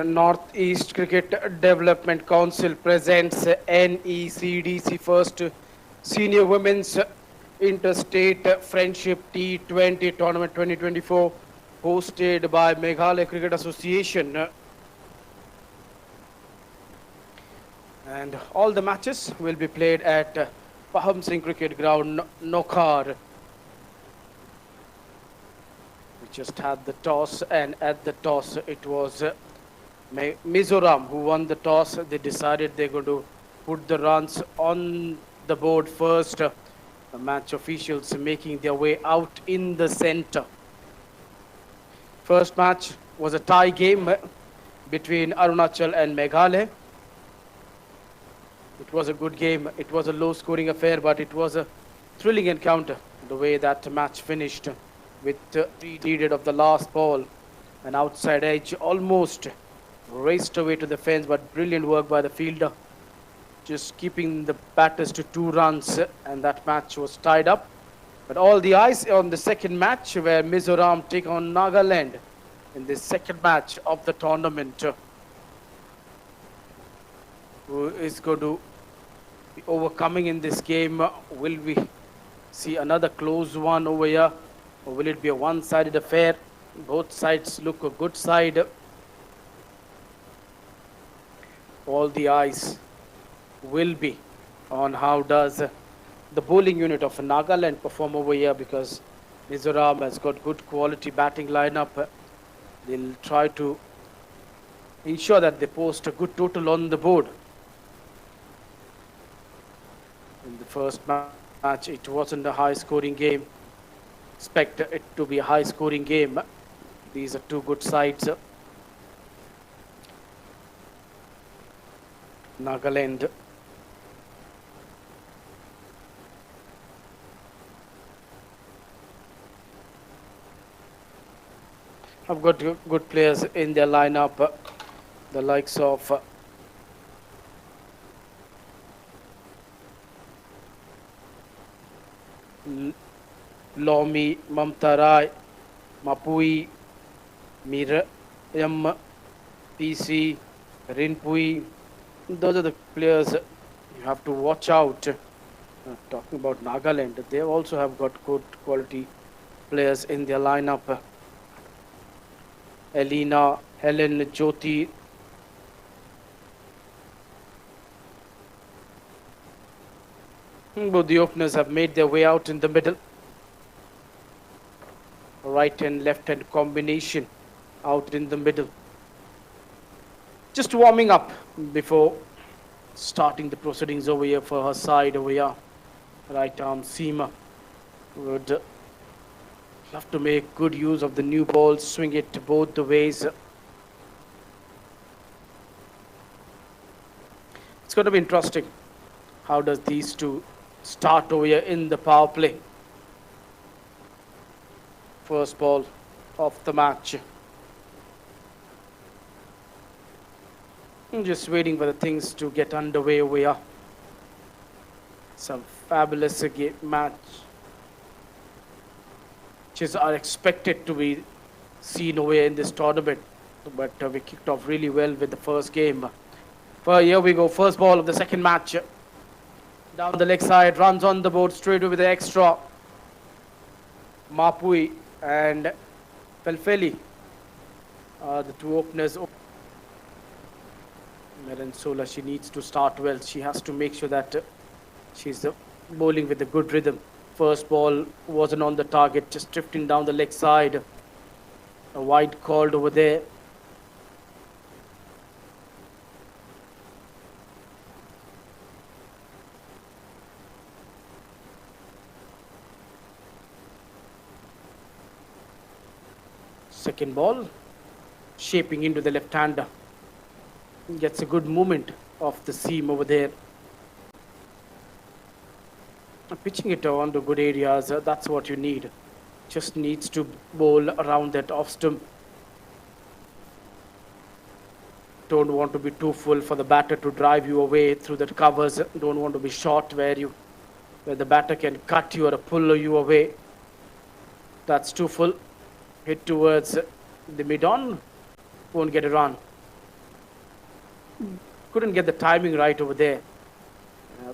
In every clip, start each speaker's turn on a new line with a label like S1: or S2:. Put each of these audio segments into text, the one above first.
S1: Northeast Cricket Development Council presents NECDC First Senior Women's Interstate Friendship T20 Tournament 2024 hosted by Meghalaya Cricket Association. And all the matches will be played at Paham Singh Cricket Ground, Nokhar. We just had the toss, and at the toss it was Mizoram who won the toss. They decided they're going to put the runs on the board first. The match officials making their way out in the center. First match was a tie game between Arunachal and Meghalaya. It was a good game. It was a low-scoring affair, but it was a thrilling encounter. The way that match finished with 3 needed of the last ball, an outside edge almost raced away to the fence, but brilliant work by the fielder, just keeping the batters to 2 runs, and that match was tied up. But all the eyes on the second match, where Mizoram take on Nagaland in the second match of the tournament. Who is going to be overcoming in this game? Will we see another close one over here, or will it be a one-sided affair? Both sides look a good side. All the eyes will be on how does the bowling unit of Nagaland perform over here, because Mizoram has got good quality batting lineup. They'll try to ensure that they post a good total on the board. In the first match, it wasn't a high-scoring game. Expect it to be a high-scoring game. These are 2 good sides. Nagaland have got good players in their lineup, the likes of Lomi, Mamtarai, Mapui, Miram, PC, Rinpui. Those are the players you have to watch out. Talking about Nagaland, they also have got good quality players in their lineup. Elena, Helen, Jyoti. Both the openers have made their way out in the middle. Right and left hand combination out in the middle. Just warming up before starting the proceedings over here for her side over here. Right arm seamer would have to make good use of the new ball, swing it both the ways. It's going to be interesting. How does these two start over here in the power play? First ball of the match. I'm just waiting for the things to get underway over here. Some fabulous matches are expected to be seen over here in this tournament. But we kicked off really well with the first game. But here we go, first ball of the second match. Down the leg side, runs on the board straight away with the extra. Mapui and Pelfeli are the 2 openers. Merensola, she needs to start well. She has to make sure that she's bowling with a good rhythm. First ball wasn't on the target, just drifting down the leg side. A wide called over there. Second ball, shaping into the left-hander. Gets a good movement of the seam over there. Pitching it on to good areas, that's what you need. Just needs to bowl around that off stump. Don't want to be too full for the batter to drive you away through the covers. Don't want to be short where the batter can cut you or pull you away. That's too full. Hit towards the mid-on, won't get a run. Couldn't get the timing right over there. Uh,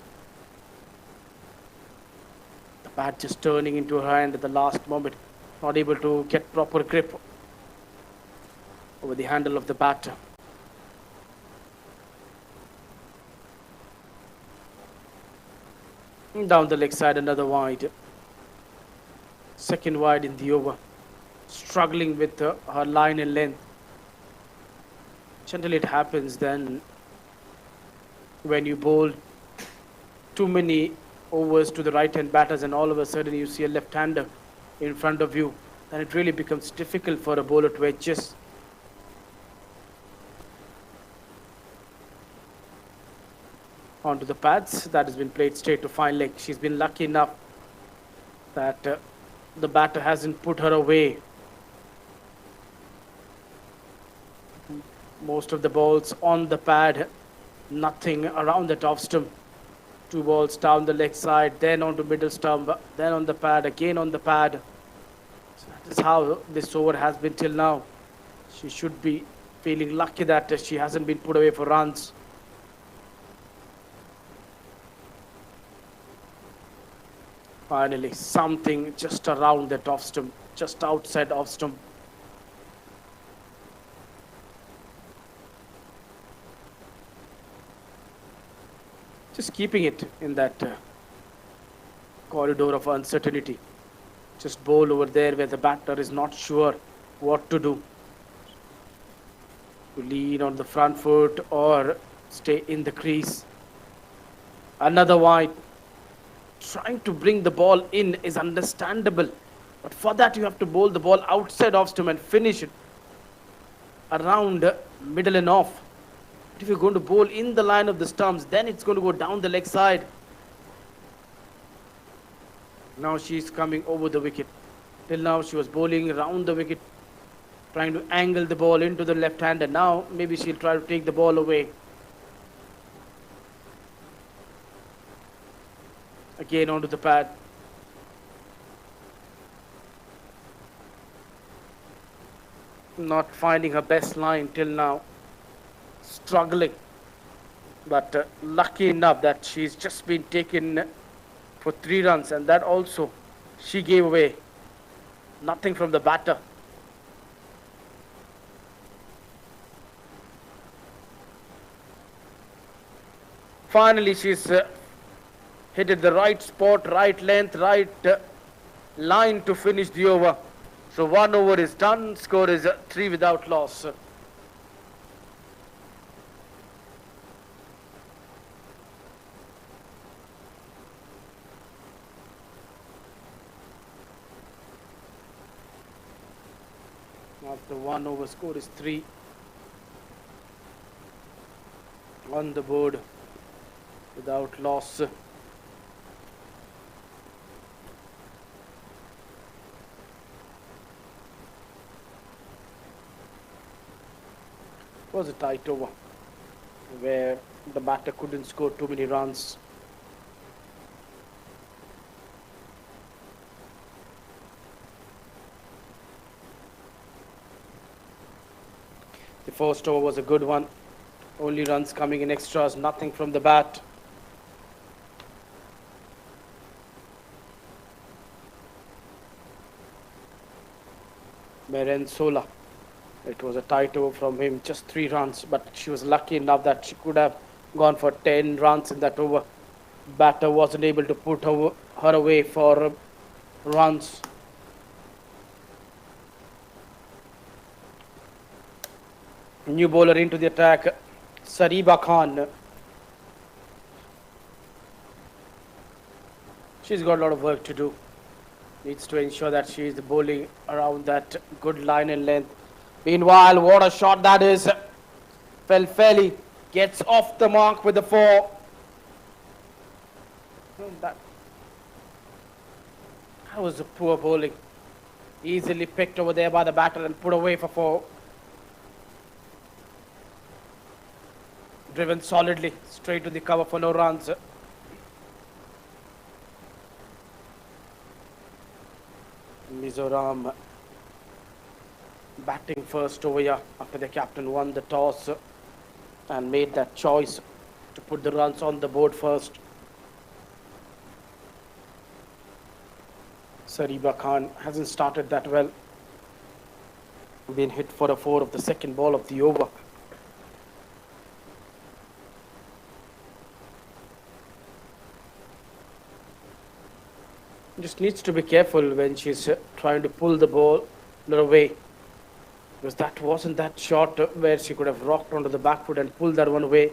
S1: the bat just turning into her hand at the last moment. Not able to get proper grip over the handle of the bat. Down the leg side, another wide. Second wide in the over. Struggling with her line and length. Generally it happens then when you bowl too many overs to the right hand batters and all of a sudden you see a left hander in front of you, then it really becomes difficult for a bowler to adjust. Onto the pads, that has been played straight to fine leg. She's been lucky enough that the batter hasn't put her away. Most of the balls on the pad, nothing around the top stump. Two balls down the leg side, then onto middle stump, then on the pad, again on the pad. So that is how this over has been till now. She should be feeling lucky that she hasn't been put away for runs. Finally, something just around that off stump, just outside off stump. Just keeping it in that corridor of uncertainty. Just bowl over there where the batter is not sure what to do. To lean on the front foot or stay in the crease. Another wide. Trying to bring the ball in is understandable. But for that you have to bowl the ball outside off stump and finish it around middle and off. If you're going to bowl in the line of the stumps, then it's going to go down the leg side. Now she's coming over the wicket. Till now she was bowling around the wicket, trying to angle the ball into the left hand, and now maybe she'll try to take the ball away. Again onto the pad. Not finding her best line till now. Struggling, but lucky enough that she's just been taken for 3 runs, and that also she gave away. Nothing from the batter. Finally she's hit at the right spot, right length, right line to finish the over. So 1 over is done. Score is 3 without loss. After 1 over, score is 3 on the board without loss. It was a tight over where the batter couldn't score too many runs. The first over was a good one. Only runs coming in extras, nothing from the bat. Sola. It was a tight over from him, just 3 runs, but she was lucky enough that she could have gone for 10 runs in that over. Batter wasn't able to put her away for runs. New bowler into the attack, Sariba Khan. She's got a lot of work to do. Needs to ensure that she is bowling around that good line and length. Meanwhile, what a shot that is. Felfeli gets off the mark with the 4. That was a poor bowling. Easily picked over there by the batter and put away for 4. Driven solidly straight to the cover for no runs. Mizoram batting first over here after the captain won the toss and made that choice to put the runs on the board first. Sariba Khan hasn't started that well. Been hit for a 4 of the second ball of the over. Just needs to be careful when she's trying to pull the ball away, because that wasn't that shot where she could have rocked onto the back foot and pulled that one away.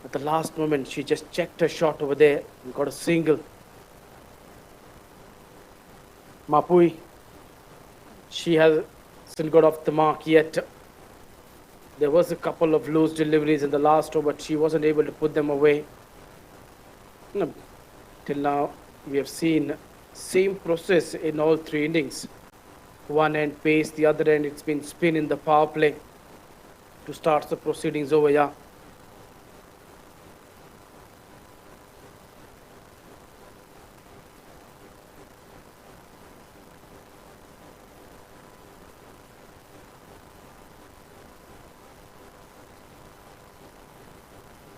S1: At the last moment, she just checked her shot over there and got a single. Mapui, she hasn't got off the mark yet. There was a couple of loose deliveries in the last over, but she wasn't able to put them away. No, till now, we have seen same process in all 3 innings. One end pace, the other end it's been spin in the power play to start the proceedings over here.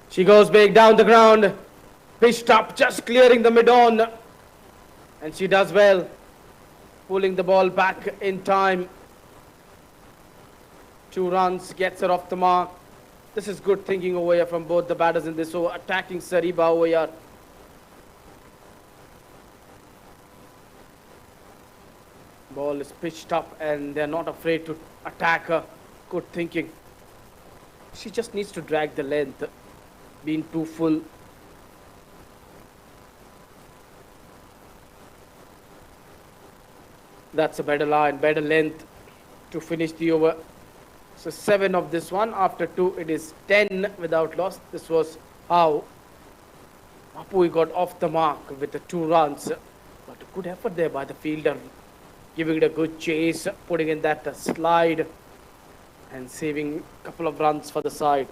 S1: She goes big down the ground, pitched up, just clearing the mid-on, and she does well, pulling the ball back in time. 2 runs, gets her off the mark. This is good thinking over here from both the batters in this over, attacking Sariba over here. Ball is pitched up and they're not afraid to attack her. Good thinking. She just needs to drag the length. Being too full. That's a better line, better length to finish the over. So 7 of this one. After 2, it is 10 without loss. This was how Mapui got off the mark with the 2 runs. But a good effort there by the fielder, giving it a good chase, putting in that slide and saving a couple of runs for the side.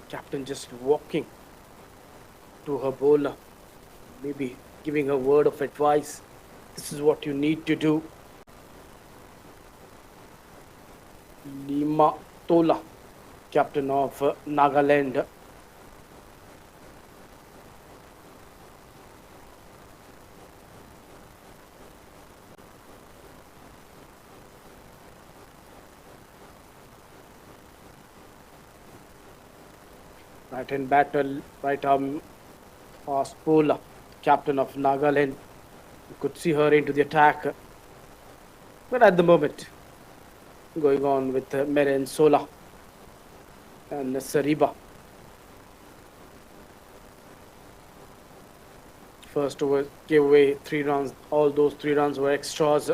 S1: Captain just walking to her bowler, maybe giving a word of advice. This is what you need to do. Lima Tola, captain of Nagaland. Right hand batter, right arm fast bowler, captain of Nagaland. You could see her into the attack. But at the moment, going on with Meren Sola and Sariba. First over gave away 3 runs. All those 3 runs were extras.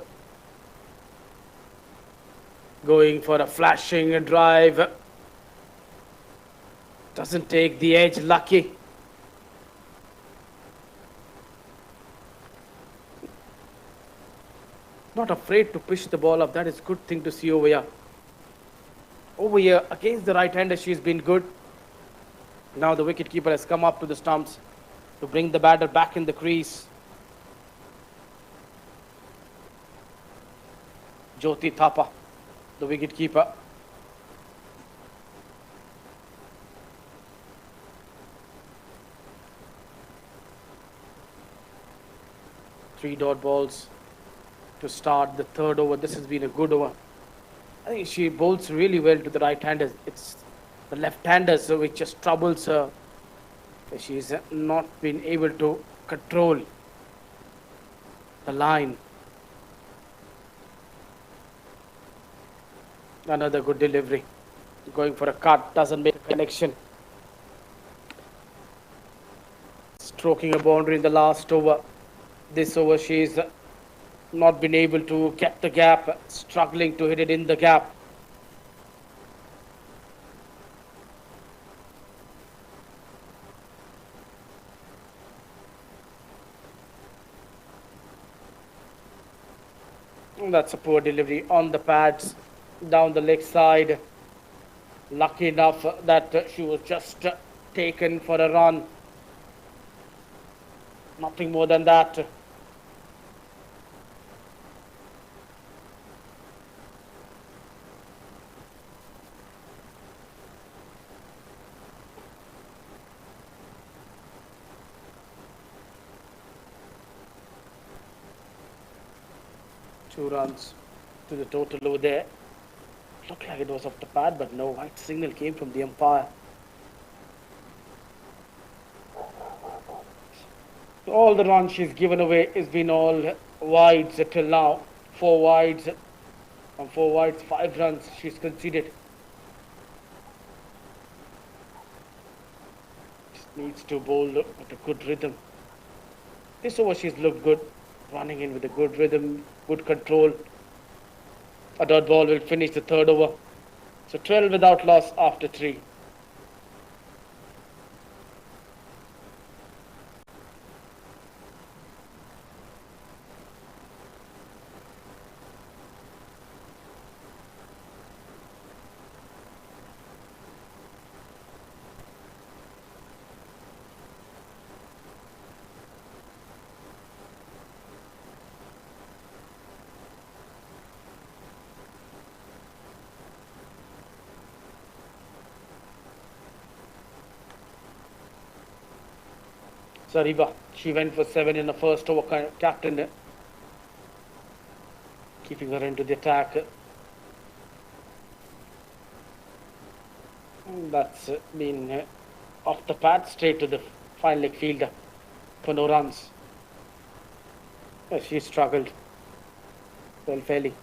S1: Going for a flashing drive. Doesn't take the edge, lucky. Not afraid to push the ball up. That is a good thing to see over here. Over here, against the right-hander, she's been good. Now the wicketkeeper has come up to the stumps to bring the batter back in the crease. Jyoti Thapa, the wicketkeeper. Three dot balls to start the 3rd over. This has been a good over. I think she bowls really well to the right-handers. It's the left-handers which just troubles her. She's not been able to control the line. Another good delivery. Going for a cut, doesn't make a connection. Stroking a boundary in the last over. This over she's not been able to get the gap, struggling to hit it in the gap. And that's a poor delivery on the pads, down the leg side. Lucky enough that she was just taken for a run. Nothing more than that. Two runs to the total over there. Looked like it was off the pad, but no, white signal came from the umpire. All the runs she's given away has been all wides till now. Four wides, and four wides, 5 runs she's conceded. Just needs to bowl with a good rhythm. This over she's looked good, running in with a good rhythm, good control. A dot ball will finish the third over. So 12 without loss after 3. Sariba, she went for 7 in the first over, captain, keeping her into the attack. That's been off the pad, straight to the fine leg fielder for no runs. She struggled well, fairly.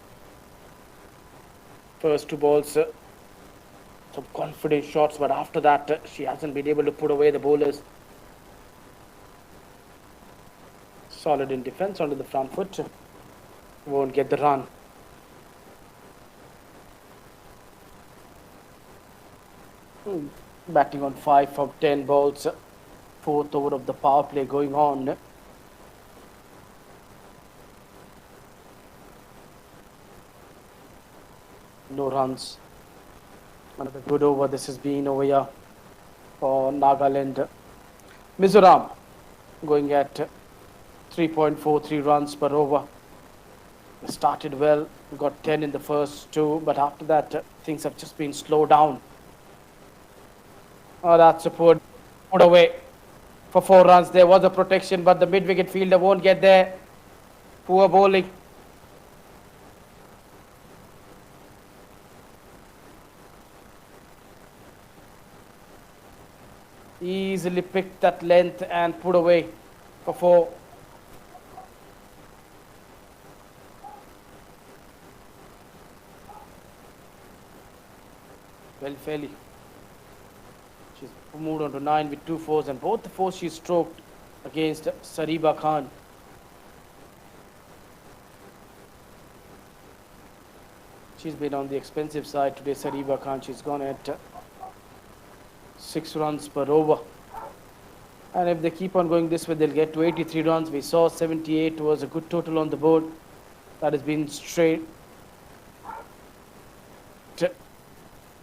S1: First 2 balls, some confident shots, but after that, she hasn't been able to put away the bowlers. Solid in defense onto the front foot. Won't get the run. Batting on 5 from 10 balls. Fourth over of the power play going on. No runs. Another good over. This has been over here for Nagaland. Mizoram going at 3.43 runs per over. Started well, got 10 in the first 2, but after that things have just been slowed down. Oh, that's a poor put away for 4 runs. There was a protection, but the mid-wicket fielder won't get there. Poor bowling. Easily picked that length and put away for 4. Well, fairly. She's moved on to 9 with 2 fours, and both the 4s she stroked against Sariba Khan. She's been on the expensive side today, Sariba Khan. She's gone at 6 runs per over. And if they keep on going this way, they'll get to 83 runs. We saw 78 was a good total on the board. That has been straight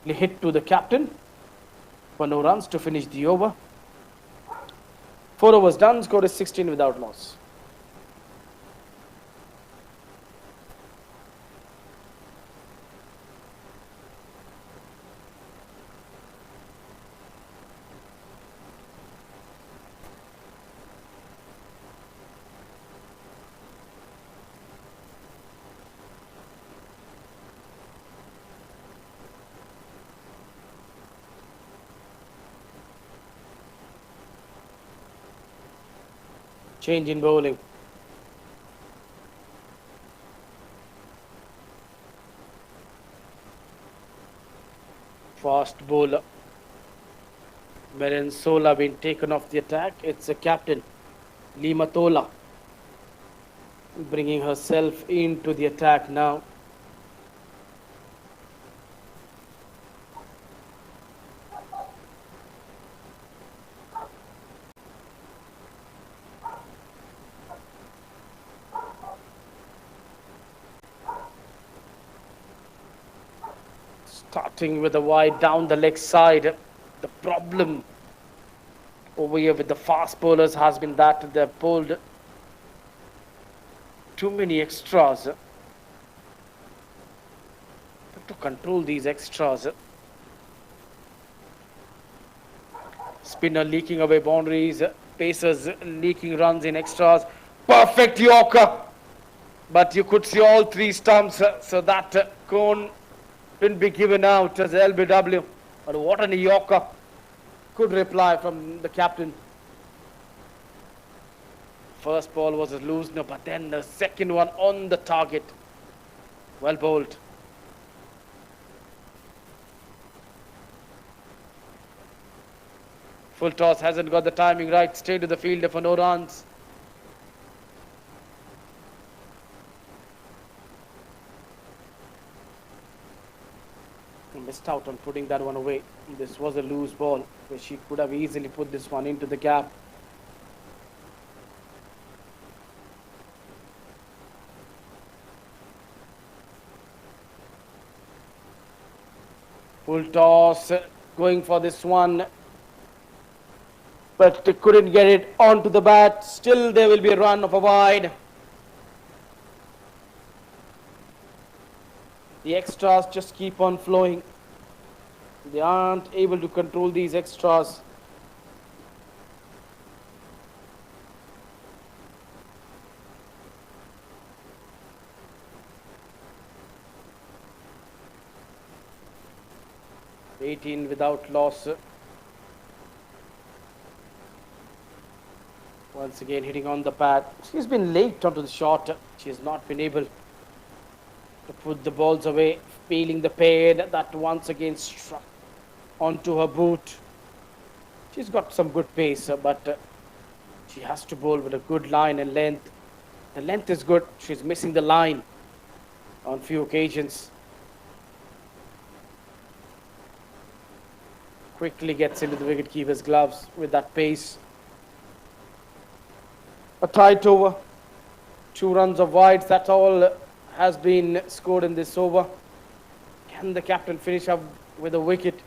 S1: hit to the captain for no runs to finish the over. 4 overs done, score is 16 without loss. Change in bowling. Fast bowler Sola been taken off the attack. It's a captain Limatola bringing herself into the attack now. Starting with the wide down the leg side. The problem over here with the fast bowlers has been that they've bowled too many extras. Have to control these extras. Spinner leaking away boundaries, pacers leaking runs in extras. Perfect Yorker, but you could see all three stumps, so that cone didn't be given out as LBW. But what a Yorker! Good reply from the captain. First ball was a loosener, but then the second one on the target. Well bowled. Full toss, hasn't got the timing right. Straight to the fielder for no runs. Missed out on putting that one away. This was a loose ball where she could have easily put this one into the gap. Full toss, going for this one, but they couldn't get it onto the bat. Still there will be a run of a wide. The extras just keep on flowing. They aren't able to control these extras. (18) without loss. Once again hitting on the pad. She's been late onto the shot. She has not been able to put the balls away. Feeling the pain that once again struck onto her boot. She's got some good pace, but she has to bowl with a good line and length. The length is good. She's missing the line on few occasions. Quickly gets into the wicketkeeper's gloves with that pace. A tight over. 2 runs of wides. That's all has been scored in this over. Can the captain finish up with a wicket?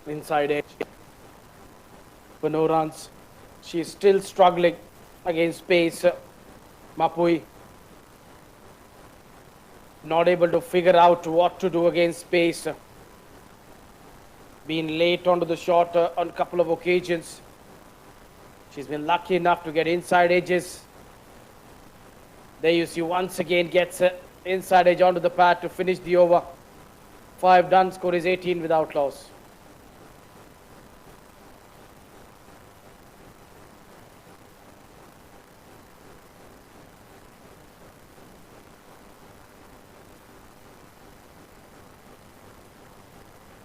S1: Inside edge for no runs. She is still struggling against pace. Mapui not able to figure out what to do against pace. Been late onto the shot on a couple of occasions. She's been lucky enough to get inside edges. There you see once again gets inside edge onto the pad to finish the over. 5 done, score is 18 without loss.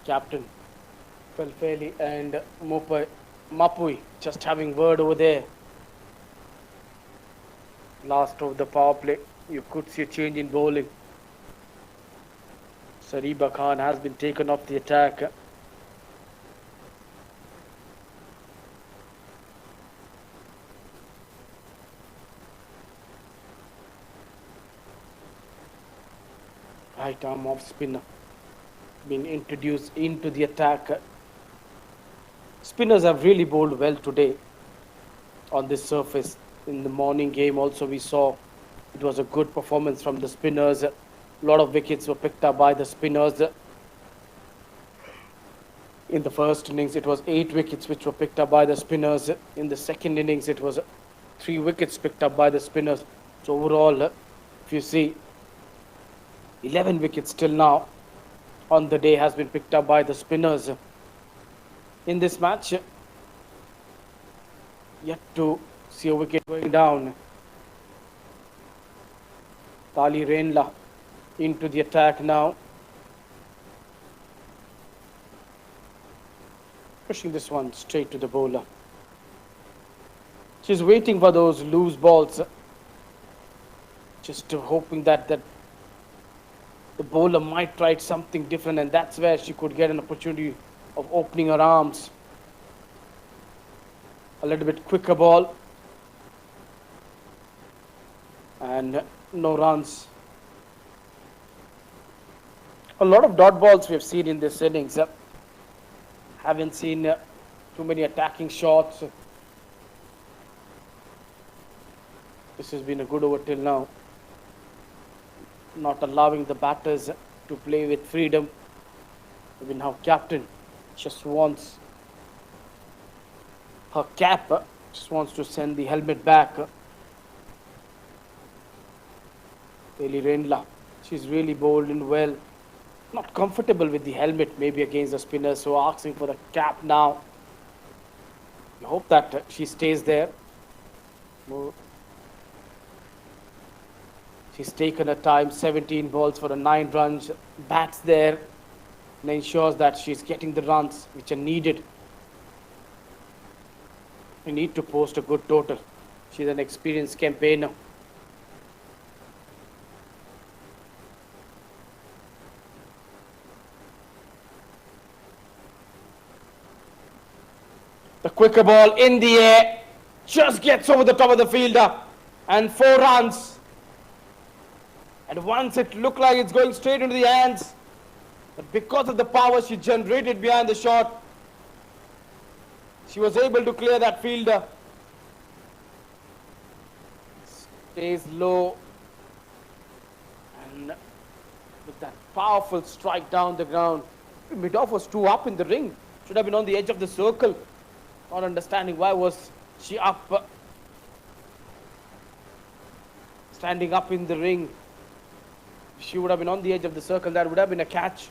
S1: Captain Pelfeli and Mapui just having word over there. Last of the power play, you could see a change in bowling. Sariba Khan has been taken off the attack. Right arm off spinner been introduced into the attack. Spinners have really bowled well today on this surface. In the morning game also we saw it was a good performance from the spinners. A lot of wickets were picked up by the spinners. In the first innings it was 8 wickets which were picked up by the spinners. In the second innings it was 3 wickets picked up by the spinners. So overall, if you see, 11 wickets till now on the day has been picked up by the spinners. In this match, yet to see a wicket going down. Tali Renla into the attack now. Pushing this one straight to the bowler. She's waiting for those loose balls. Just hoping that the bowler might try something different, and that's where she could get an opportunity of opening her arms. A little bit quicker ball. and no runs. A lot of dot balls we have seen in this innings. Haven't seen too many attacking shots. This has been a good over till now. Not allowing the batters to play with freedom. Even now captain just wants her cap, just wants to send the helmet back. Eli Rendla, she's really bowled in well. Not comfortable with the helmet, maybe against the spinners, so asking for the cap now. I hope that she stays there. She's taken her time, 17 balls for a 9 runs, bats there, and ensures that she's getting the runs which are needed. We need to post a good total. She's an experienced campaigner. The quicker ball in the air, just gets over the top of the fielder, and 4 runs. And once it looked like it's going straight into the hands, but because of the power she generated behind the shot, she was able to clear that fielder. Stays low, and with that powerful strike down the ground. Mid-off was 2 up in the ring. Should have been on the edge of the circle. Not understanding why was she up, standing up in the ring. She would have been on the edge of the circle. That would have been a catch.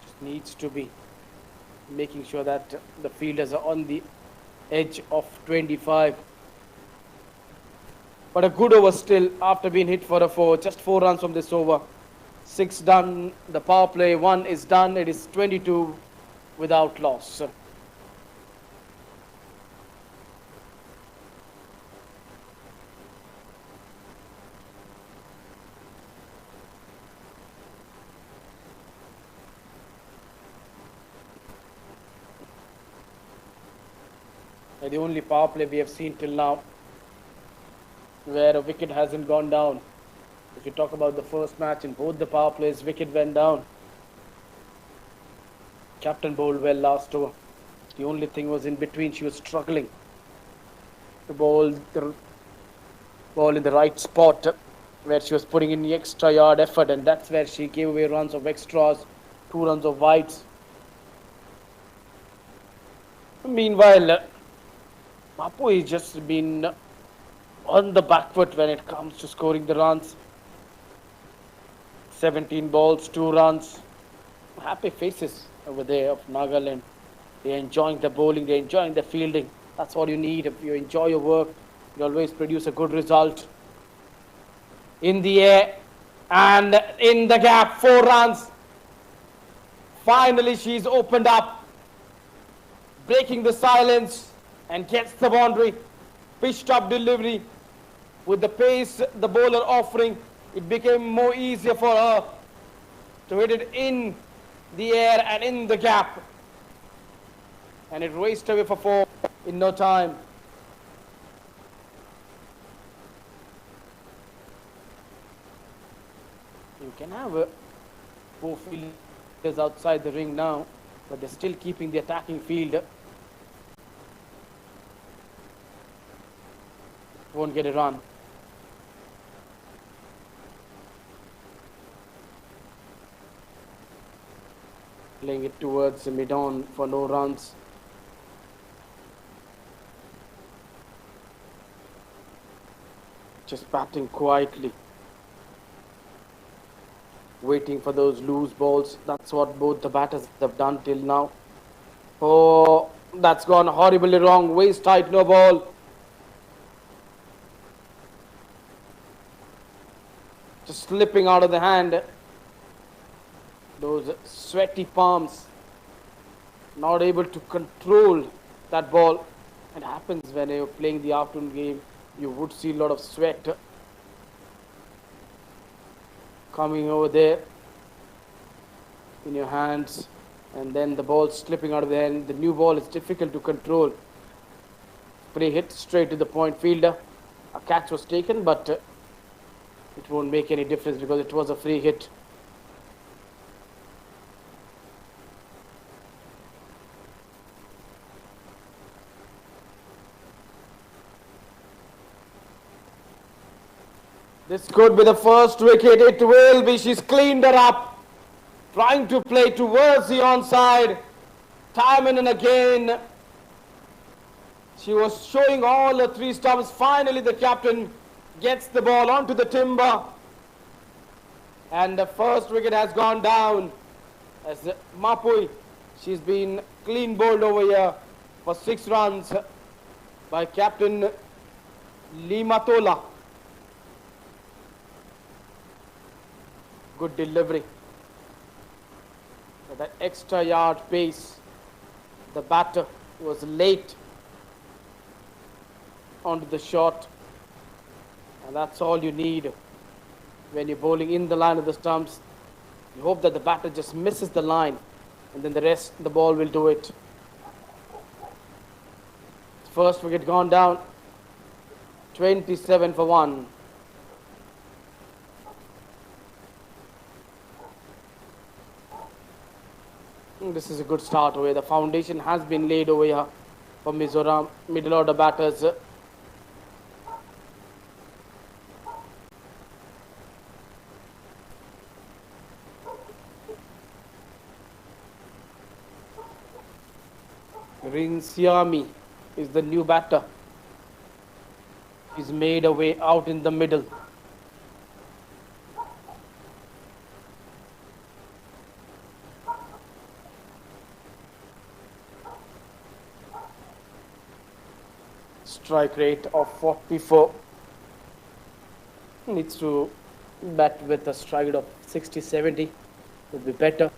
S1: Just needs to be making sure that the fielders are on the edge of 25. But a good over still after being hit for a 4. Just 4 runs from this over. 6 done. The power play 1 is done. It is 22 without loss. The only power play we have seen till now where a wicket hasn't gone down. If you talk about the first match, in both the power plays, wicket went down. Captain bowled well last over. The only thing was in between, she was struggling to bowl the ball in the right spot where she was putting in the extra yard effort, and that's where she gave away runs of extras, 2 runs of wides. Meanwhile, Mapu has just been on the back foot when it comes to scoring the runs. 17 balls, 2 runs. Happy faces over there of Nagaland. They're enjoying the bowling, they're enjoying the fielding. That's all you need. If you enjoy your work, you always produce a good result. In the air and in the gap, 4 runs. Finally, she's opened up, breaking the silence and gets the boundary. Pitched up delivery with the pace the bowler offering. It became more easier for her to hit it in the air and in the gap. And it raced away for 4 in no time. You can have 4 fielders outside the ring now, but they're still keeping the attacking field. Won't get a run. Playing it towards the mid-on for no runs. Just batting quietly, waiting for those loose balls. That's what both the batters have done till now. Oh, that's gone horribly wrong. Waist tight, no ball. Just slipping out of the hand. Those sweaty palms, not able to control that ball. It happens when you're playing the afternoon game. You would see a lot of sweat coming over there in your hands, and then the ball slipping out of the hand. The new ball is difficult to control. free hit straight to the point fielder. A catch was taken, but it won't make any difference because it was a free hit. This could be the first wicket. It will be. She's cleaned her up. Trying to play towards the onside. Time and again. She was showing all the three stumps. Finally, the captain gets the ball onto the timber. And the first wicket has gone down. As Mapui, she's been clean bowled over here for 6 runs by Captain Limatola. Good delivery. At that extra yard pace, the batter was late onto the shot, and that's all you need when you're bowling in the line of the stumps. You hope that the batter just misses the line, and then the rest, the ball will do it. First wicket gone down, 27 for 1. This is a good start over here. The foundation has been laid over here for Mizoram middle order batters. Rinsiami is the new batter. He's made a way out in the middle. Strike rate of 44. Needs to bat with a strike rate of 60-70. Would be better.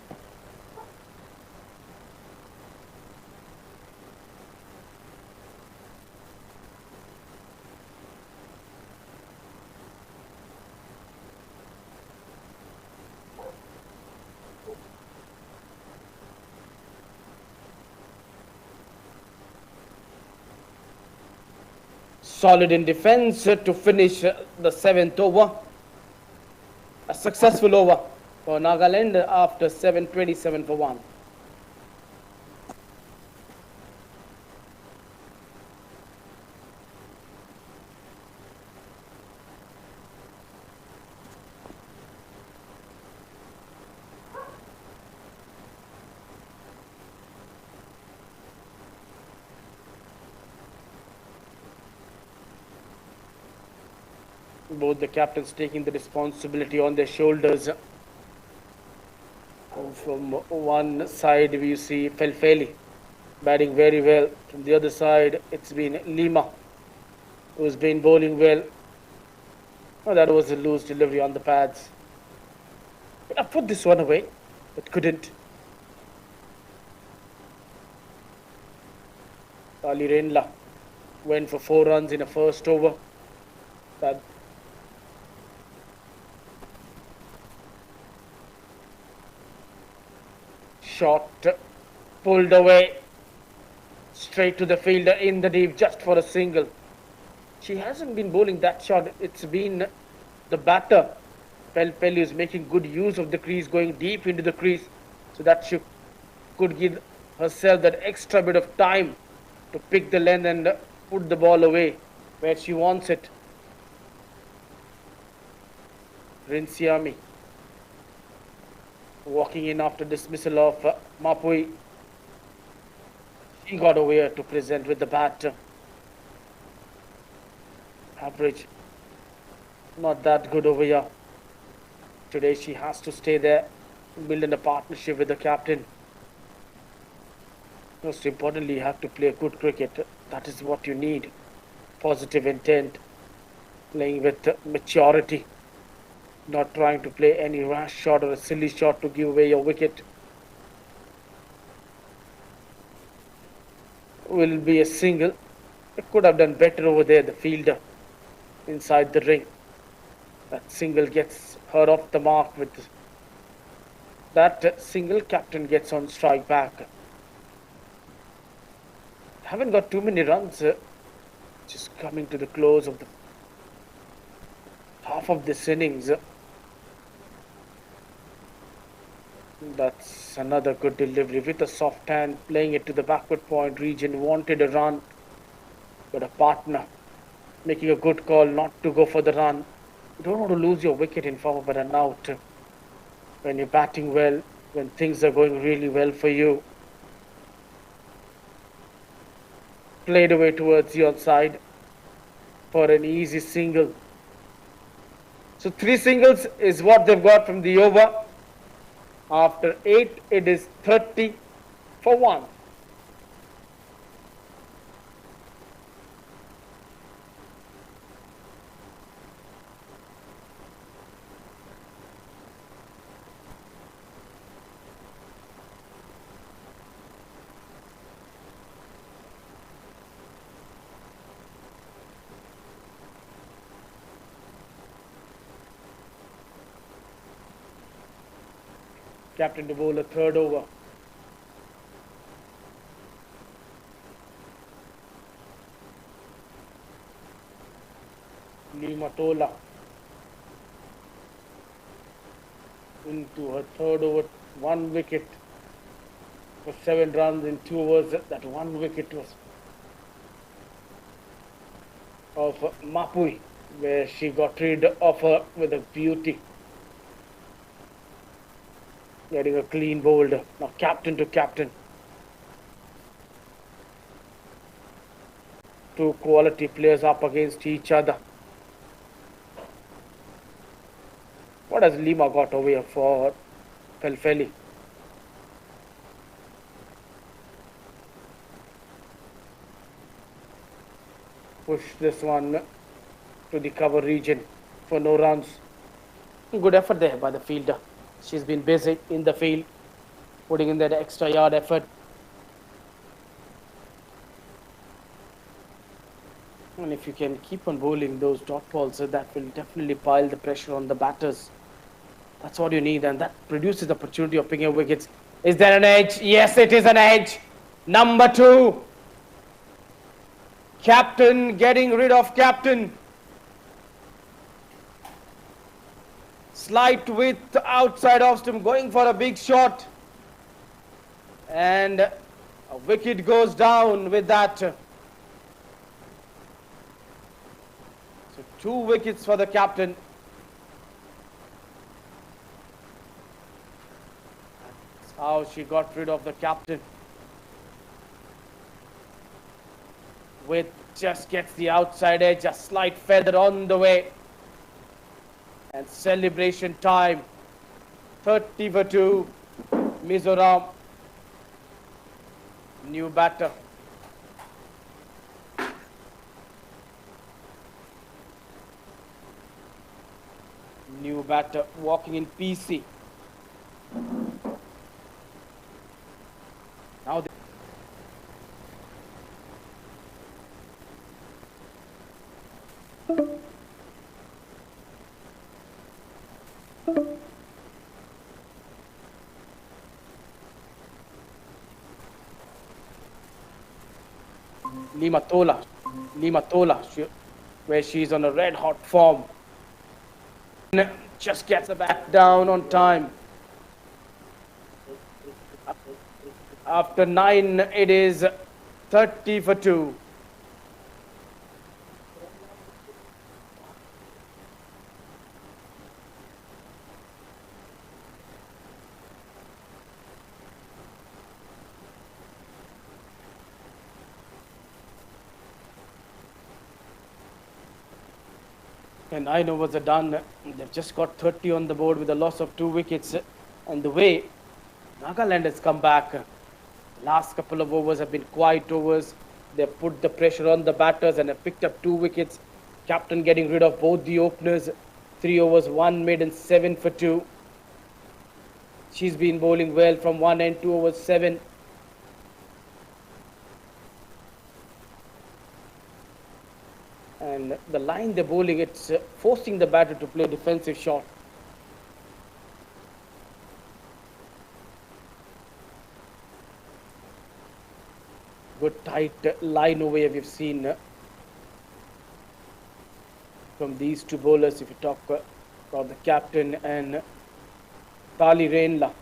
S1: Solid in defense to finish the 7th over. A successful over for Nagaland after 27 for 1. Both the captains taking the responsibility on their shoulders. From one side we see Felfeli batting very well. From the other side it's been Lima who's been bowling well. Oh, that was a loose delivery on the pads. I put this one away, but couldn't. Ali Renla went for 4 runs in a first over. That shot pulled away straight to the fielder in the deep just for a single. She hasn't been bowling that shot. It's been the batter Pelpelli is making good use of the crease, going deep into the crease, so that she could give herself that extra bit of time to pick the length and put the ball away where she wants it. Rinsiami walking in after dismissal of Mapui. He got over here to present with the bat. Average, not that good over here. Today she has to stay there, build in a partnership with the captain. Most importantly, you have to play good cricket. That is what you need. Positive intent, playing with maturity. Not trying to play any rash shot or a silly shot to give away your wicket. Will be a single. It could have done better over there, the fielder inside the ring. That single gets her off the mark. With that single, captain gets on strike back. Haven't got too many runs Just coming to the close of the half of this innings. That's another good delivery with a soft hand, playing it to the backward point region. Wanted a run, but a partner making a good call not to go for the run. You don't want to lose your wicket in form of a run out when you're batting well, when things are going really well for you. Played away towards the outside for an easy single. So 3 singles is what they've got from the over. After 8, it is 30 for 1. Captain to bowl a third over. Nimatola into her third over, 1 wicket for 7 runs in 2 overs. That 1 wicket was of Mapui, where she got rid of her with a beauty. Getting a clean bowled. Now captain to captain. 2 quality players up against each other. What has Lima got over here for Felfeli? Push this one to the cover region for no runs. Good effort there by the fielder. She's been busy in the field, putting in that extra yard effort. And if you can keep on bowling those dot balls, that will definitely pile the pressure on the batters. That's what you need, and that produces the opportunity of picking up wickets. Is there an edge? Yes, it is an edge. Number 2. Captain getting rid of captain. Slight width outside off stump, going for a big shot. And a wicket goes down with that. So 2 wickets for the captain. That's how she got rid of the captain. Width just gets the outside edge, a slight feather on the way. And celebration time. 30 for 2. Mizoram. New batter. New batter walking in PC. Now Limatola, where she's on a red hot form. Just gets the bat down on time. After 9, it is 30 for 2. And 9 overs are done. They've just got 30 on the board with a loss of 2 wickets. And the way Nagaland has come back, the last couple of overs have been quiet overs. They've put the pressure on the batters and have picked up 2 wickets. Captain getting rid of both the openers. 3 overs, 1 maiden, 7 for 2. She's been bowling well from 1 end, 2 overs, 7. And the line they're bowling, it's forcing the batter to play defensive shot. Good tight line over here we've seen. from these two bowlers. If you talk about the captain and Tali Rainla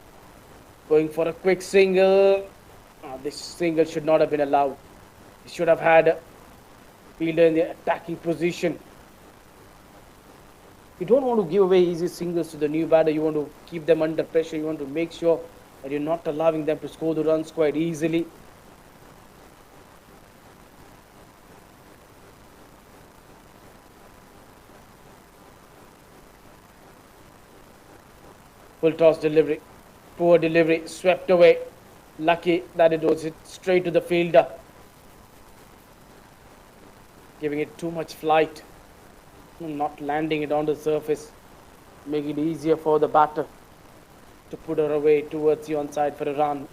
S1: going for a quick single. This single should not have been allowed. He should have had a fielder in the attacking position. You don't want to give away easy singles to the new batter. You want to keep them under pressure. You want to make sure that you're not allowing them to score the runs quite easily. Full toss delivery. Poor delivery. Swept away. Lucky that it was hit straight to the fielder. Giving it too much flight. Not landing it on the surface. Make it easier for the batter to put her away towards the onside for a run.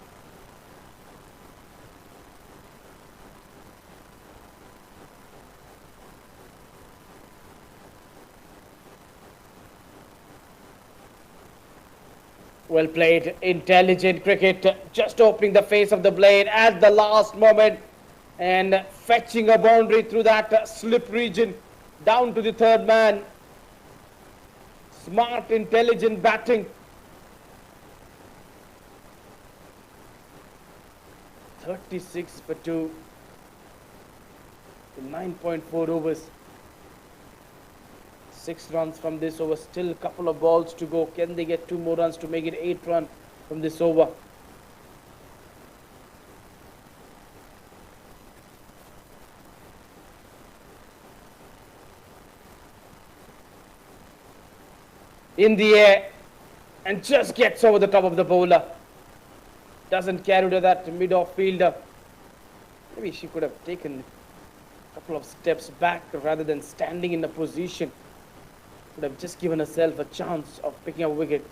S1: Well played, intelligent cricket, just opening the face of the blade at the last moment and fetching a boundary through that slip region down to the third man. Smart, intelligent batting. 36 for 2 in 9.4 overs. 6 runs from this over. Still a couple of balls to go. Can they get 2 more runs to make it 8 runs from this over? In the air and just gets over the top of the bowler. Doesn't carry to that mid-off fielder. Maybe she could have taken a couple of steps back rather than standing in a position. Could have just given herself a chance of picking up a wicket.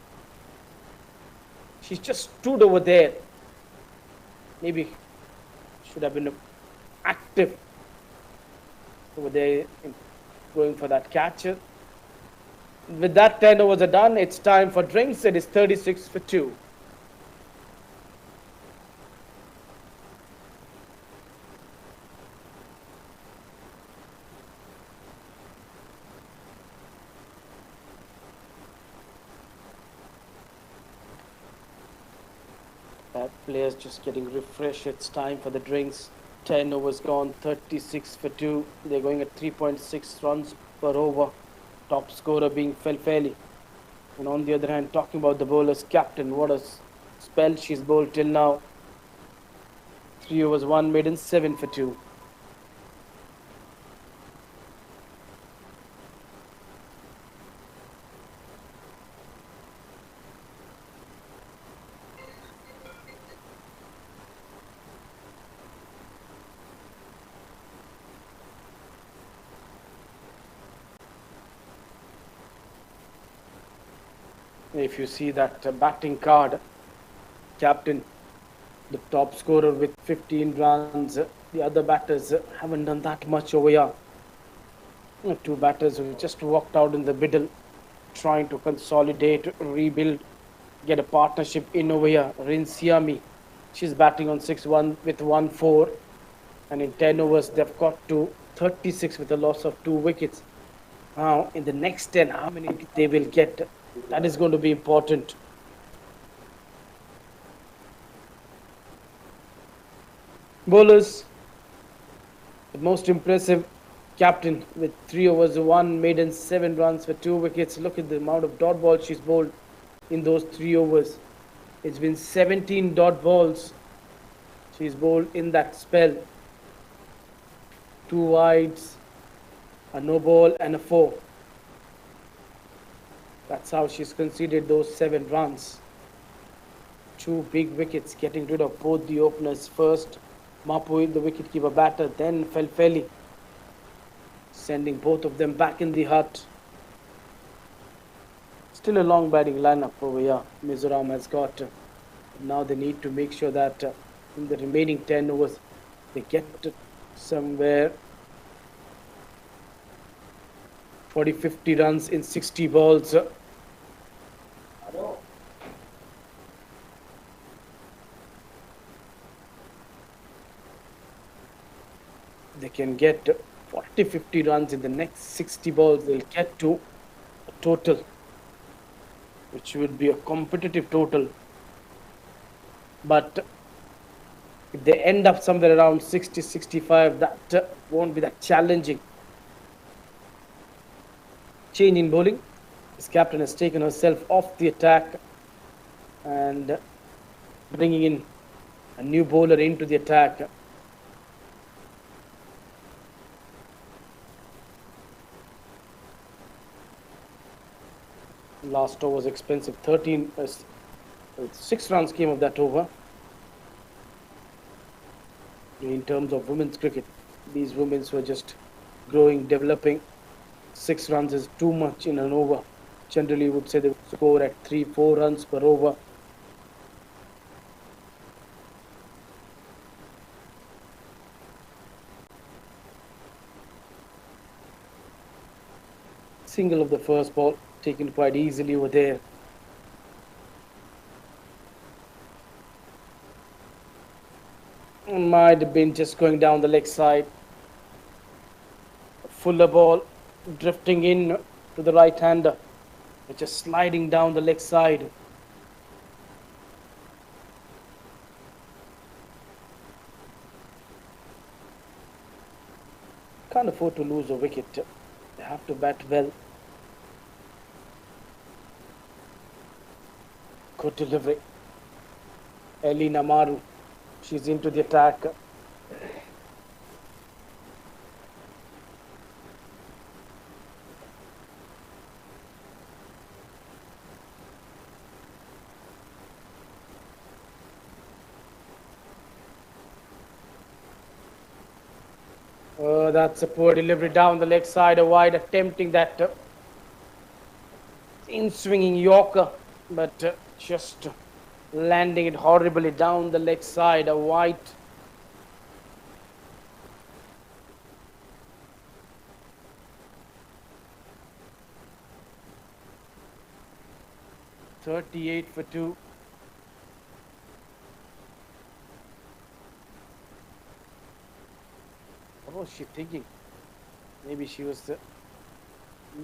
S1: She just stood over there. Maybe should have been active over there in going for that catch. With that, 10 overs are done. It's time for drinks. It is 36 for 2. Players just getting refreshed. It's time for the drinks. 10 overs gone, 36 for 2. They're going at 3.6 runs per over. Top scorer being Felfeli. And on the other hand, talking about the bowler's captain, what a spell she's bowled till now. 3 overs, 1 maiden, 7 for 2. If you see that batting card, captain, the top scorer with 15 runs, the other batters haven't done that much over here. 2 batters who just walked out in the middle, trying to consolidate, rebuild, get a partnership in over here. Rin Siami, she's batting on 6-1 with 1-4, and in 10 overs they've got to 36 with a loss of 2 wickets. Now in the next 10, how many they will get? That is going to be important. Bowlers, the most impressive captain with 3 overs, 1 maiden, 7 runs for 2 wickets. Look at the amount of dot balls she's bowled in those 3 overs. It's been 17 dot balls she's bowled in that spell. 2 wides, a no ball and a 4. That's how she's conceded those 7 runs. 2 big wickets, getting rid of both the openers. First, Mapui, the wicketkeeper batter, then Felfeli, sending both of them back in the hut. Still a long batting lineup over here. Mizoram has got. Now they need to make sure that in the remaining 10 overs, they get somewhere 40-50 runs in 60 balls. They can get 40, 50 runs in the next 60 balls. They'll get to a total, which will be a competitive total. But if they end up somewhere around 60, 65, that won't be that challenging. Change in bowling. His captain has taken herself off the attack and bringing in a new bowler into the attack. Last over was expensive. 6 runs came of that over. In terms of women's cricket, these women were just growing, developing. 6 runs is too much in an over. Generally, would say they would score at 3, 4 runs per over. Single of the first ball, taken quite easily over there. Might have been just going down the leg side. A fuller ball drifting in to the right hander, just sliding down the leg side. Can't afford to lose a wicket. They have to bat well. Good delivery. Elina Maru, she's into the attack. That's a poor delivery down the leg side, a wide, attempting that in-swinging Yorker, but just landing it horribly down the leg side, a wide. .38 for 2. What was she thinking? Maybe she was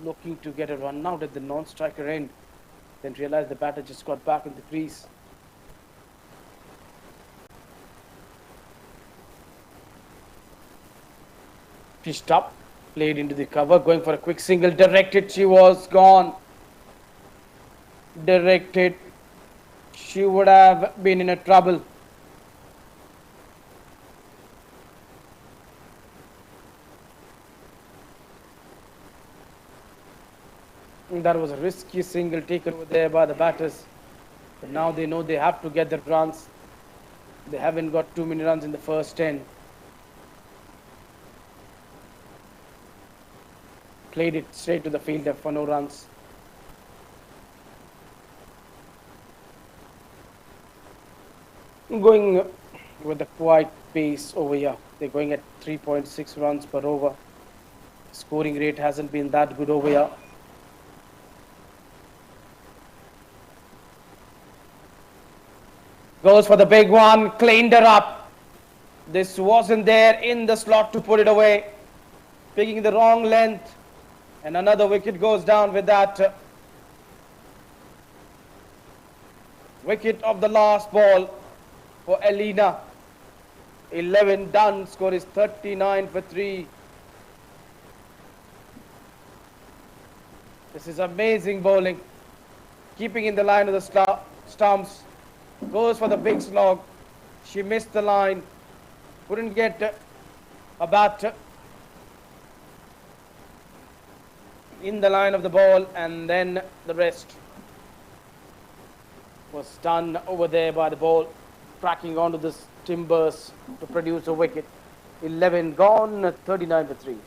S1: looking to get a run out at the non-striker end, then realized the batter just got back in the crease. Pitched up, played into the cover, going for a quick single, directed, she was gone. Directed, she would have been in a trouble. That was a risky single taken over there by the batters. But now they know they have to get the runs. They haven't got too many runs in the first 10. Played it straight to the fielder for no runs. Going with a quiet pace over here. They're going at 3.6 runs per over. Scoring rate hasn't been that good over here. Goes for the big one, cleaned her up. This wasn't there in the slot to put it away. Picking the wrong length. And another wicket goes down with that. Wicket of the last ball for Elina. 11 done, score is 39 for 3. This is amazing bowling. Keeping in the line of the stumps. Goes for the big slog. She missed the line. Couldn't get a bat in the line of the ball, and then the rest was done over there by the ball, tracking onto the timbers to produce a wicket. 11 gone, 39 for 3.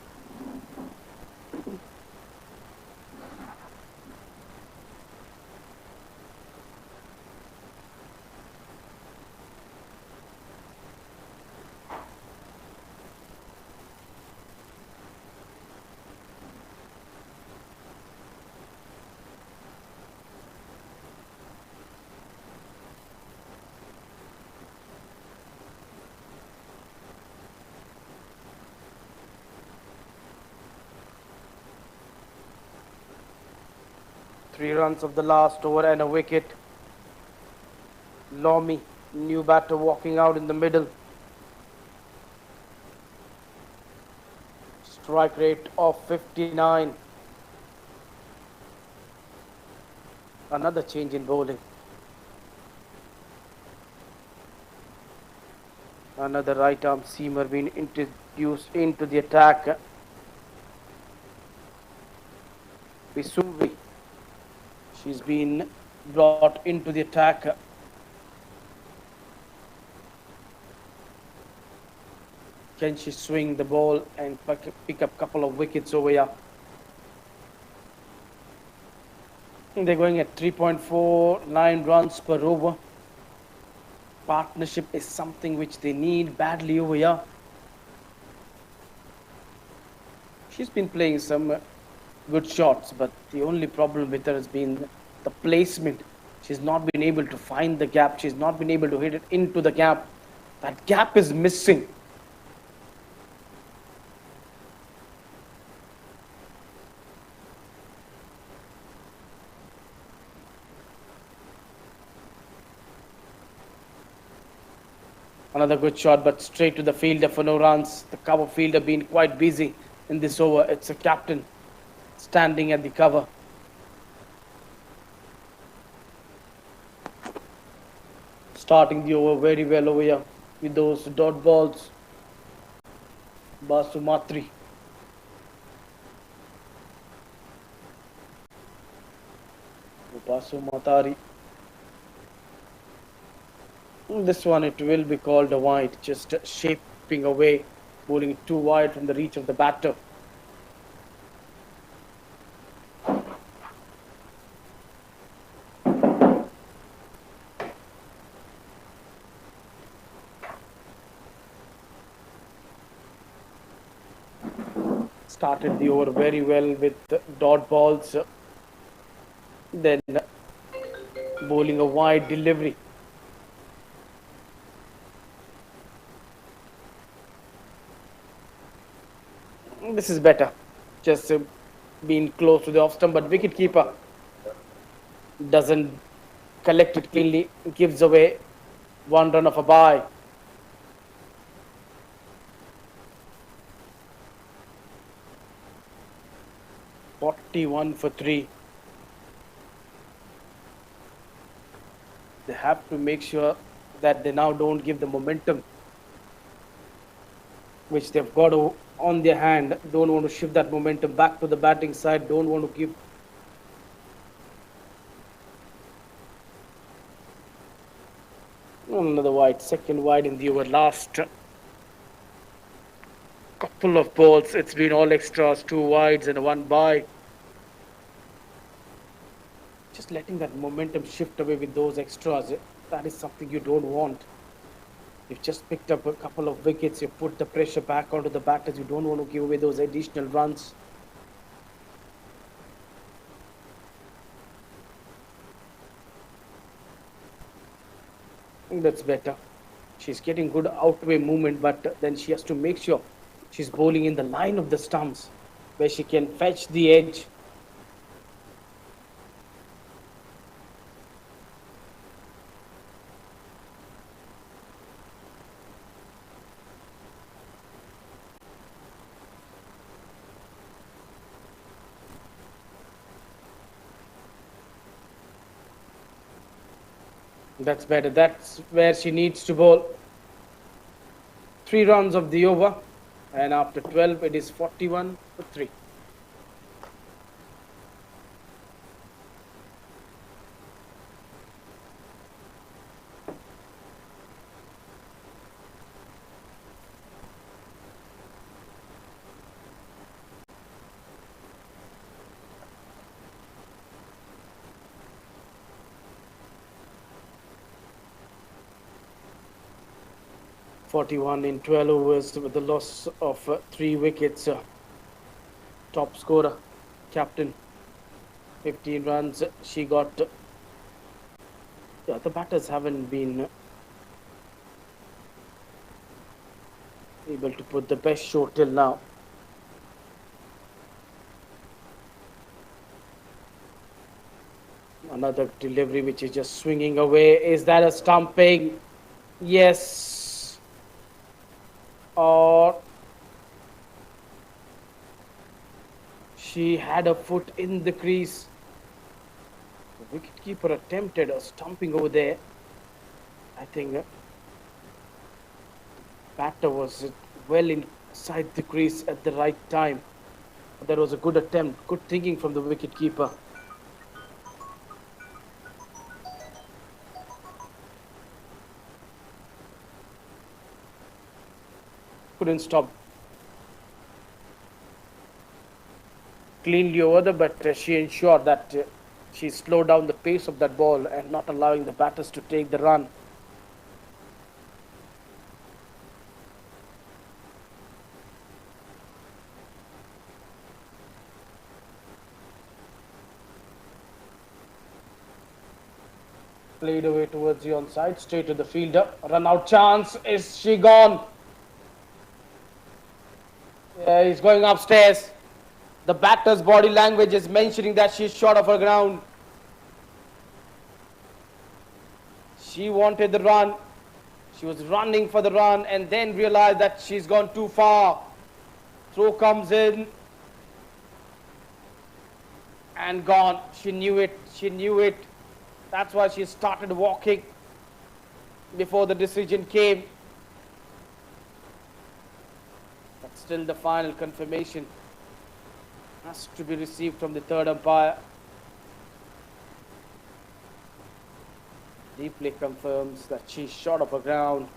S1: 3 runs of the last over and a wicket. Lomi, new batter walking out in the middle. Strike rate of 59. Another change in bowling. Another right arm seamer being introduced into the attack. Pisumri. She's been brought into the attack. Can she swing the ball and pick up a couple of wickets over here? They're going at 3.49 runs per over. Partnership is something which they need badly over here. She's been playing some good shots, but the only problem with her has been the placement. She's not been able to find the gap. She's not been able to hit it into the gap. That gap is missing. Another good shot, but straight to the fielder for no runs. The cover fielder being quite busy in this over. It's a captain standing at the cover. Starting the over very well over here with those dot balls. Basumatri. Basumatari. This one, it will be called a wide, just shaping away, bowling it too wide from the reach of the batter. Started the over very well with dot balls, then bowling a wide delivery. This is better, just being close to the off stump, but wicketkeeper doesn't collect it cleanly, gives away 1 run of a bye. (41 for 3). They have to make sure that they now don't give the momentum which they've got on their hand. Don't want to shift that momentum back to the batting side. Don't want to give another wide, second wide in the over. Last couple of balls, it's been all extras, 2 wides and 1 bye. Just letting that momentum shift away with those extras, that is something you don't want. You've just picked up a couple of wickets, you put the pressure back onto the batters, you don't want to give away those additional runs. That's better. She's getting good outway movement, but then she has to make sure she's bowling in the line of the stumps where she can fetch the edge. That's better. That's where she needs to bowl. 3 runs of the over, and after 12 it is 41 for 3. (41 in 12 overs with the loss of 3 wickets. Top scorer, captain, 15 runs. She got. The batters haven't been able to put the best show till now. Another delivery which is just swinging away. Is that a stumping? Yes. Or she had a foot in the crease. The wicketkeeper attempted a stumping over there. I think batter was well inside the crease at the right time. That was a good attempt, good thinking from the wicketkeeper. Couldn't stop cleanly over, but she ensured that she slowed down the pace of that ball and not allowing the batters to take the run. Played away towards the onside, straight to the fielder. Run out chance. Is she gone? Yeah, he's going upstairs. The batter's body language is mentioning that she's short of her ground. She wanted the run. She was running for the run and then realized that she's gone too far. Throw comes in and gone. She knew it. She knew it. That's why she started walking before the decision came. But still the final confirmation has to be received from the third umpire. Deeply confirms that she's short of her ground.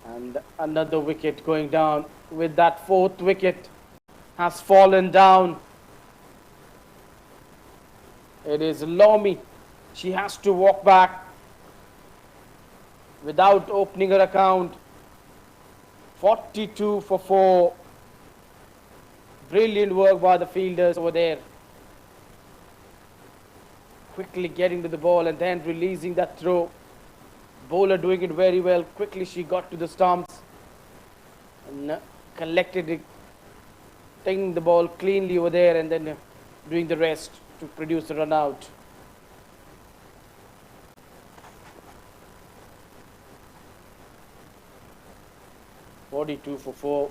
S1: And another wicket going down. With that, fourth wicket has fallen down. It is Lomi. She has to walk back without opening her account. 42 for 4. Brilliant work by the fielders over there. Quickly getting to the ball and then releasing that throw. Bowler doing it very well. Quickly she got to the stumps and collected it, taking the ball cleanly over there and then doing the rest to produce a run out. (42 for 4).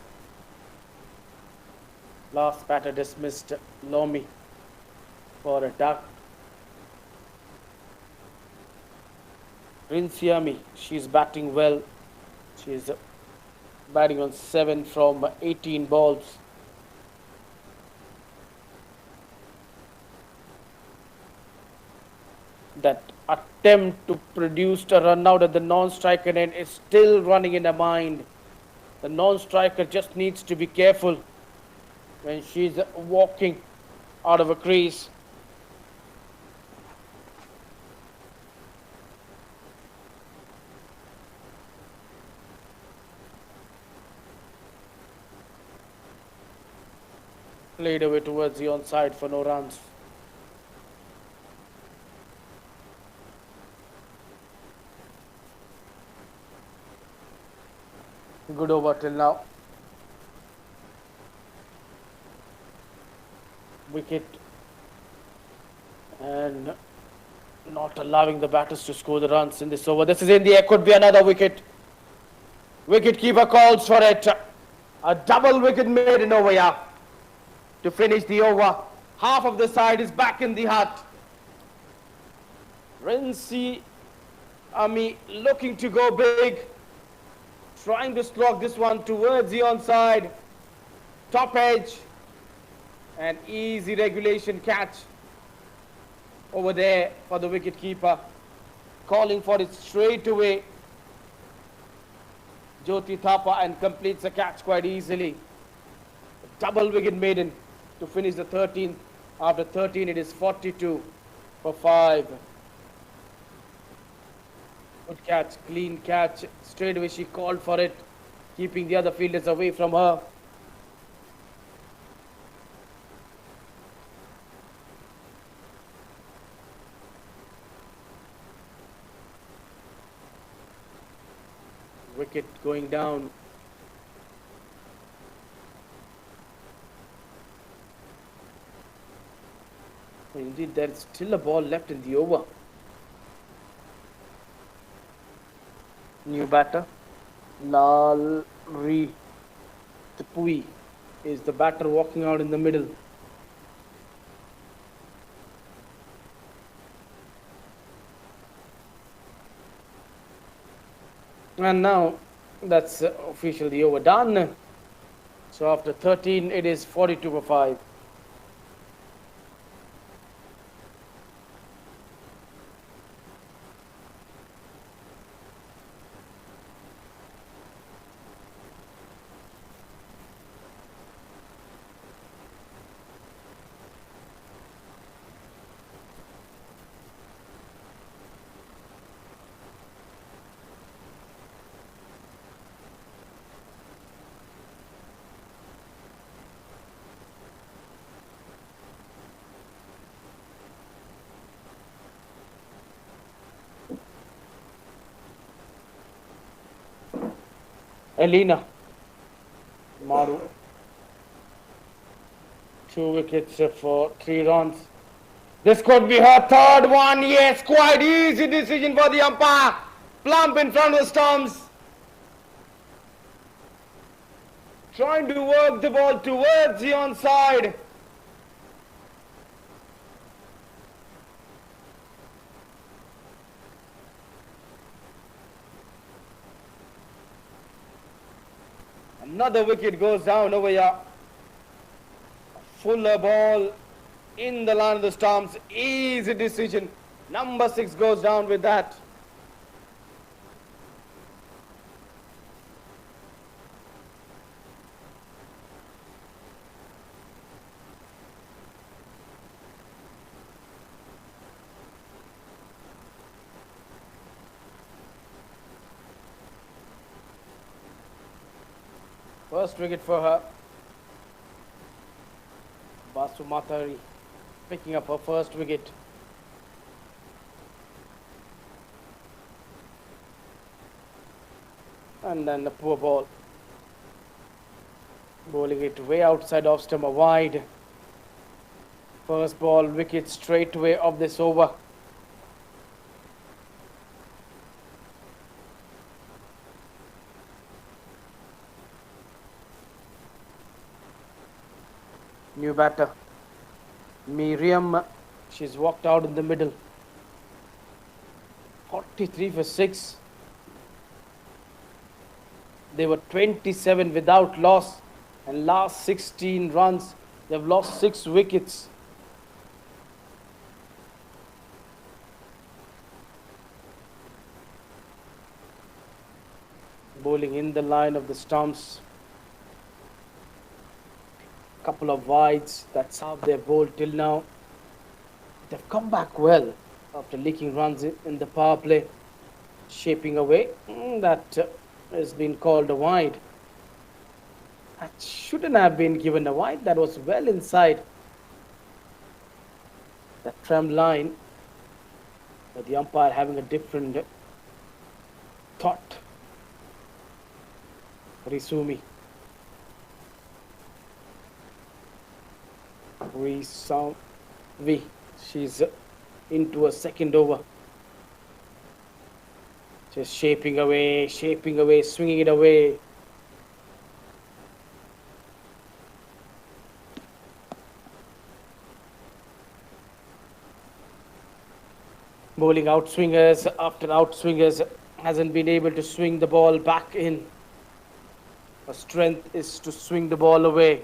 S1: Last batter dismissed, Lomi for a duck. Rinsiami, she's batting well. She's batting on 7 from 18 balls. That attempt to produce a run out at the non-striker end is still running in her mind. The non-striker just needs to be careful when she's walking out of a crease. Played away towards the onside for no runs. Good over till now. Wicket and not allowing the batters to score the runs in this over. This is in the air, could be another wicket. Wicket-keeper calls for it. A double wicket made in over here to finish the over. Half of the side is back in the hut. Rinsi Ami looking to go big. Trying to slog this one towards the onside. Top edge. An easy regulation catch over there for the wicket-keeper. Calling for it straight away. Jyoti Thapa and completes the catch quite easily. Double wicket maiden to finish the 13th. After 13 it is 42 for 5. Good catch, clean catch. Straight away she called for it, keeping the other fielders away from her. Wicket going down. Indeed, there is still a ball left in the over. New batter, Lal Ri Tupui is the batter walking out in the middle. And now that's officially overdone. So after 13, it is 42 for 5. Elena Maru, 2 wickets for 3 runs. This could be her third one. Yes, quite easy decision for the umpire. Plump in front of the stumps. Trying to work the ball towards the onside. Another wicket goes down over here. Fuller ball in the line of the stumps. Easy decision. Number 6 goes down with that. First wicket for her. Basu Matari picking up her first wicket. And then the poor ball. Bowling it way outside off stump, wide. First ball, wicket straight away of this over. New batter, Miriam, she's walked out in the middle. 43 for 6. They were 27 without loss, and last 16 runs, they've lost 6 wickets. Bowling in the line of the stumps. Couple of wides, that's how they've bowled till now. They've come back well after leaking runs in the power play. Shaping away, that has been called a wide. That shouldn't have been given a wide, that was well inside the tram line. But the umpire having a different thought. Risumi. She's into a second over. Just shaping away, swinging it away. Bowling outswingers after outswingers, hasn't been able to swing the ball back in. Her strength is to swing the ball away.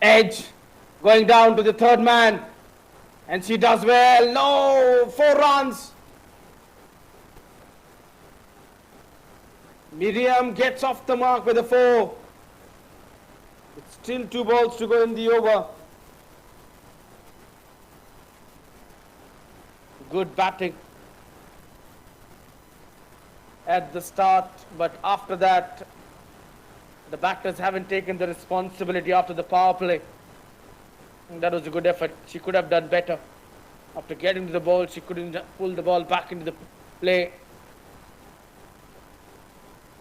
S1: Edge going down to the third man, and she does well. No, 4 runs. Miriam gets off the mark with a 4. It's still 2 balls to go in the over. Good batting at the start, but after that, the batters haven't taken the responsibility after the power play. And that was a good effort. She could have done better. After getting to the ball, she couldn't pull the ball back into the play.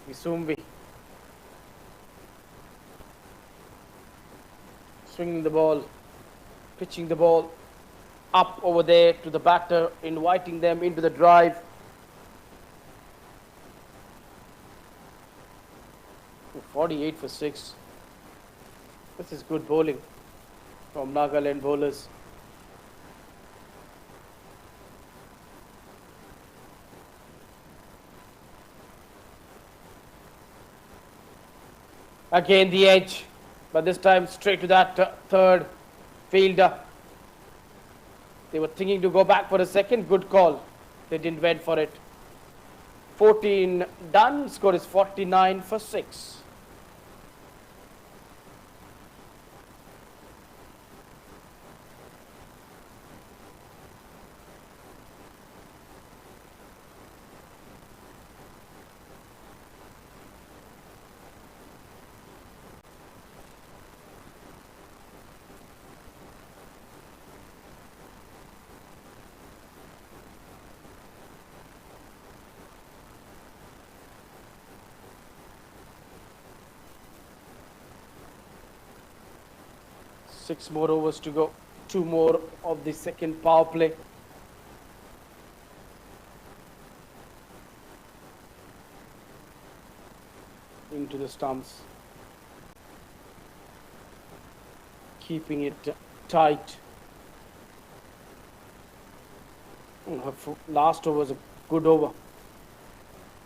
S1: Misumbi. swinging the ball, pitching the ball up over there to the batter, inviting them into the drive. Oh, 48 for 6. This is good bowling from Nagaland bowlers. Again the edge, but this time straight to that third fielder. They were thinking to go back for a second. Good call. They didn't wait for it. 14 done. Score is 49 for 6. Six more overs to go. 2 more of the second power play. Into the stumps. Keeping it tight. Her last over was a good over.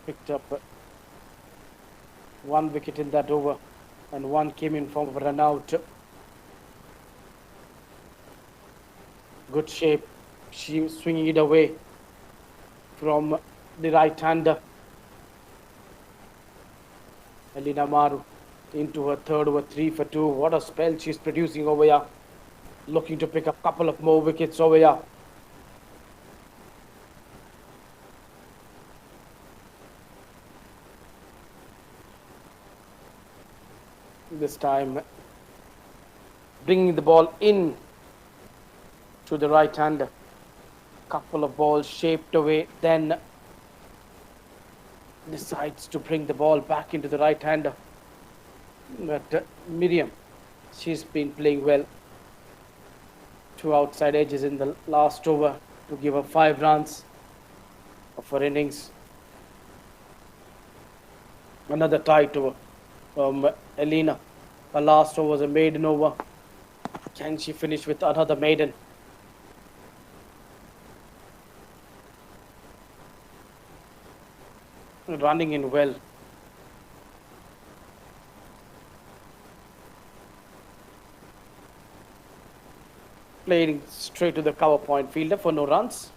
S1: Picked up 1 wicket in that over, and 1 came in from a run out. Good shape. She was swinging it away from the right-hander. Elina Maru into her third over, 3 for 2. What a spell she's producing over here. Looking to pick up a couple of more wickets over here. This time bringing the ball in to the right-hander. Couple of balls shaped away, then decides to bring the ball back into the right-hander. But Miriam, she's been playing well. 2 outside edges in the last over to give her 5 runs of her innings. Another tight over from Elena. Her last over was a maiden over. Can she finish with another maiden? Running in well. Playing straight to the cover point fielder for no runs.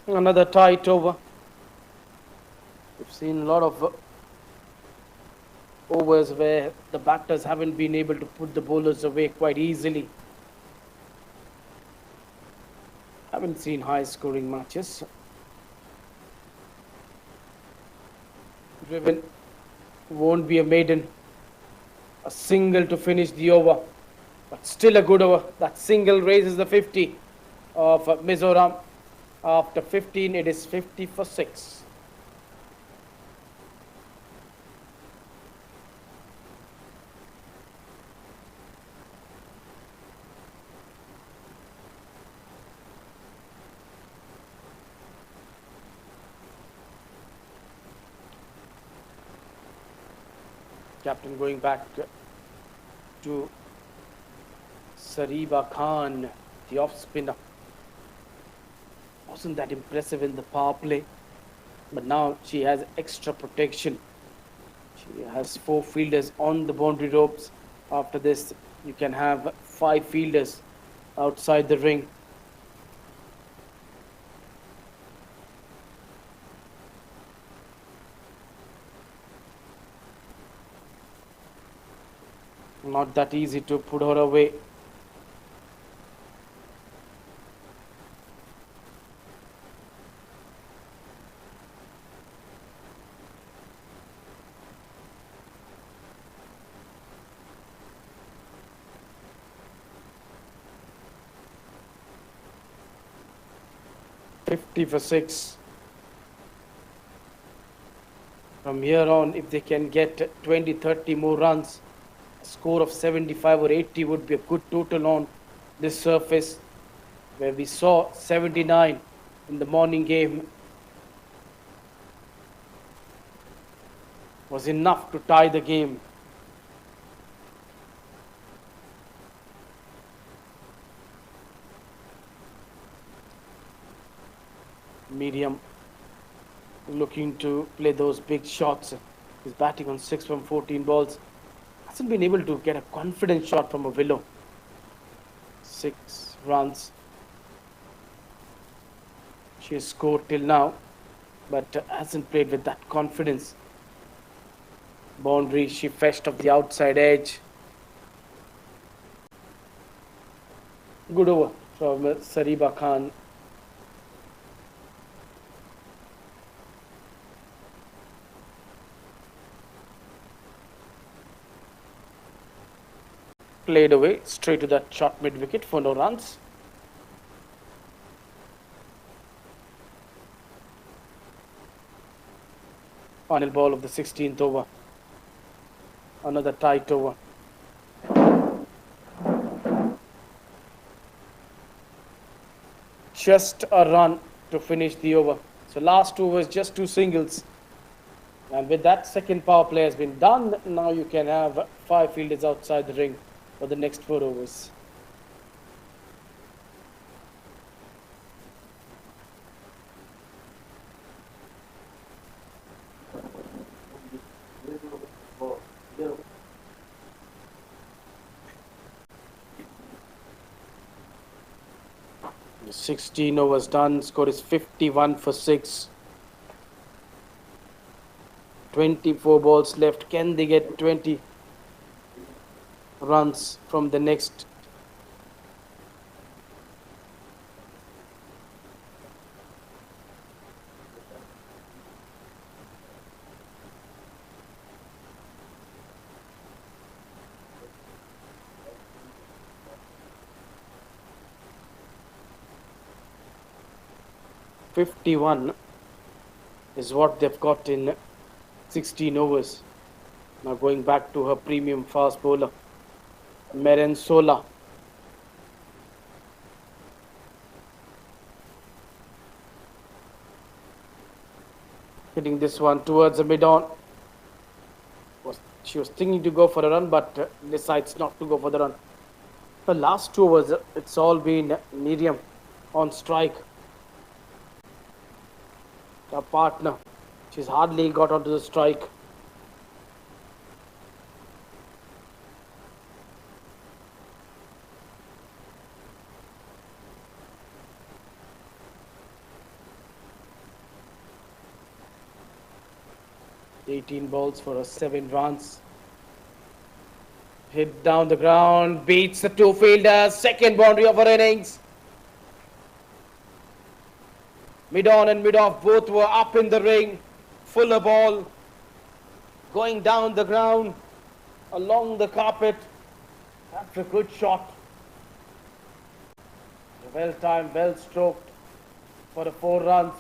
S1: Another tight over. We've seen a lot of overs where the batters haven't been able to put the bowlers away quite easily. Haven't seen high scoring matches. Driven won't be a maiden. A single to finish the over, but still a good over. That single raises the 50 of Mizoram. After 15, it is 50 for 6. Captain going back to Sariba Khan, the off spinner. Wasn't that impressive in the power play, but now she has extra protection. She has 4 fielders on the boundary ropes. After this, you can have 5 fielders outside the ring. Not that easy to put her away. $50 for 6. From here on, if they can get 20, 30 more runs, a score of 75 or 80 would be a good total on this surface, where we saw 79 in the morning game was enough to tie the game. Medium looking to play those big shots. He's batting on 6 from 14 balls. Hasn't been able to get a confident shot from a willow. 6 runs. She has scored till now, but hasn't played with that confidence. Boundary she fetched off the outside edge. Good over from Sariba Khan. Played away straight to that short mid wicket for no runs. Final ball of the 16th over. Another tight over. Just a run to finish the over. So last over was just 2 singles. And with that, second power play has been done. Now you can have 5 fielders outside the ring for the next 4 overs. The 16 overs done. Score is 51 for 6. 24 balls left. Can they get 20 runs from the next? "51" is what they've got in 16 overs. Now going back to her premium fast bowler, Sola. Hitting this one towards the mid-on. She was thinking to go for a run, but decides not to go for the run. The last 2 overs, it's all been Miriam on strike. Her partner, she's hardly got onto the strike. "18 balls for 7 runs. Hit down the ground, beats the 2 fielders, second boundary of her innings. Mid-on and mid-off both were up in the ring. Fuller ball going down the ground, along the carpet. That's a good shot. Well timed, well stroked for the 4 runs.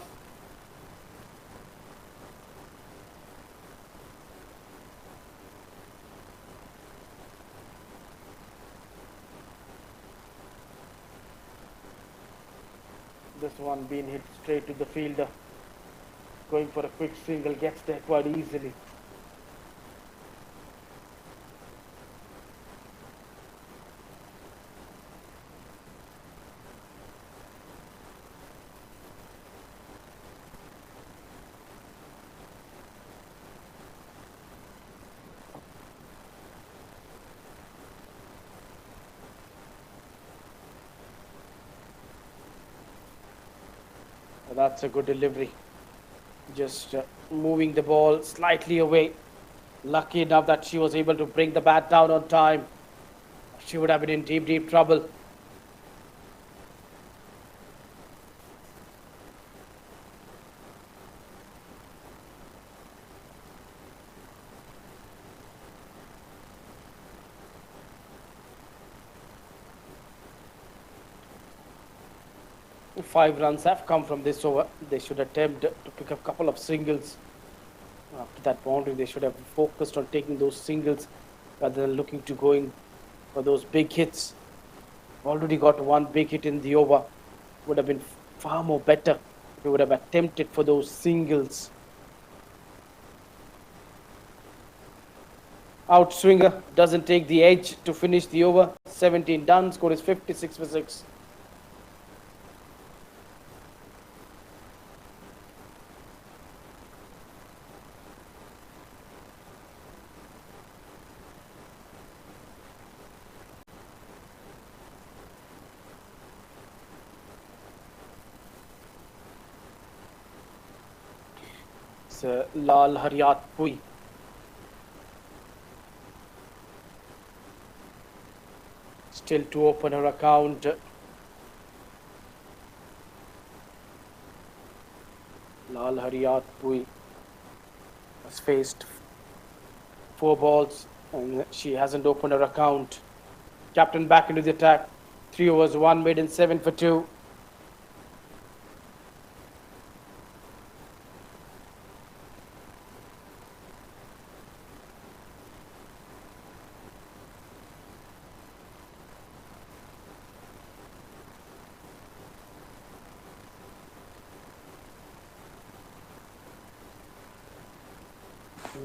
S1: This one being hit straight to the fielder. Going for a quick single, gets there quite easily. That's a good delivery. Just moving the ball slightly away. Lucky enough that she was able to bring the bat down on time. She would have been in deep, deep trouble. Five runs have come from this over. They should attempt to pick up a couple of singles After that boundary, they should have focused on taking those singles rather than looking to going for those big hits. Already got one big hit in the over. Would have been far more better if he would have attempted for those singles. Outswinger doesn't take the edge to finish the over. 17 done. Score is 56 for 6. It's Lal Haryat Pui. Still to open her account. Lal Haryat Pui has faced 4 balls and she hasn't opened her account. Captain back into the attack. 3 overs, 1 maiden, 7 for 2.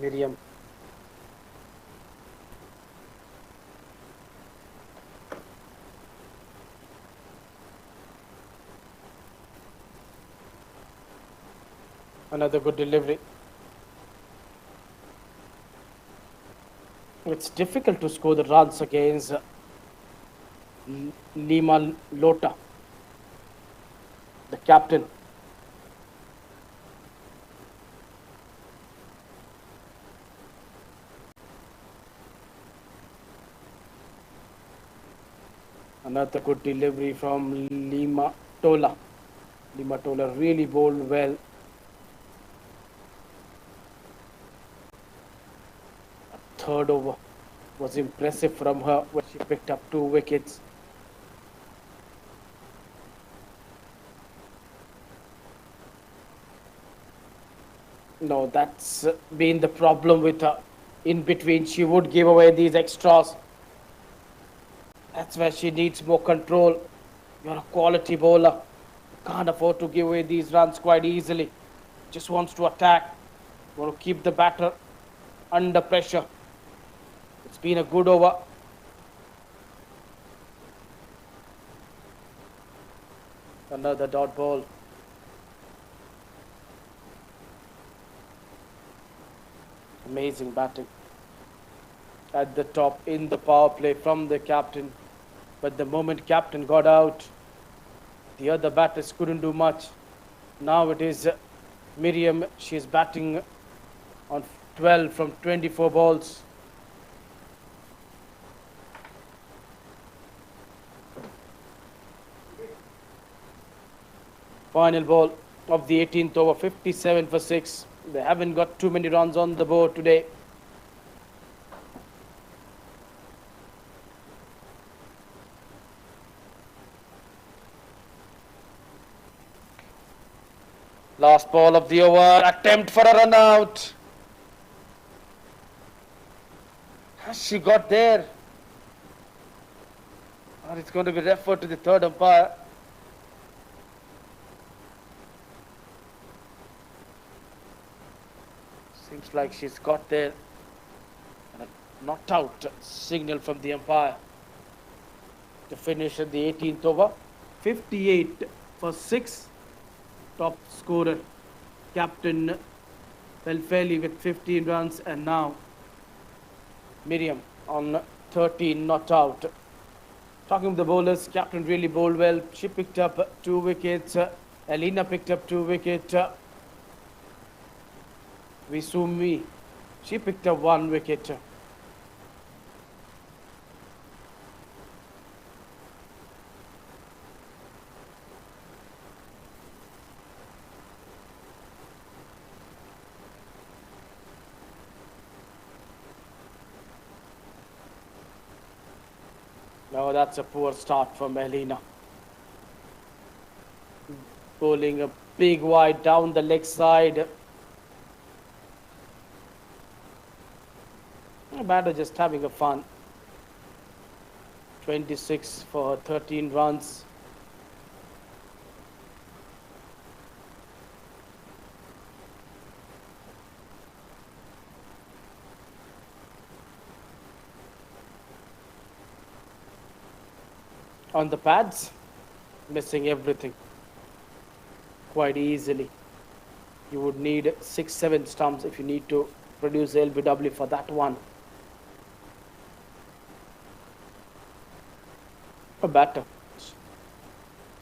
S1: Miriam. Another good delivery. It's difficult to score the runs against Lima Lota, the captain. Another good delivery from Lima Tola. Lima Tola really bowled well. Third over was impressive from her where she picked up 2 wickets. No, that's been the problem with her. In between, she would give away these extras. That's where she needs more control. You're a quality bowler. Can't afford to give away these runs quite easily. Just wants to attack. Want to keep the batter under pressure. It's been a good over. Another dot ball. Amazing batting. At the top in the power play from the captain. But the moment captain got out, the other batters couldn't do much. Now it is Miriam. She's batting on 12 from 24 balls. Final ball of the 18th over, 57 for 6. They haven't got too many runs on the board today. Last ball of the over, attempt for a run out. Has she got there? Or it's going to be referred to the third umpire. Seems like she's got there. And a not out signal from the umpire to finish at the 18th over. 58 for 6. Top scorer, Captain Pelfeli with 15 runs, and now Miriam on 13 not out. Talking of the bowlers, Captain really bowled well. She picked up 2 wickets. Elena picked up 2 wickets. Visumi, she picked up 1 wicket. No, that's a poor start from Elena. Bowling a big wide down the leg side. Batter just having a fun. 26 for 13 runs. On the pads, missing everything quite easily. You would need 6-7 stumps if you need to produce LBW for that one. A batter.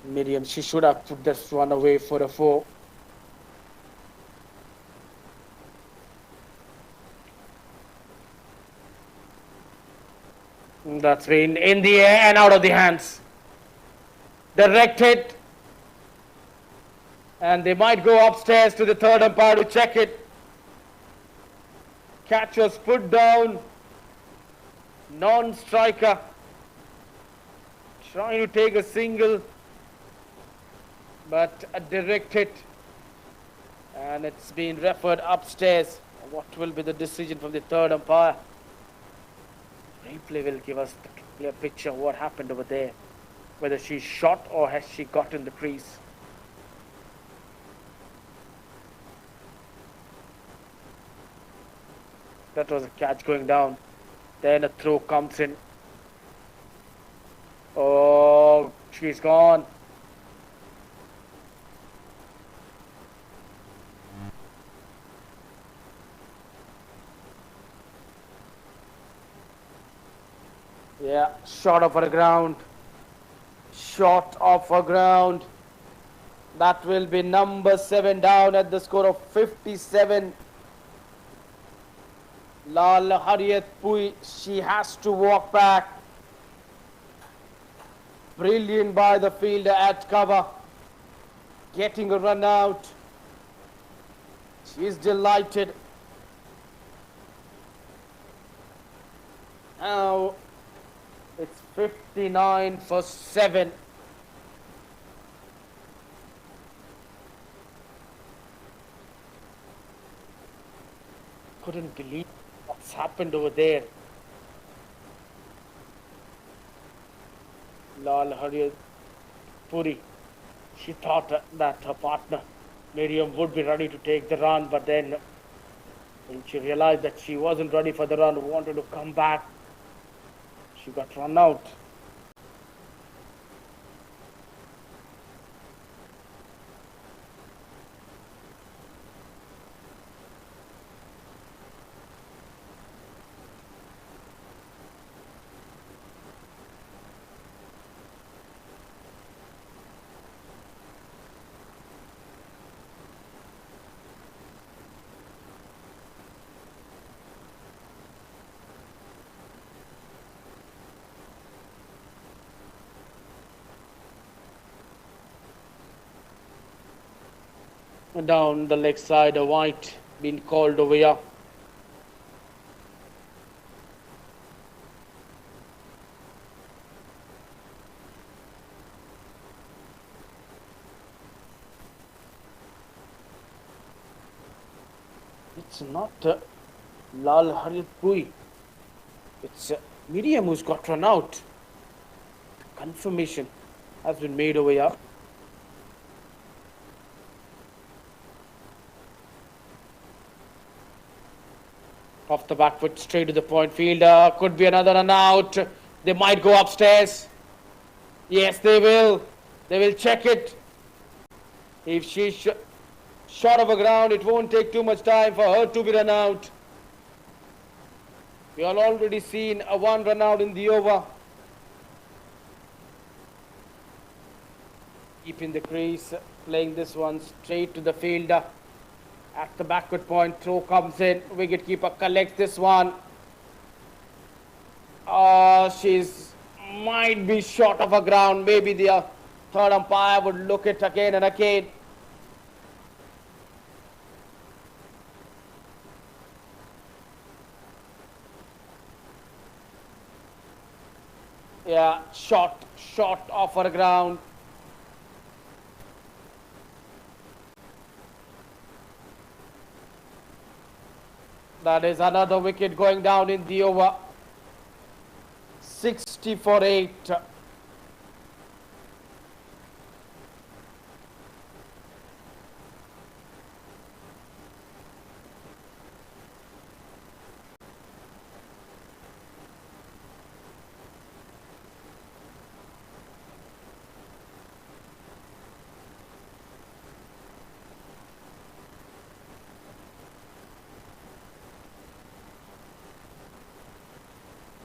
S1: Miriam, she should have put this one away for a 4. That's been in the air and out of the hands. Direct hit. And they might go upstairs to the third umpire to check it. Catch was put down. Non-striker. Trying to take a single. But a direct hit. And it's been referred upstairs. What will be the decision from the third umpire? Replay will give us the clear picture of what happened over there. Whether she's shot or has she got in the crease. That was a catch going down. Then a throw comes in. Oh, she's gone. Yeah, short of her ground. Short of her ground. That will be number 7 down at the score of 57. Lal Harriet Pui, she has to walk back. Brilliant by the fielder at cover. Getting a run out. She's delighted. Now it's 59 for 7. Couldn't believe what's happened over there. Lal Harriet Puri, she thought that her partner Miriam would be ready to take the run, but then when she realized that she wasn't ready for the run, wanted to come back, she got run out. Down the leg side, a white been called over here. It's not Lal Harriet Pui. It's Miriam who's got run out. Confirmation has been made over here. Off the back foot, straight to the point. Fielder, could be another run out. They might go upstairs. Yes, they will. They will check it. If she's short of the ground, it won't take too much time for her to be run out. We have already seen a 1 run out in the over. Keeping the crease, playing this one straight to the fielder. At the backward point, throw comes in. Wicketkeeper collects this one. She's might be short of her ground. Maybe the third umpire would look at again and again. Yeah, short off her ground. That is another wicket going down in the over. 60 for 8.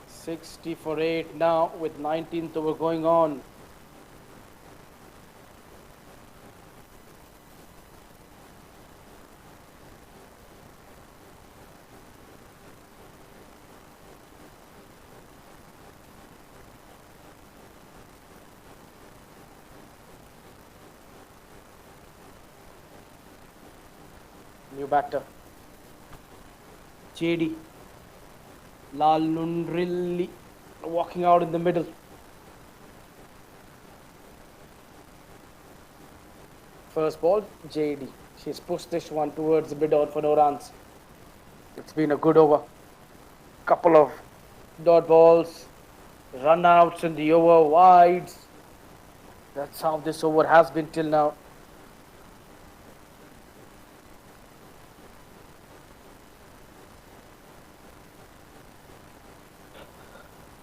S1: Sixty for 8 now with 19th over going on. New batter. JD. Lal Nundrilli walking out in the middle. First ball, JD. She's pushed this one towards the mid-on for no runs. It's been a good over. Couple of dot balls, run outs in the over, wides. That's how this over has been till now.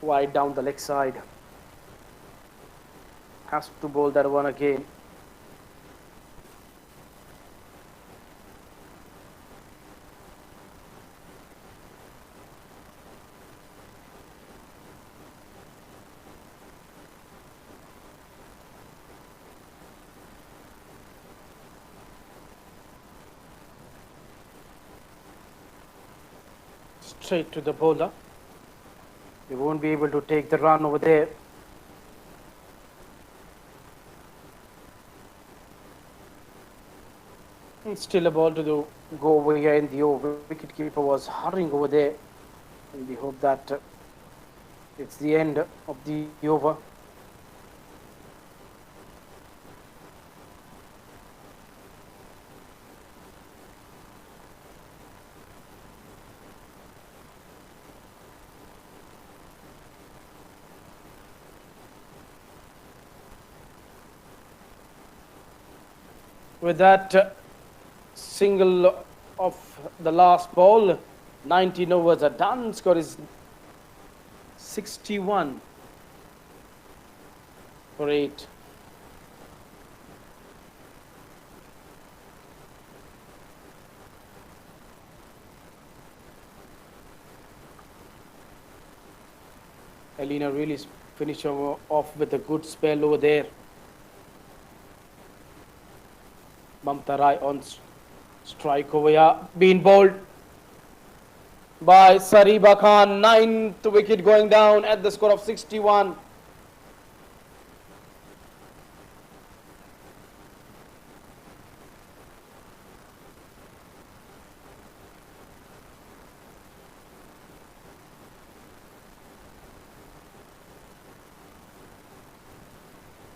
S1: Wide down the leg side. Has to bowl that one again. Straight to the bowler. They won't be able to take the run over there. And still a ball to go over here in the over. Wicketkeeper was hurrying over there. And we hope that it's the end of the over. With that single of the last ball, 19 overs are done. Score is 61 for 8. Elena really finished off with a good spell over there. Mamta Rai on strike over here, being bowled by Sariba Khan. 9th wicket going down at the score of 61.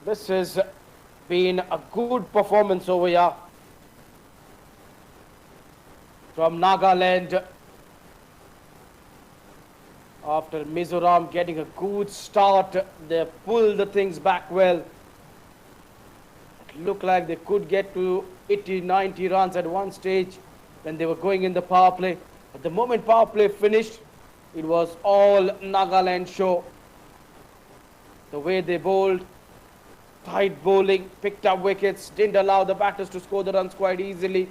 S1: This has been a good performance over here from Nagaland. After Mizoram getting a good start, they pulled the things back well. It looked like they could get to 80, 90 runs at one stage when they were going in the power play. But the moment power play finished, it was all Nagaland show. The way they bowled, tight bowling, picked up wickets, didn't allow the batters to score the runs quite easily.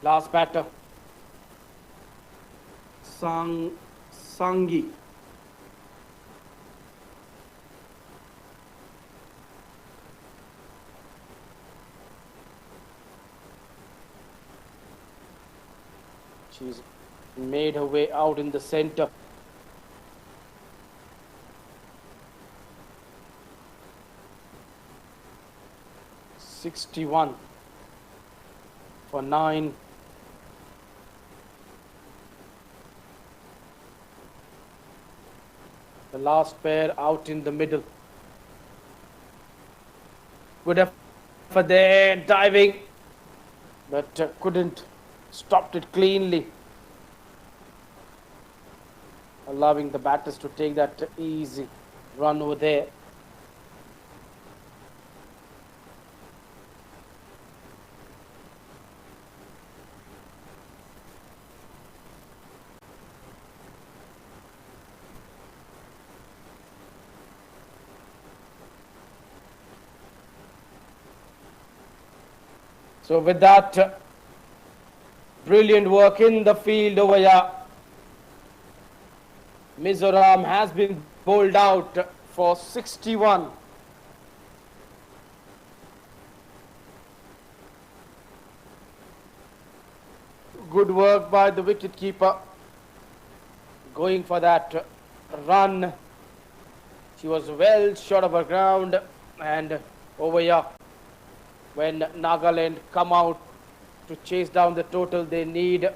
S1: Last batter, Sangi. She's made her way out in the center. 61 for 9. The last pair out in the middle. Good effort there, diving, but couldn't stop it cleanly, allowing the batters to take that easy run over there. So with that, brilliant work in the field over here. Mizoram has been bowled out for 61. Good work by the wicketkeeper, going for that run. She was well short of her ground, and over here, when Nagaland come out to chase down the total, they need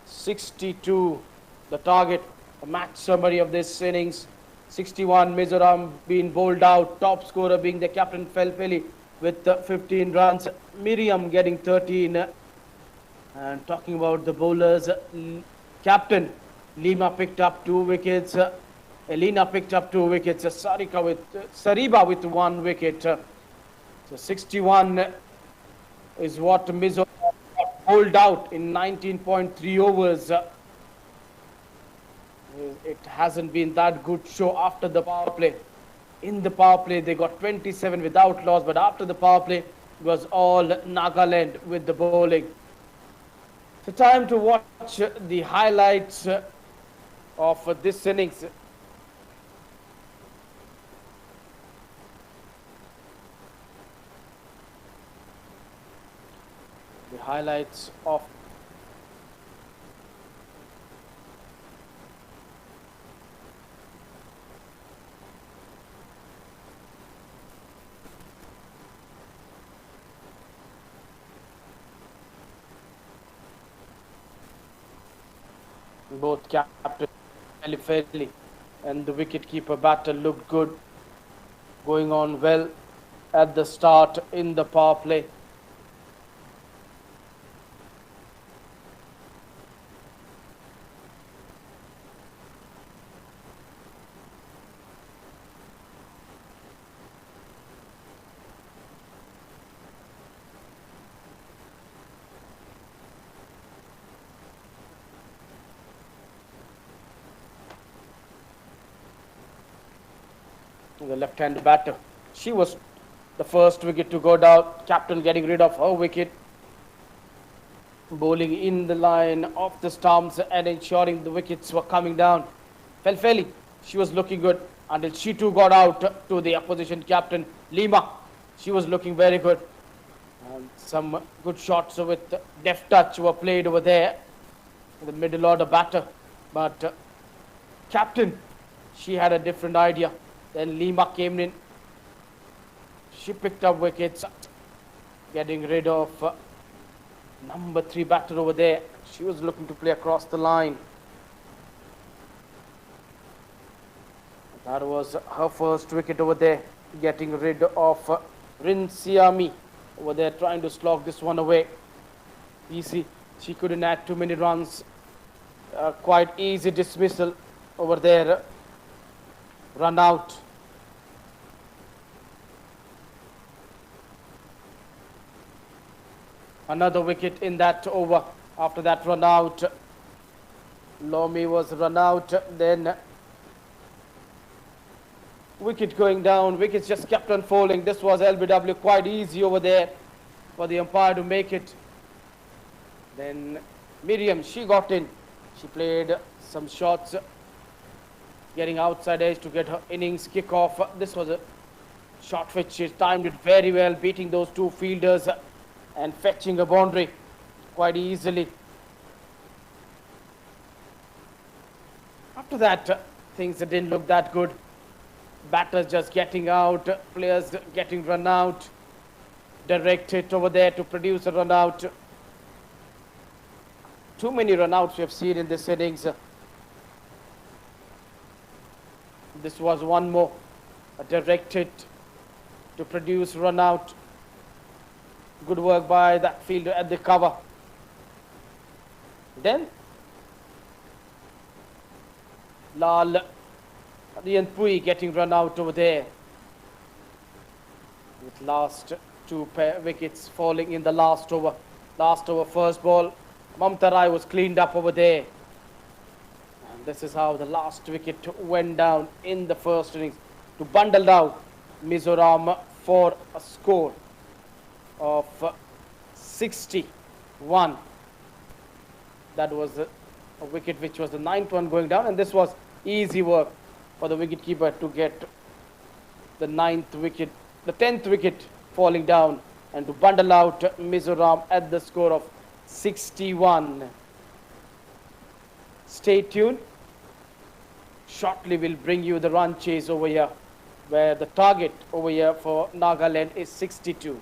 S1: 62, the target. A match summary of this innings: 61, Mizoram being bowled out, top scorer being the captain Felfeli with 15 runs, Miriam getting 13. And talking about the bowlers, captain Lima picked up 2 wickets, Elena picked up 2 wickets, Sariba with 1 wicket. So 61 is what Mizoram bowled out in 19.3 overs. It hasn't been that good show after the power play. In the power play, they got 27 without loss, but after the power play, it was all Nagaland with the bowling. So time to watch the highlights of this innings. The highlights of both captain Felfeli and the wicketkeeper batter looked good, going on well at the start in the power play. The left-hand batter, she was the first wicket to go down. Captain getting rid of her wicket, bowling in the line of the stumps and ensuring the wickets were coming down. Felfeli, she was looking good until she too got out to the opposition captain Lima. She was looking very good. Some good shots with deft touch were played over there, the middle order batter, but captain, she had a different idea. Then Lima came in. She picked up wickets, getting rid of number 3 batter over there. She was looking to play across the line. That was her first wicket over there, getting rid of Rinsiami over there, trying to slog this one away. Easy. She couldn't add too many runs. Quite easy dismissal over there. Run out. Another wicket in that over. After that run out, Lomi was run out. Then wicket going down. Wickets just kept on falling. This was LBW, quite easy over there for the umpire to make it. Then Miriam, she got in. She played some shots, getting outside edge to get her innings kick off. This was a shot which she timed it very well, beating those 2 fielders and fetching a boundary quite easily. After that, things didn't look that good. Batters just getting out, players getting run out. direct hit over there to produce a run out. Too many run outs we have seen in this innings. This was one more. A direct hit to produce run out. Good work by that fielder at the cover. Then Lal Rianpui getting run out over there. With last two wickets falling in the last over. Last over, first ball. Mamta Rai was cleaned up over there. And this is how the last wicket went down in the first innings to bundle down Mizoram for a score of 61. That was a wicket which was the ninth one going down, and this was easy work for the wicketkeeper to get the 10th wicket falling down and to bundle out Mizoram at the score of 61. Stay tuned. Shortly we'll bring you the run chase over here, where the target over here for Nagaland is 62.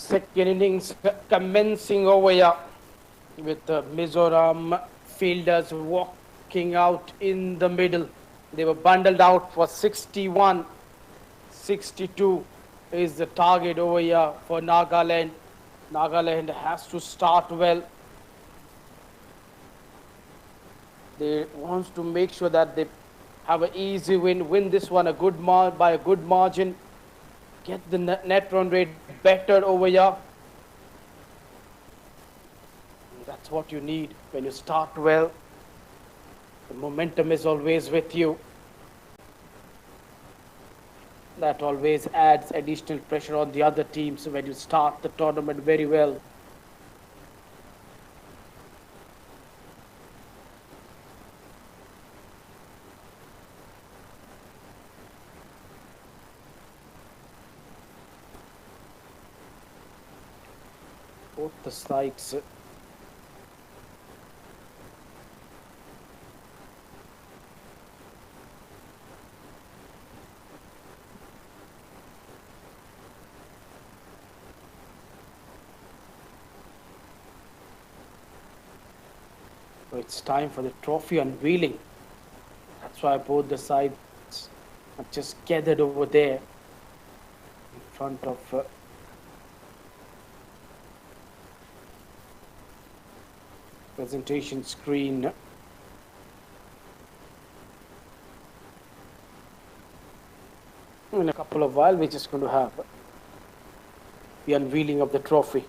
S1: Second innings commencing over here with Mizoram fielders walking out in the middle. They were bundled out for 61. 62 is the target over here for Nagaland. Nagaland has to start well. They want to make sure that they have an easy win this one by a good margin, get the net run rate better over here. That's what you need when you start well. The momentum is always with you. That always adds additional pressure on the other teams when you start the tournament very well. Both the sides so it's time for the trophy unveiling. That's why both the sides are just gathered over there in front of presentation screen. In a couple of while, we're just going to have the unveiling of the trophy.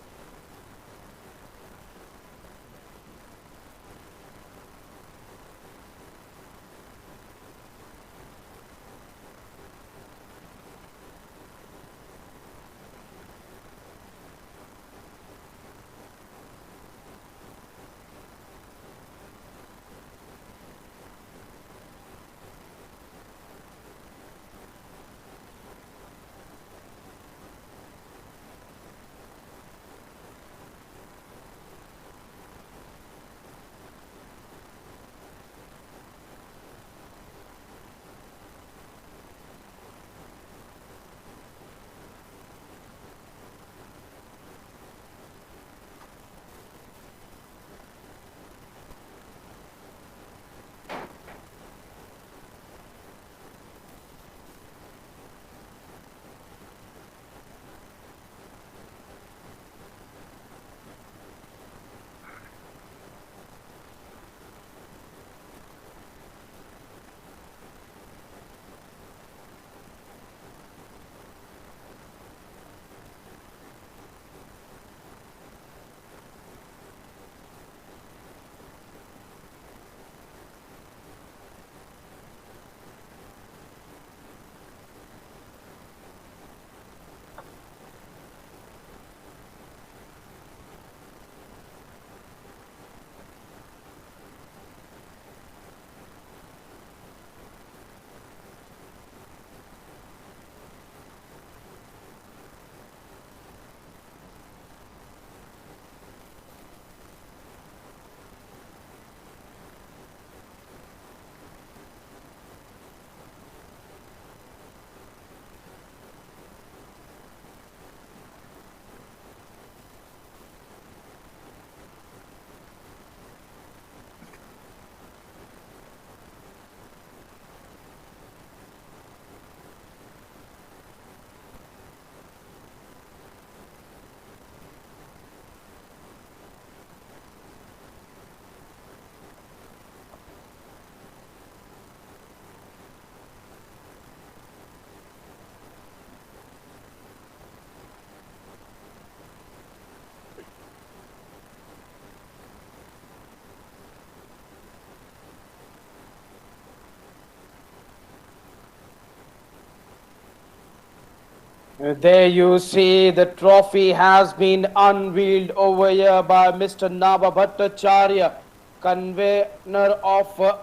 S1: There you see the trophy has been unveiled over here by Mr. Naba Bhattacharya, convener of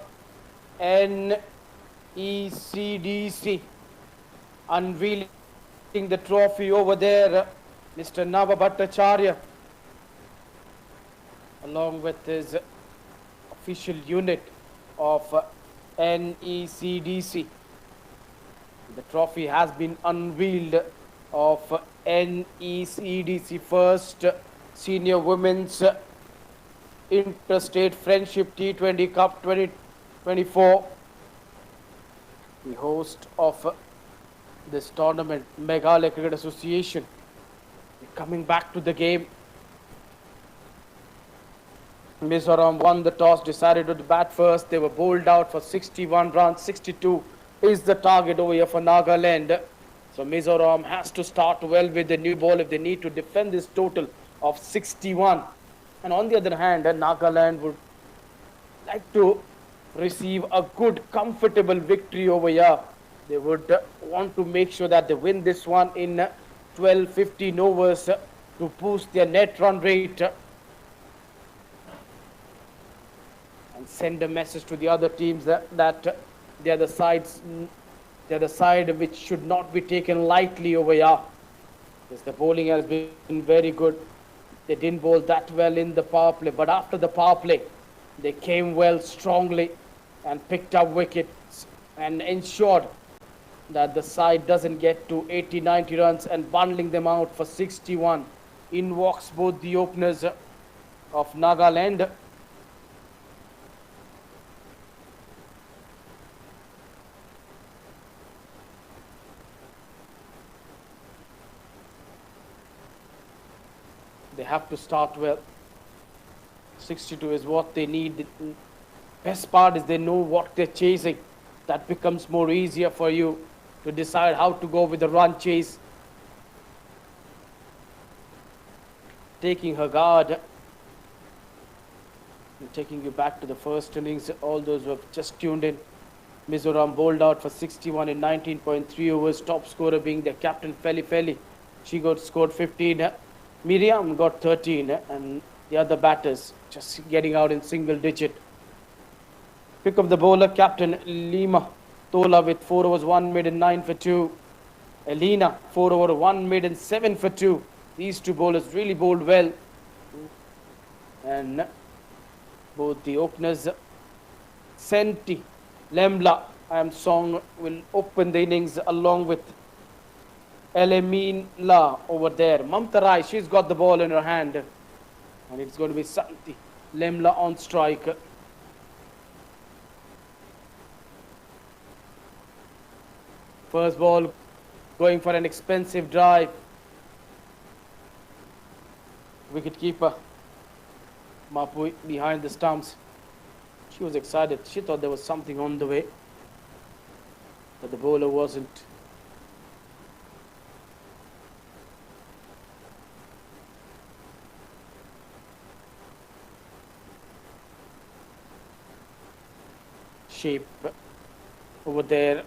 S1: NECDC, unveiling the trophy over there, Mr. Naba Bhattacharya, along with his official unit of NECDC. The trophy has been unveiled of NECDC first senior women's interstate friendship T20 Cup 2024. The host of this tournament, Meghalaya Cricket Association, coming back to the game. Mizoram won the toss, decided to bat first. They were bowled out for 61 runs. 62 is the target over here for Nagaland. So Mizoram has to start well with the new ball if they need to defend this total of 61. And on the other hand, Nagaland would like to receive a good, comfortable victory over here. They would want to make sure that they win this one in 12-15 overs to boost their net run rate and send a message to the other teams that they are the side which should not be taken lightly over here. Because the bowling has been very good. They didn't bowl that well in the power play, but after the power play, they came well strongly and picked up wickets and ensured that the side doesn't get to 80-90 runs and bundling them out for 61. In walks both the openers of Nagaland. They have to start well. 62 is what they need. The best part is they know what they're chasing. That becomes more easier for you to decide how to go with the run chase. Taking her guard and taking you back to the first innings. All those who have just tuned in. Mizoram bowled out for 61 in 19.3 overs. Top scorer being their captain, Feli. She scored 15. Miriam got 13, and the other batters just getting out in single digit. Pick up the bowler, captain Lima Tola with 4 overs, 1 mid and 9 for 2. Elena, 4 over, 1 mid and 7 for 2. These two bowlers really bowled well. And both the openers, Senti, Lemla, Song will open the innings along with Elemina over there. Mamta Rai, she's got the ball in her hand. And it's going to be Santi Lemla on strike. First ball going for an expensive drive. Wicketkeeper Mapui behind the stumps. She was excited. She thought there was something on the way, but the bowler wasn't. Shape over there,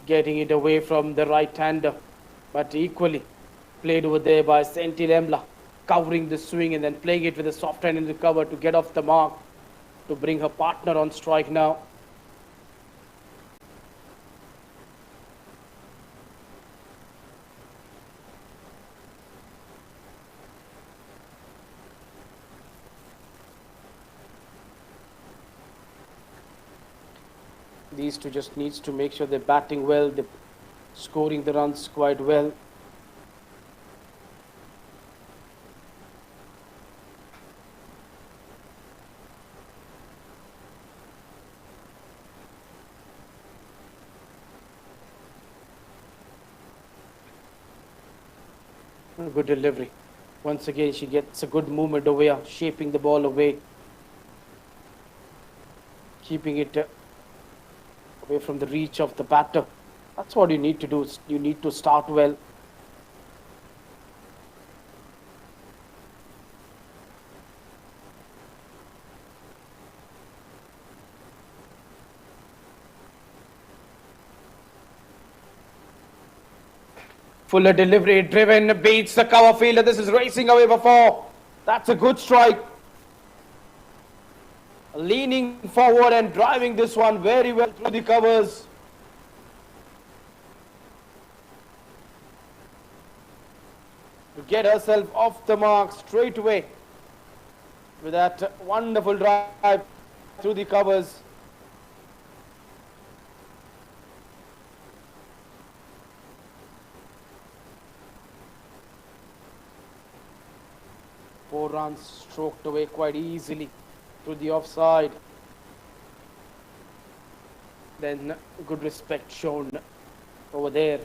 S1: getting it away from the right-hander, but equally played over there by Senti Lemla, covering the swing and then playing it with a soft hand in the cover to get off the mark, to bring her partner on strike now. These two just needs to make sure they're batting well, they're scoring the runs quite well. Good delivery. Once again, she gets a good movement over here, shaping the ball away, keeping it away from the reach of the batter. That's what you need to do. You need to start well. Fuller delivery, driven, beats the cover fielder. This is racing away for 4. That's a good strike. Leaning forward and driving this one very well through the covers. To get herself off the mark straight away with that wonderful drive through the covers. 4 runs stroked away quite easily through the offside. Then good respect shown over there.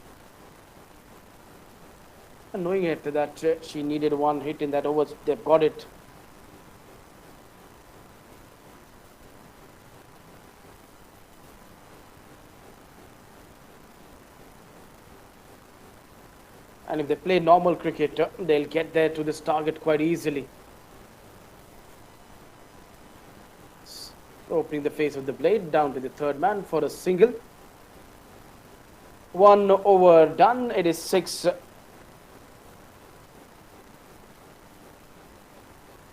S1: And knowing it that she needed one hit in that over, they've got it. And if they play normal cricket, they'll get there to this target quite easily. Opening the face of the blade, down to the third man for a single. 1 over done. It is 6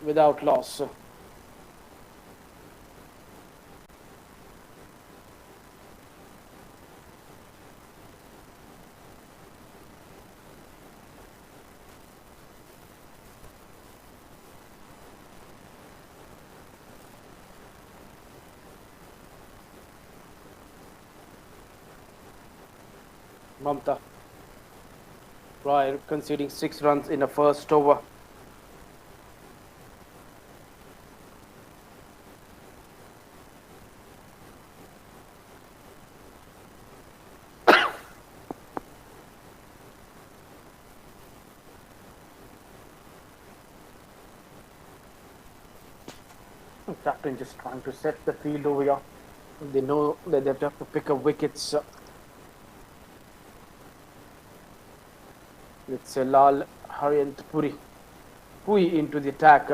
S1: without loss. Mamta prior conceding 6 runs in the first over. Captain just trying to set the field over here. They know that they have to pick up wickets. It's Lal Haryant Pui into the attack.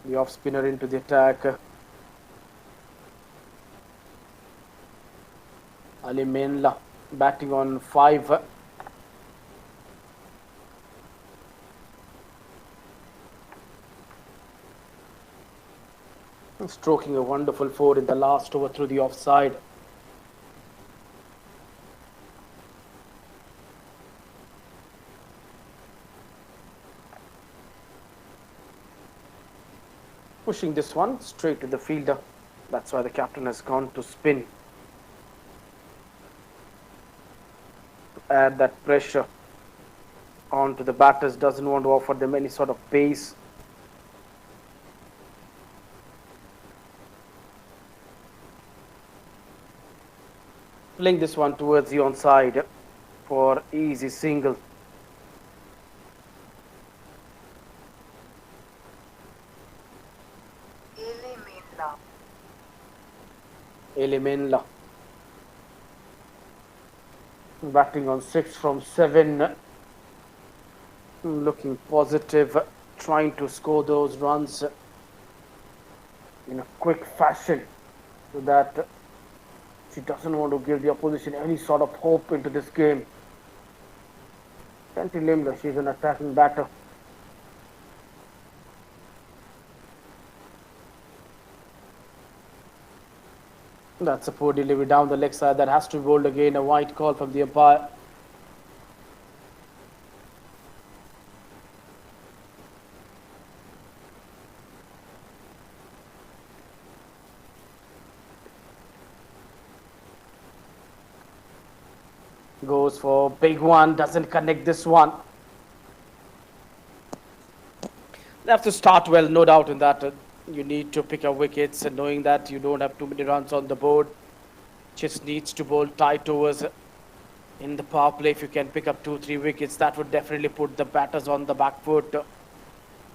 S1: The off spinner into the attack. Ali Menla batting on 5. Stroking a wonderful 4 in the last over through the offside. Pushing this one straight to the fielder. That's why the captain has gone to spin. To add that pressure onto the batters, doesn't want to offer them any sort of pace. Playing this one towards the onside for easy single. Elemenla batting on 6 from 7, looking positive, trying to score those runs in a quick fashion so that she doesn't want to give the opposition any sort of hope into this game. Shanti Limla, she's an attacking batter. That's a poor delivery down the leg side. That has to be bowled again. A white call from the umpire. Goes for big one. Doesn't connect this one. They have to start well, no doubt in that. You need to pick up wickets, and knowing that you don't have too many runs on the board, just needs to bowl tight overs in the power play. If you can pick up 2-3 wickets, that would definitely put the batters on the back foot,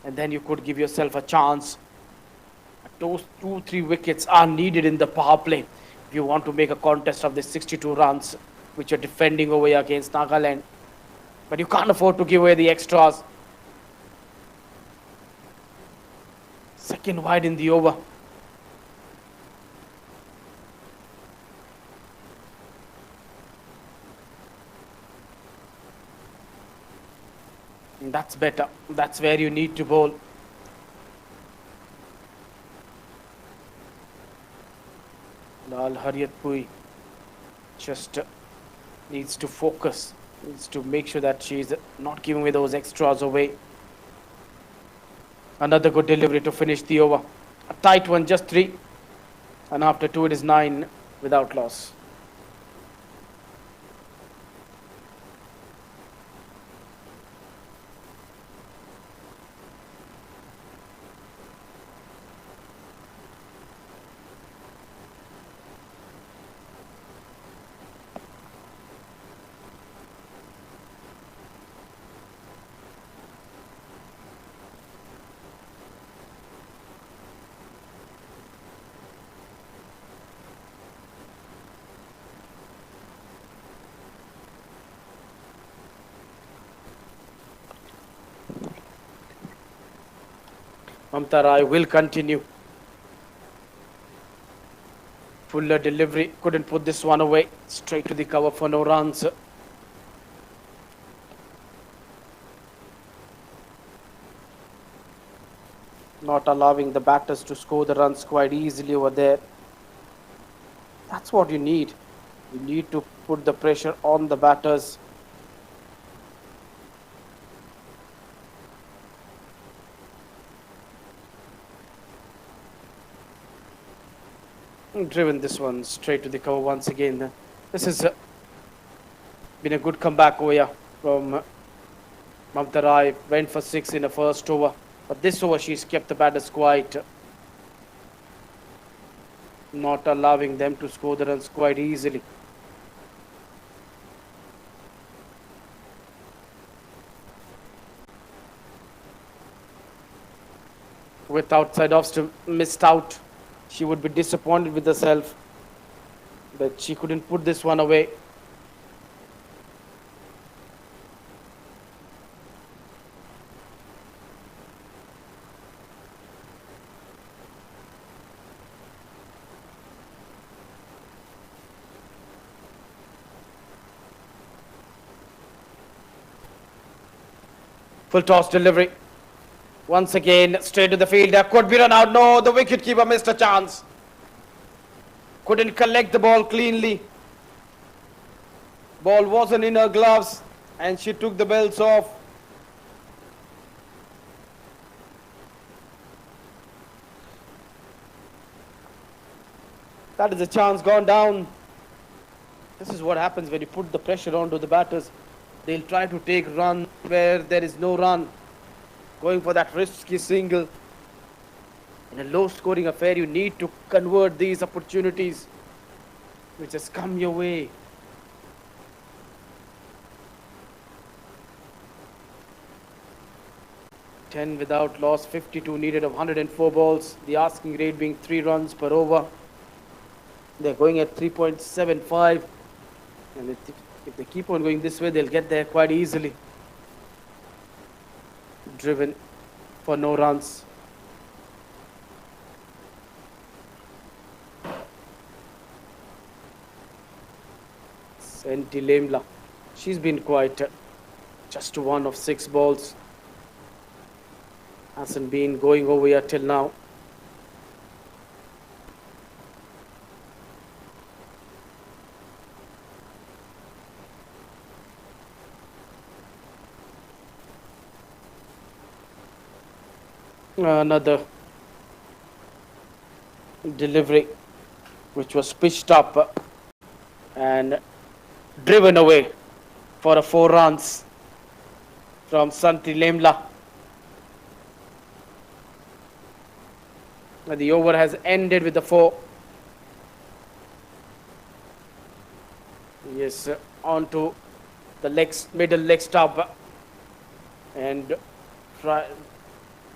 S1: and then you could give yourself a chance. Those 2-3 wickets are needed in the power play if you want to make a contest of the 62 runs which you're defending away against Nagaland. But you can't afford to give away the extras. Second wide in the over. And that's better. That's where you need to bowl. Lal Haryatpui just needs to focus, needs to make sure that she's not giving away those extras away. Another good delivery to finish the over. A tight one, just 3. And after 2, it is 9 without loss. Mamta Rai will continue. Fuller delivery, couldn't put this one away. Straight to the cover for no runs. Not allowing the batters to score the runs quite easily over there. That's what you need. You need to put the pressure on the batters. Driven this one straight to the cover once again. This has been a good comeback over here from Mamta Rai. Went for 6 in the first over. But this over she's kept the batters quiet. Not allowing them to score the runs quite easily. With outside off stump missed out. She would be disappointed with herself that she couldn't put this one away. Full toss delivery. Once again, straight to the fielder. Could be run out. No, the wicketkeeper missed a chance. Couldn't collect the ball cleanly. Ball wasn't in her gloves and she took the belts off. That is a chance gone down. This is what happens when you put the pressure onto the batters. They'll try to take run where there is no run. Going for that risky single. In a low scoring affair, you need to convert these opportunities which has come your way. Ten without loss, 52 needed of 104 balls. The asking rate being 3 runs per over. They're going at 3.75. And if they keep on going this way, they'll get there quite easily. Driven for no runs. Senti Lemla. She's been quite just 1 of 6 balls. Hasn't been going over here till now. Another delivery which was pitched up and driven away for a 4 runs from Santi Lemla. The over has ended with a 4. Yes, onto the middle leg stump and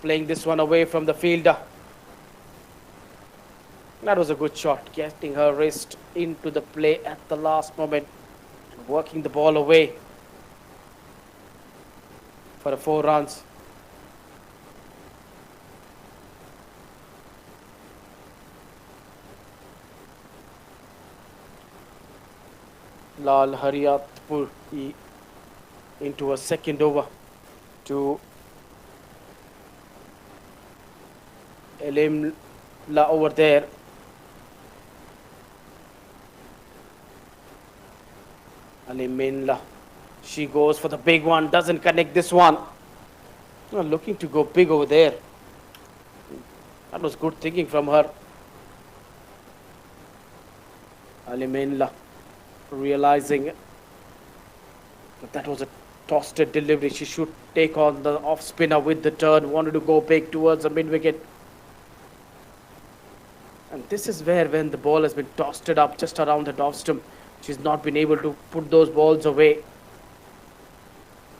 S1: playing this one away from the fielder. That was a good shot, getting her wrist into the play at the last moment, working the ball away for a 4 runs. Lal Hariyatpur into a second over to Lemla over there. Lemla. She goes for the big one, doesn't connect this one. Looking to go big over there. That was good thinking from her. Lemla realizing that was a tossed delivery. She should take on the off spinner with the turn. Wanted to go big towards the mid wicket. And this is where when the ball has been tossed up just around the off stump, she's not been able to put those balls away.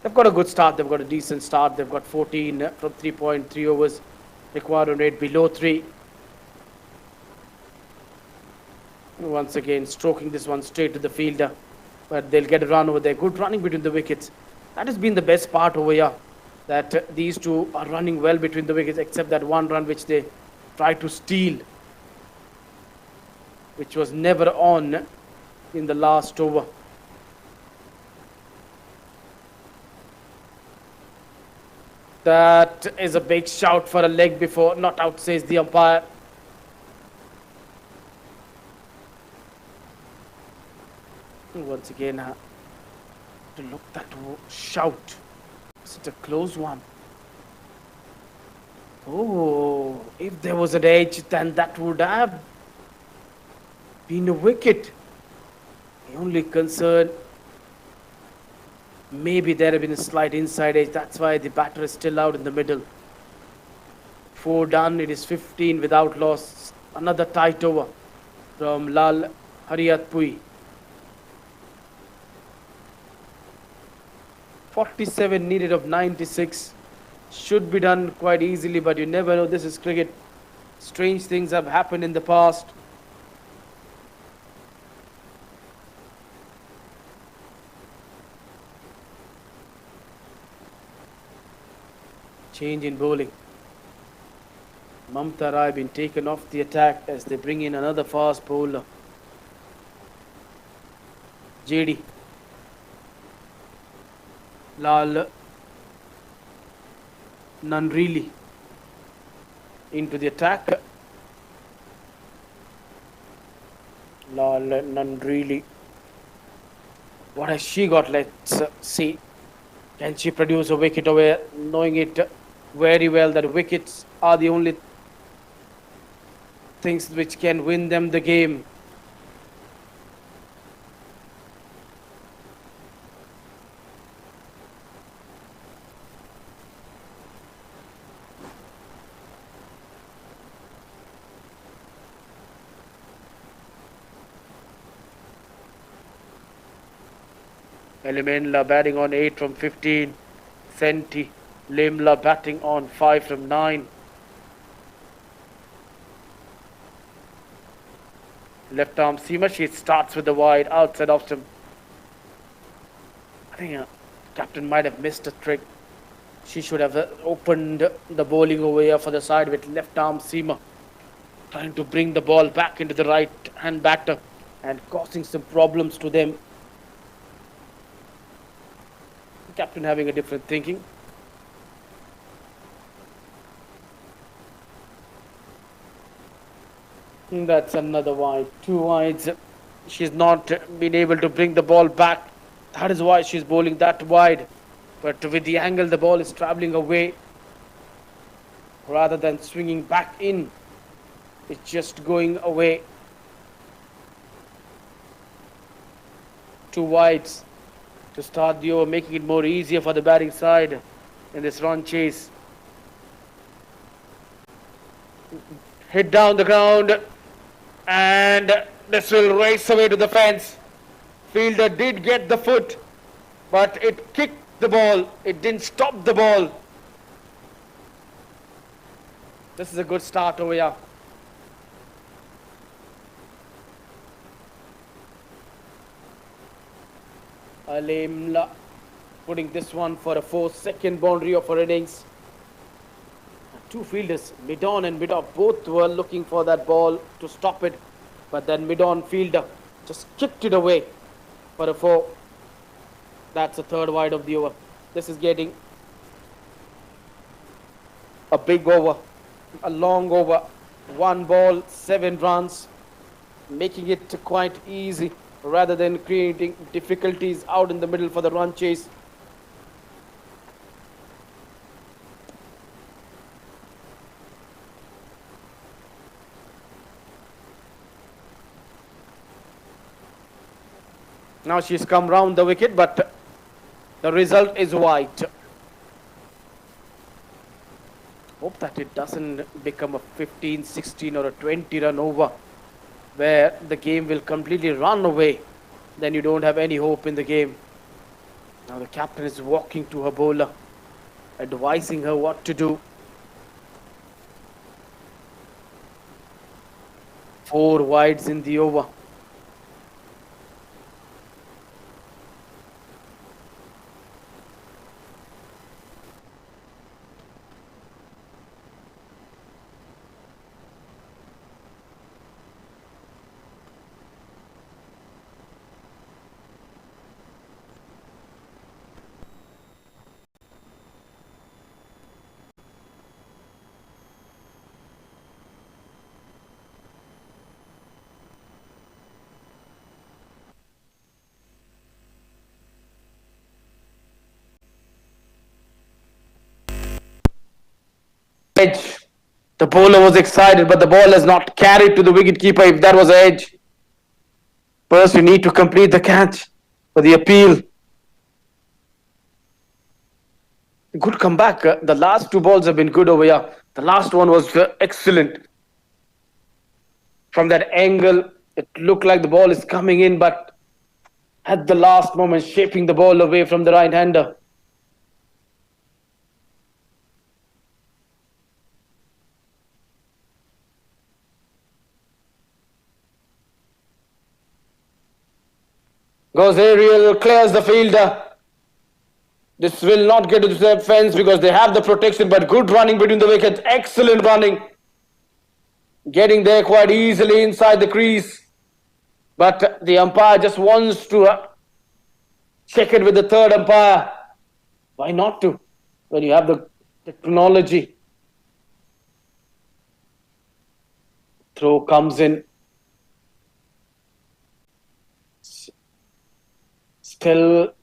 S1: They've got a good start. They've got a decent start. They've got 14 from 3.3 overs. Required rate below 3. Once again, stroking this one straight to the fielder. But they'll get a run over there. Good running between the wickets. That has been the best part over here. that these two are running well between the wickets, except that one run which they tried to steal, which was never on in the last over. That is a big shout for a leg before not out, says the umpire. Once again, to look that shout. Is it a close one? Oh, if there was an edge, then that would have been a wicket. The only concern, maybe there have been a slight inside edge. That's why the batter is still out in the middle. 4 done. It is 15 without loss. Another tight over from Lal Hariyatpui. 47 needed of 96. Should be done quite easily, but you never know. This is cricket. Strange things have happened in the past. Change in bowling. Mamta Rai been taken off the attack as they bring in another fast bowler. JD. Lal Nanrili into the attack. Lal Nanrili. What has she got? Let's see. Can she produce a wicket away, knowing it very well that wickets are the only things which can win them the game. Elimenla batting on 8 from 15. Senti Limla batting on 5 from 9. Left arm seamer, she starts with the wide outside off stump. I think captain might have missed a trick. She should have opened the bowling over here for the side with left arm seamer, trying to bring the ball back into the right hand batter and causing some problems to them. Captain having a different thinking. That's another wide. 2 wides. She's not been able to bring the ball back. That is why she's bowling that wide. But with the angle, the ball is traveling away rather than swinging back in. It's just going away. 2 wides to start the over, making it more easier for the batting side in this run chase. Hit down the ground, and this will race away to the fence. Fielder did get the foot, but it kicked the ball. It didn't stop the ball. This is a good start over here. Alimla putting this one for a 4-second boundary of her innings. 2 fielders, mid-on and mid-off, both were looking for that ball to stop it, but then mid-on fielder just kicked it away for a 4. That's a 3rd wide of the over. This is getting a big over, a long over. 1 ball, 7 runs, making it quite easy rather than creating difficulties out in the middle for the run chase. Now she's come round the wicket, but the result is white. Hope that it doesn't become a 15, 16 or a 20 run over where the game will completely run away. Then you don't have any hope in the game. Now the captain is walking to her bowler, advising her what to do. 4 wides in the over. Edge. The bowler was excited, but the ball has not carried to the wicketkeeper. If that was edge, first you need to complete the catch for the appeal. Good comeback. The last two balls have been good over here. The last one was excellent. From that angle, it looked like the ball is coming in, but at the last moment, shaping the ball away from the right-hander. Goes aerial, clears the fielder. This will not get to the fence because they have the protection, but good running between the wickets. Excellent running. Getting there quite easily inside the crease. But the umpire just wants to check it with the third umpire. Why not to? When you have the technology. Throw comes in. Still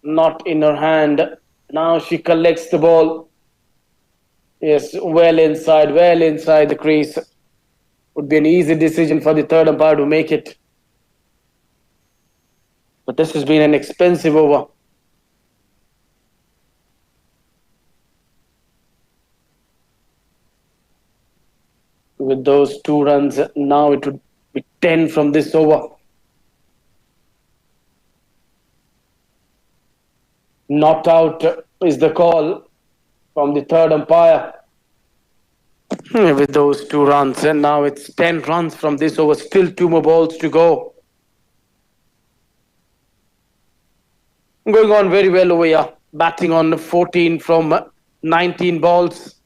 S1: not in her hand. Now she collects the ball. Yes, well inside the crease. Would be an easy decision for the third umpire to make it. But this has been an expensive over. With those 2 runs, now it would be 10 from this over. Not out is the call from the third umpire. With those 2 runs, and now it's 10 runs from this over. Still 2 more balls to go. Going on very well over here. Batting on 14 from 19 balls.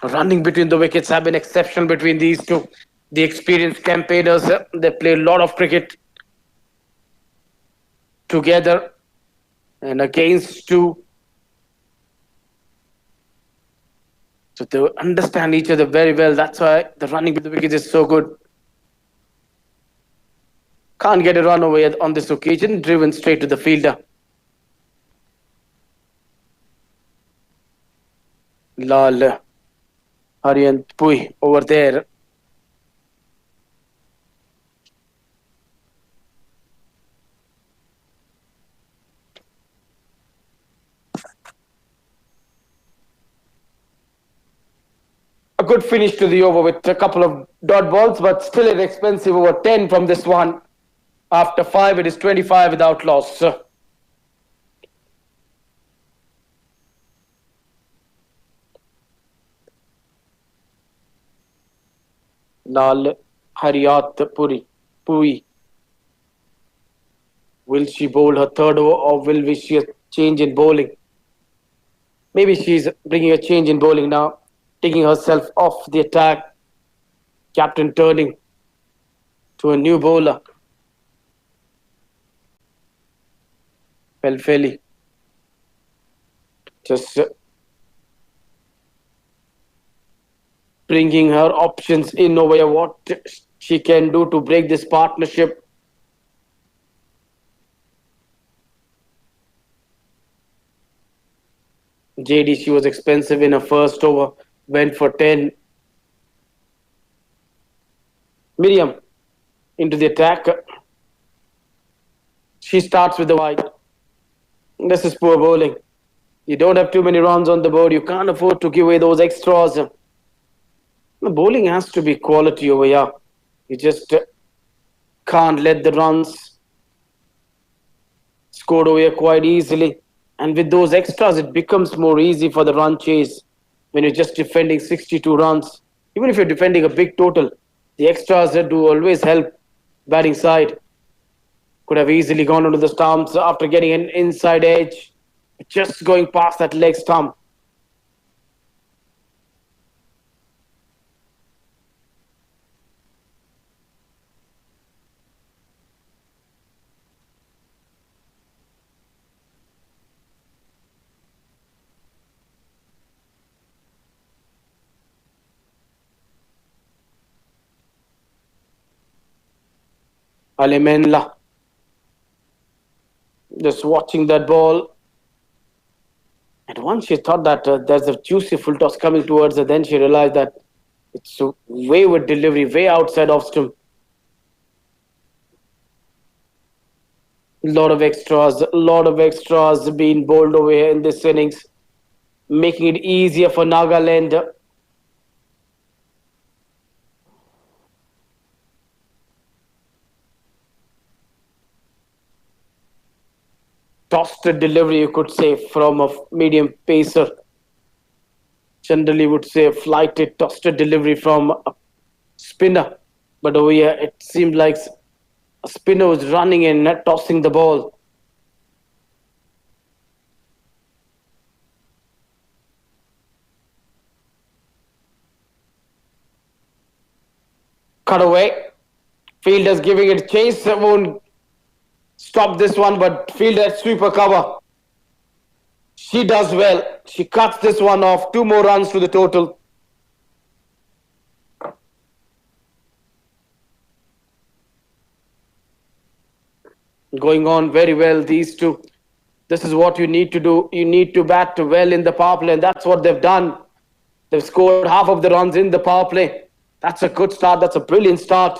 S1: Running between the wickets have been exceptional between these two. The experienced campaigners, they play a lot of cricket together and against 2. So they understand each other very well. That's why the running with the wickets is so good. Can't get a run away on this occasion. Driven straight to the fielder. Lal Aryan Pui over there. A good finish to the over with a couple of dot balls, but still an expensive over. 10 from this one. After 5, it is 25 without loss. Lal Hariyat Pui. Will she bowl her third over, or will we see a change in bowling? Maybe she's bringing a change in bowling now, taking herself off the attack. Captain turning to a new bowler. Felfeli. Just bringing her options in over what she can do to break this partnership. JDC was expensive in her first over, went for 10. Miriam into the attack. She starts with the wide. This is poor bowling. You don't have too many runs on the board. You can't afford to give away those extras. The bowling has to be quality over here. You just can't let the runs scored over here quite easily. And with those extras, it becomes more easy for the run chase when you're just defending 62 runs. Even if you're defending a big total, the extras do always help batting side. Could have easily gone onto the stumps after getting an inside edge. Just going past that leg stump. Alemenla. Just watching that ball. And once she thought that there's a juicy full toss coming towards her, then she realized that it's a wayward delivery, way outside off stump. Lot of extras being bowled over here in this innings, making it easier for Nagaland. Tossed delivery, you could say, from a medium pacer. Generally, would say a flighted, tossed delivery from a spinner. But over here, it seemed like a spinner was running in, tossing the ball. Cut away. Fielders giving it chase. Won't stop this one, but fielder sweeper cover. She does well. She cuts this one off. 2 more runs to the total. Going on very well, these two. This is what you need to do. You need to bat well in the power play, and that's what they've done. They've scored half of the runs in the power play. That's a good start. That's a brilliant start.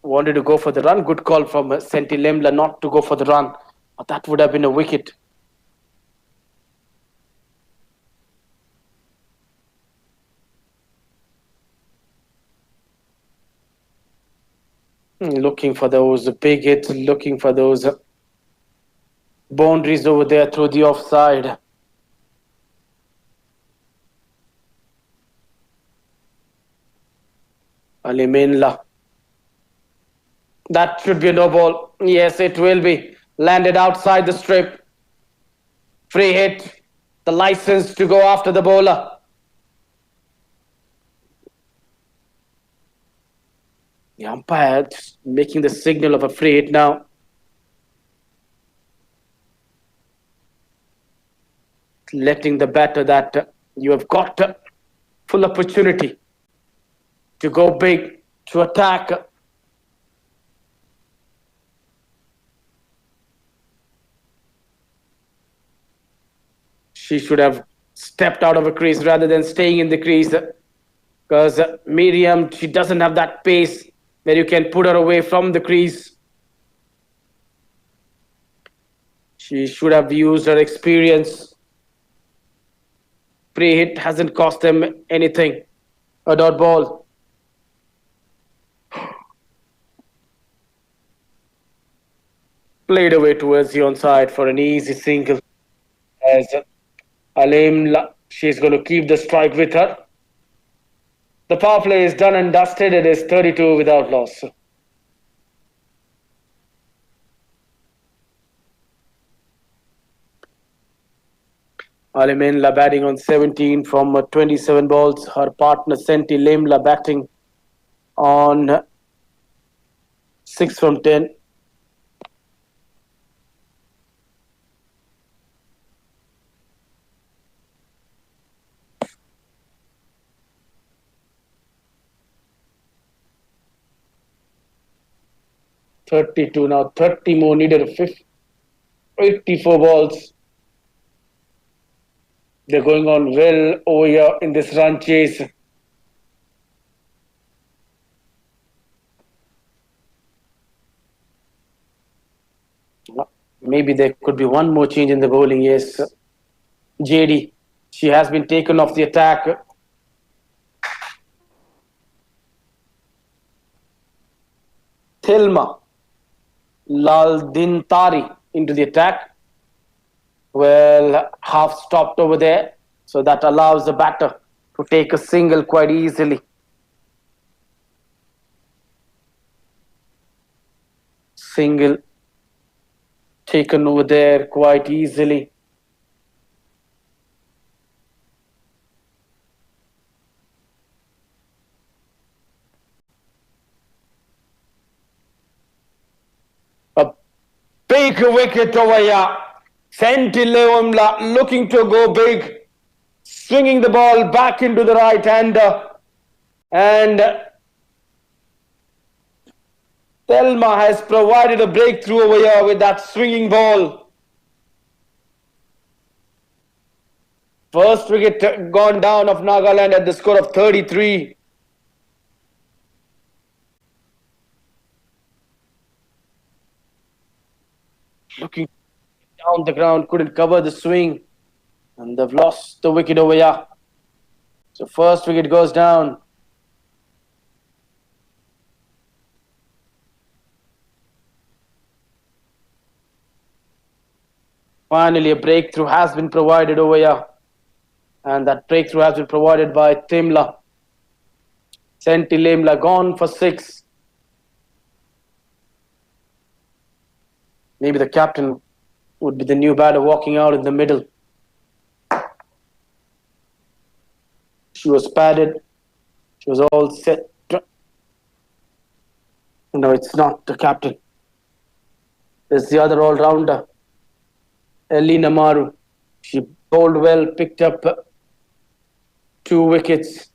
S1: Wanted to go for the run. Good call from Senti Lemla not to go for the run. But that would have been a wicket. Looking for those big hits, looking for those boundaries over there through the offside. Aliminla. That should be a no ball. Yes, it will be. Landed outside the strip. Free hit. The license to go after the bowler. The umpire making the signal of a free hit now. Letting the batter that you have got full opportunity to go big, to attack. She should have stepped out of a crease rather than staying in the crease, because Miriam, she doesn't have that pace where you can put her away from the crease. She should have used her experience. Free hit hasn't cost them anything. A dot ball. Played away towards the onside for an easy single. As Alim, she's going to keep the strike with her. The power play is done and dusted. It is 32 without loss. Aliminla batting on 17 from 27 balls. Her partner Senti Lemla batting on 6 from 10. (32) now. 30 more needed. 84 balls. They're going on well over here in this run chase. Maybe there could be one more change in the bowling. Yes, JD. She has been taken off the attack. Thelma Laldintari into the attack. Well, half stopped over there. So that allows the batter to take a single quite easily. Single taken over there quite easily. A big wicket over here. Senti Lemla looking to go big, swinging the ball back into the right hander, and Thelma has provided a breakthrough over here with that swinging ball. First wicket gone down of Nagaland at the score of 33. Looking down the ground, couldn't cover the swing. And they've lost the wicket over here. So first wicket goes down. Finally, a breakthrough has been provided over here. And that breakthrough has been provided by Timla. Senti Lemla gone for 6. Maybe the captain would be the new batter walking out in the middle. She was padded. She was all set. No, it's not the captain. There's the other all-rounder, Elina Maru. She bowled well, picked up 2 wickets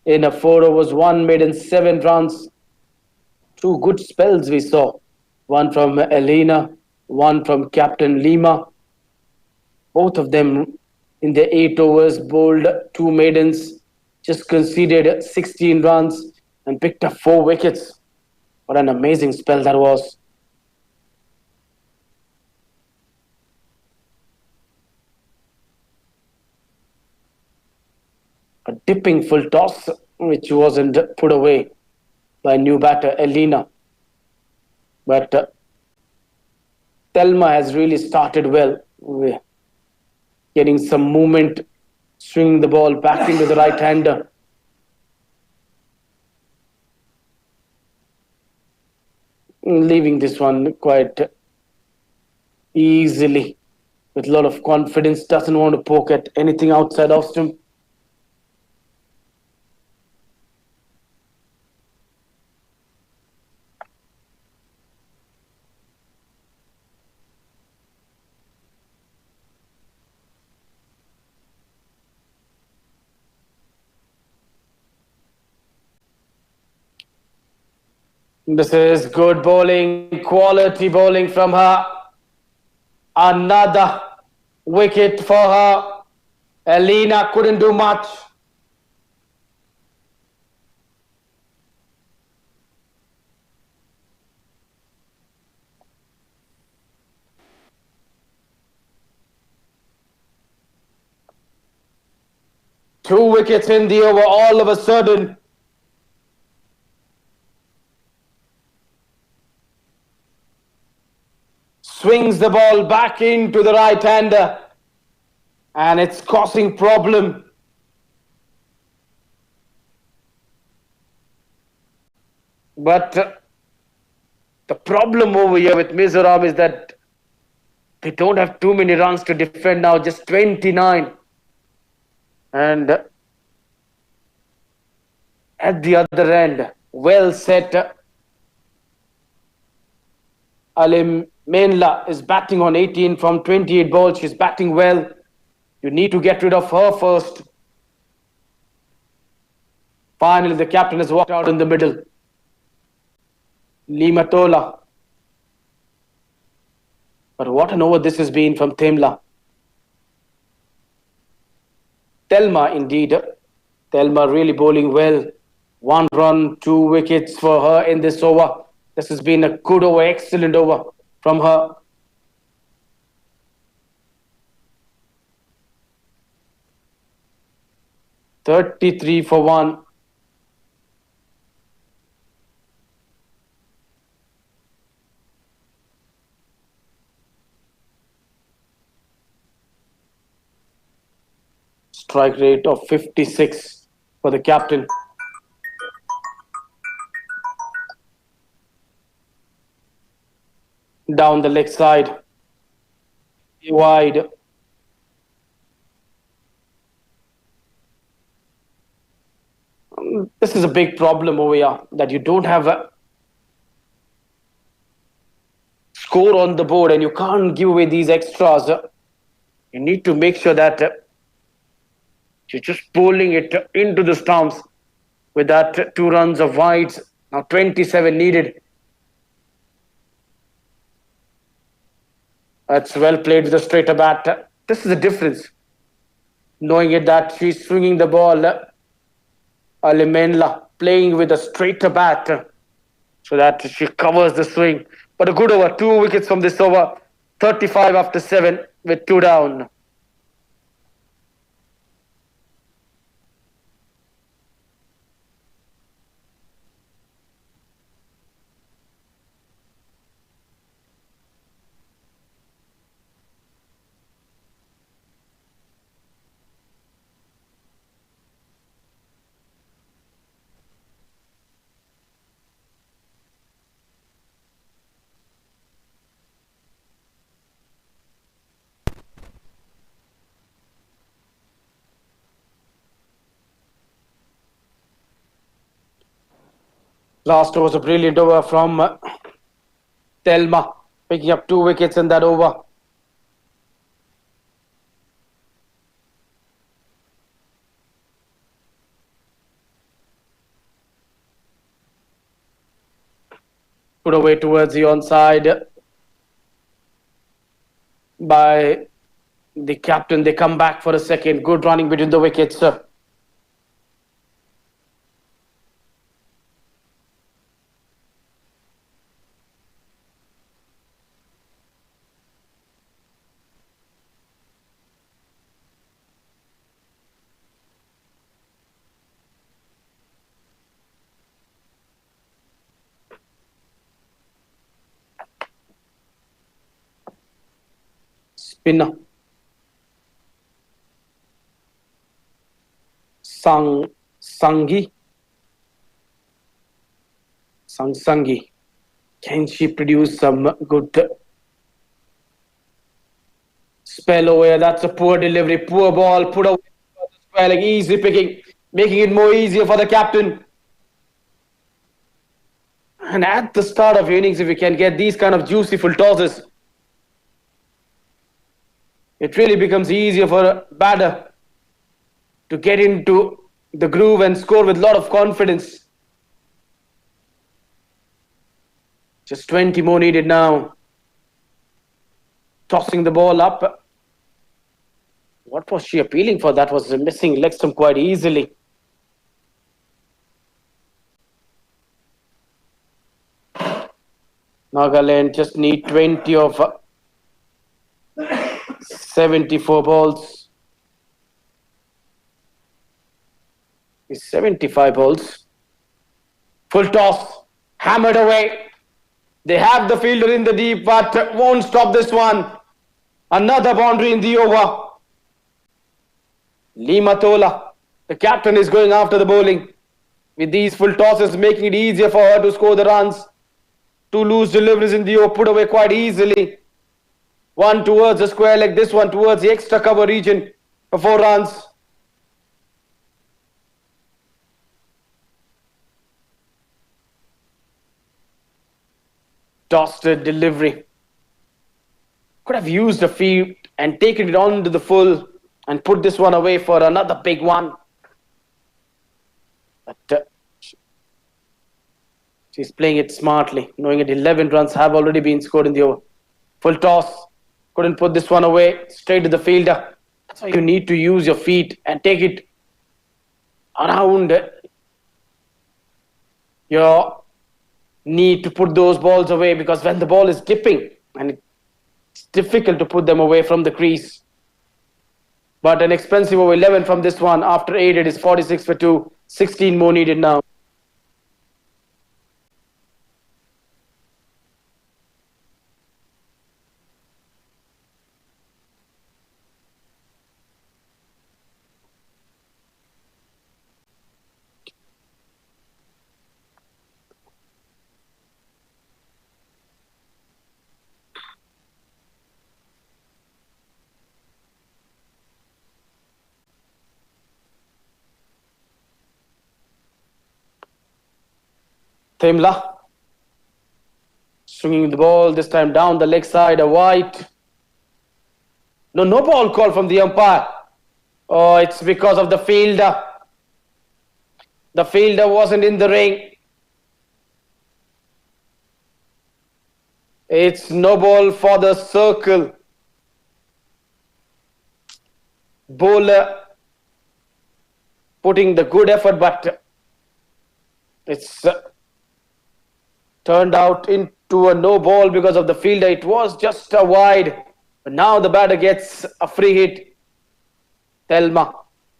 S1: in a 4 overs, 1 maiden, 7 runs. 2 good spells we saw. One from Elina, one from Captain Lima. Both of them in the 8 overs bowled 2 maidens, just conceded 16 runs and picked up 4 wickets. What an amazing spell that was. A dipping full toss, which wasn't put away by new batter Elina. But Thelma has really started well, getting some movement, swinging the ball back into the right-hander. Leaving this one quite easily, with a lot of confidence, doesn't want to poke at anything outside off stump. This is good bowling, quality bowling from her. Another wicket for her. Elina couldn't do much. Two wickets in the over all of a sudden. Swings the ball back into the right-hander, and it's causing problem. But the problem over here with Mizoram is that they don't have too many runs to defend now, just 29. And at the other end, well set, Alim Menla is batting on 18 from 28 balls. She's batting well. You need to get rid of her first. Finally, the captain has walked out in the middle. Limatola. But what an over this has been from Themla. Thelma, indeed. Thelma really bowling well. 1 run, 2 wickets for her in this over. This has been a good over, excellent over from her. "33 for 1. Strike rate of 56 for the captain. Down the leg side, wide. This is a big problem over here, that you don't have a score on the board and you can't give away these extras. You need to make sure that you're just bowling it into the stumps with that 2 runs of wides. Now 27 needed. That's well played with a straighter bat. This is the difference. Knowing it that she's swinging the ball, Alimenla playing with a straighter bat so that she covers the swing. But a good over, 2 wickets from this over, 35 after 7 with 2 down. Last was a brilliant over from Telma, picking up 2 wickets in that over. Put away towards the onside by the captain. They come back for a second. Good running between the wickets. Spinner. Sangi. Sangi. Can she produce some good spell over? That's a poor delivery, poor ball, put away. Like easy picking, making it more easier for the captain. And at the start of innings, if we can get these kind of juicy full tosses, it really becomes easier for a batter to get into the groove and score with a lot of confidence. Just 20 more needed now. Tossing the ball up. What was she appealing for? That was missing leg stump quite easily. Nagaland just need 20 of 74 balls. 75 balls. Full toss. Hammered away. They have the fielder in the deep, but won't stop this one. Another boundary in the over. Limatola, the captain, is going after the bowling. With these full tosses, making it easier for her to score the runs. 2 loose deliveries in the over, put away quite easily. One towards the square leg, this one towards the extra cover region for 4 runs. Tossed delivery. Could have used the feet and taken it on to the full and put this one away for another big one. But she's playing it smartly, knowing that 11 runs have already been scored in the over. Full toss. Couldn't put this one away. Straight to the fielder. That's why you need to use your feet and take it around your knee to put those balls away, because when the ball is dipping, and it's difficult to put them away from the crease. But an expensive over 11 from this one. After 8, it is 46 for 2. 16 more needed now. Temla swinging the ball, this time down the leg side, a white. No ball call from the umpire. Oh, it's because of the fielder. The fielder wasn't in the ring. It's no ball for the circle. bowler putting the good effort, but it's turned out into a no ball because of the fielder. It was just a wide, but now the batter gets a free hit. Thelma,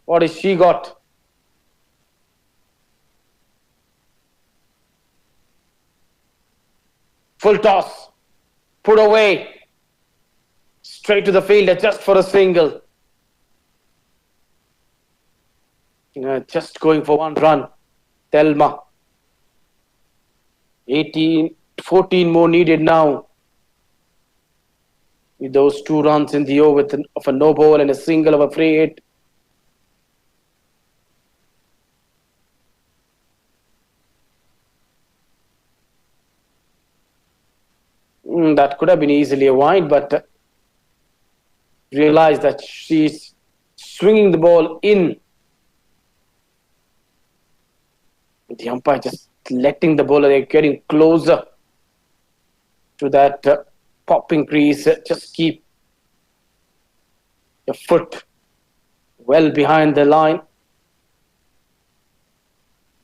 S1: what has she got? Full toss, put away, straight to the fielder just for a single. Just going for one run. Thelma. 18, 14 more needed now. With those 2 runs in the over of a no ball and a single of a free hit. That could have been easily a wide, but realized that she's swinging the ball in. The umpire just letting the bowler, they're getting closer to that popping crease. Just keep your foot well behind the line.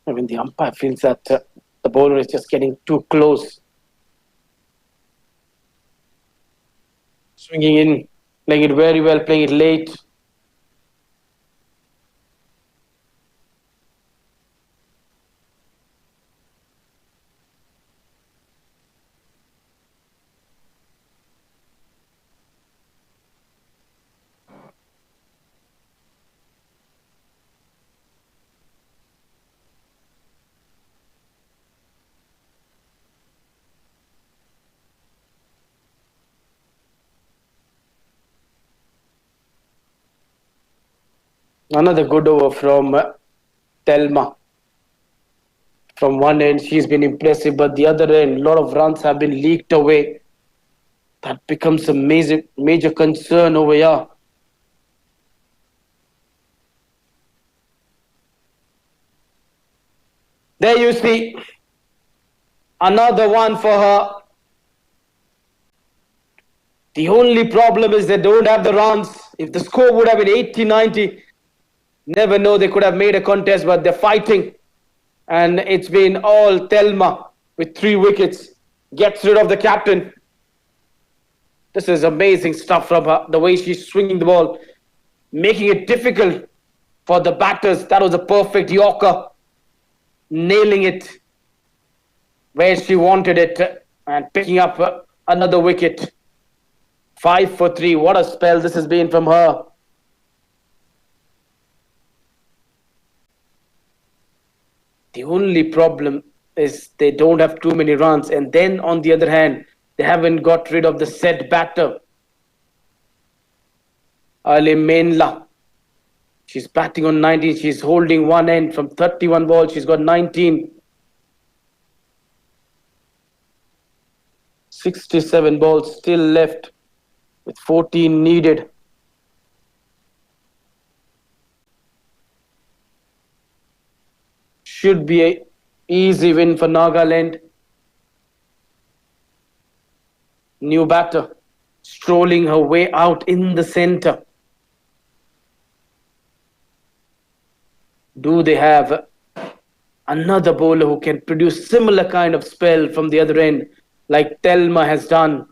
S1: I mean, the umpire feels that the bowler is just getting too close. Swinging in, playing it very well, playing it late. Another good over from Thelma. From one end, she's been impressive, but the other end, a lot of runs have been leaked away. That becomes a major concern over here. There you see, another one for her. The only problem is they don't have the runs. If the score would have been 80, 90, never know, they could have made a contest, but they're fighting. And it's been all Thelma with 3 wickets. Gets rid of the captain. This is amazing stuff from her, the way she's swinging the ball, making it difficult for the batters. That was a perfect Yorker, nailing it where she wanted it and picking up another wicket. 5 for 3. What a spell this has been from her. The only problem is they don't have too many runs. And then on the other hand, they haven't got rid of the set batter. Ali Menla. She's batting on 19. She's holding one end from 31 balls. She's got 19. 67 balls still left with 14 needed. Should be an easy win for Nagaland. New batter strolling her way out in the center. Do they have another bowler who can produce similar kind of spell from the other end like Thelma has done?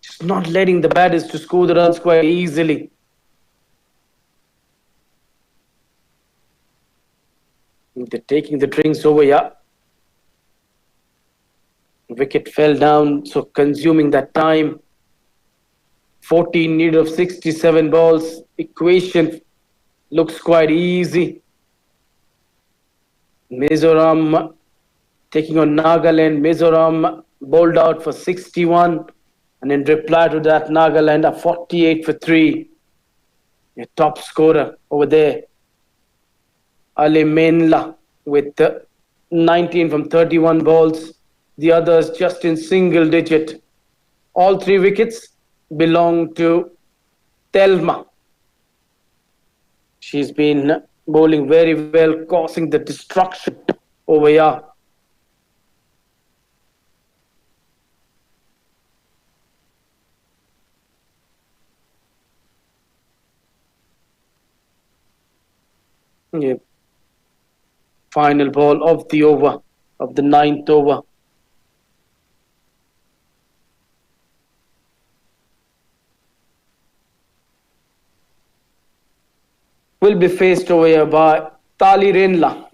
S1: Just not letting the batters to score the runs quite easily. They're taking the drinks over here. Wicket fell down, so consuming that time. 14 needed of 67 balls. Equation looks quite easy. Mizoram taking on Nagaland. Mizoram bowled out for 61. And in reply to that, Nagaland are 48 for 3. A top scorer over there. Ali Menla with 19 from 31 balls. The others just in single digit. All 3 wickets belong to Thelma. She's been bowling very well, causing the destruction over here. Yeah. Final ball of the over, of the ninth over. Will be faced over here by Tali Renla.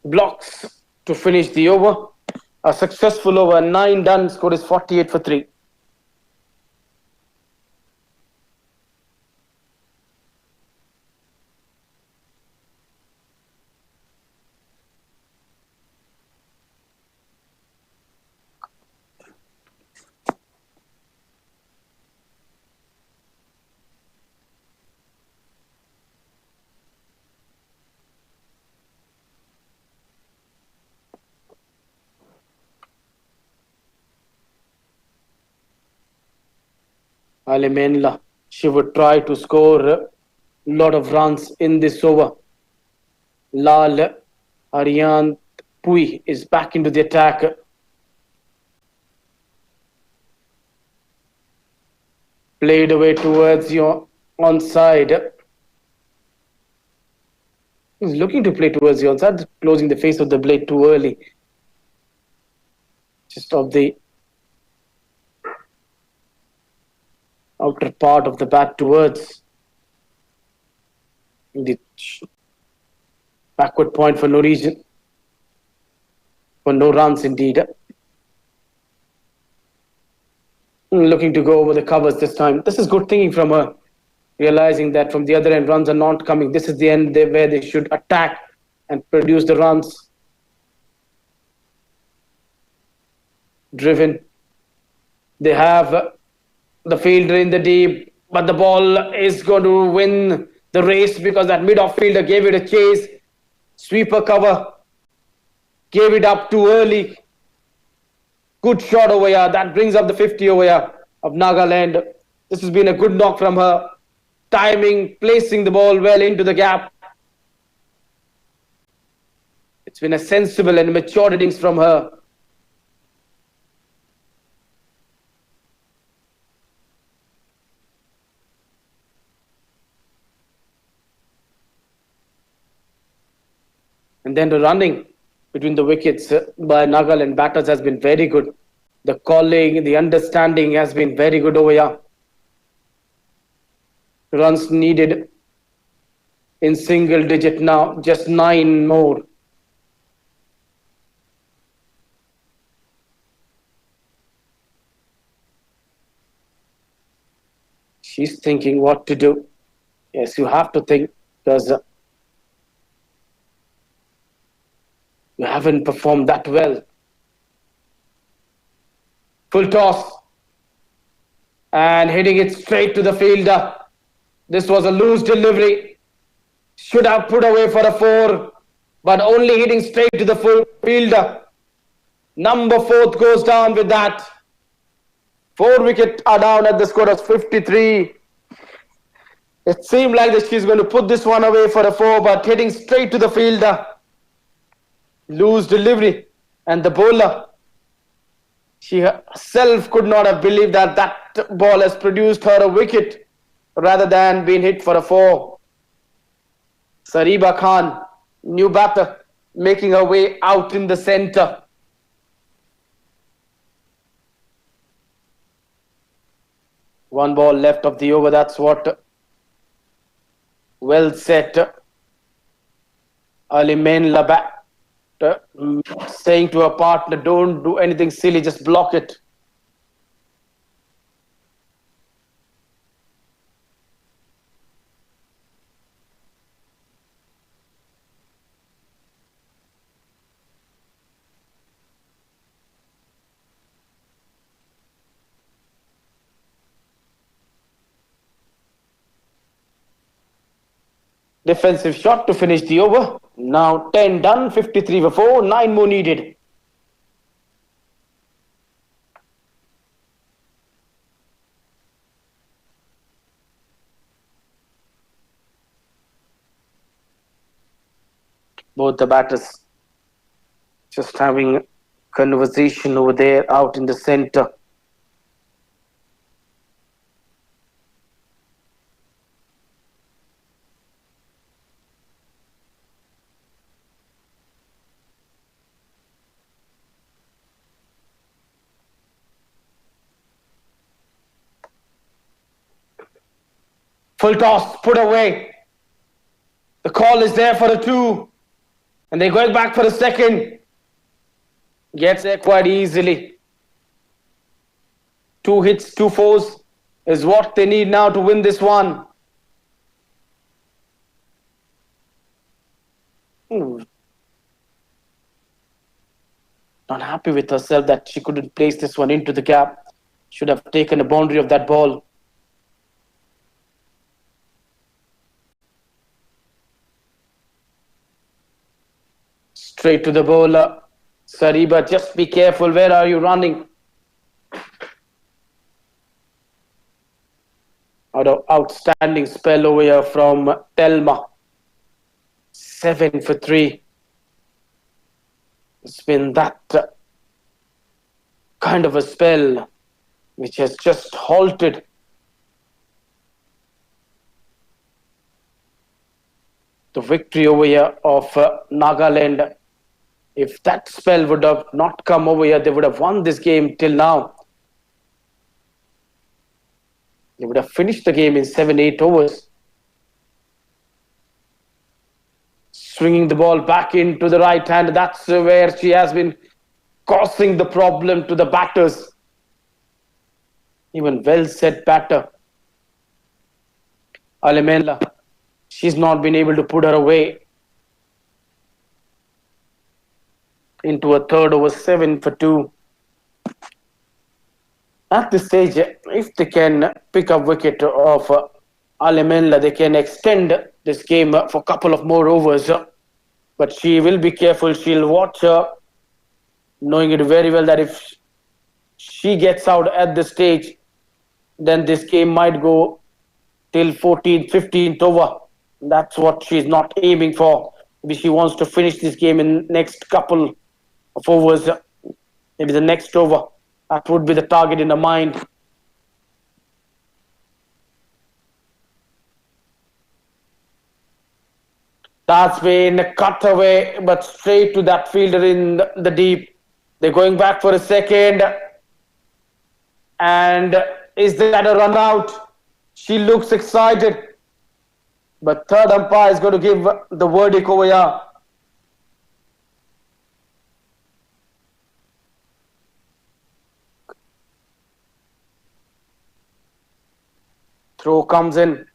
S1: Blocks to finish the over. A successful over, 9 done, score is 48 for 3. Alemenla, she would try to score a lot of runs in this over. Lal Ariane Pui is back into the attack. Played away towards the onside. He's looking to play towards the onside, closing the face of the blade too early. Just of the outer part of the bat towards the backward point for no reason, for no runs indeed. Looking to go over the covers this time. This is good thinking from her, realizing that from the other end runs are not coming. This is the end where they should attack and produce the runs. Driven. They have the fielder in the deep, but the ball is going to win the race because that mid-off fielder gave it a chase. Sweeper cover. Gave it up too early. Good shot over here. That brings up the 50 over here of Nagaland. This has been a good knock from her. Timing, placing the ball well into the gap. It's been a sensible and mature innings from her. And then the running between the wickets by Nagaland batters has been very good. The calling, the understanding has been very good over here. Runs needed in single digit now, just 9 more. She's thinking what to do. Yes, you have to think because you haven't performed that well. Full toss. And hitting it straight to the fielder. This was a loose delivery. Should have put away for a 4. But only hitting straight to the full fielder. Number 4 goes down with that. 4 wickets are down at the score of 53. It seemed like that she's going to put this one away for a 4, but hitting straight to the fielder. Loose delivery. And the bowler, she herself could not have believed that that ball has produced her a wicket rather than being hit for a 4. Sariba Khan, new batter, making her way out in the centre. One ball left of the over, that's what. Well set. Alimain Labat saying to her partner, don't do anything silly, just block it. Defensive shot to finish the over. Now 10 done, 53 for 4, 9 more needed. Both the batters just having conversation over there out in the center. Full toss, put away. The call is there for the two. And they're going back for the second. Gets there quite easily. 2 hits, 2 fours is what they need now to win this one. Not happy with herself that she couldn't place this one into the gap. Should have taken a boundary of that ball. Straight to the bowler. Sariba, just be careful. Where are you running? Outstanding spell over here from Telma. 7 for 3. It's been that kind of a spell which has just halted the victory over here of Nagaland. If that spell would have not come over here, they would have won this game till now. They would have finished the game in 7-8 overs. Swinging the ball back into the right hand. That's where she has been causing the problem to the batters. Even well set batter. Alemela. She's not been able to put her away. Into a third over, 7 for 2. At this stage, if they can pick up wicket of Alemela, they can extend this game for a couple of more overs. But she will be careful. She'll watch her, knowing it very well that if she gets out at this stage, then this game might go till 14th, 15th over. That's what she's not aiming for. Maybe she wants to finish this game in next couple of overs, maybe the next over. That would be the target in her mind. That's been cut away, but straight to that fielder in the deep. They're going back for a second. And is that a run out? She looks excited. But third umpire is going to give the verdict over here. Throw comes in.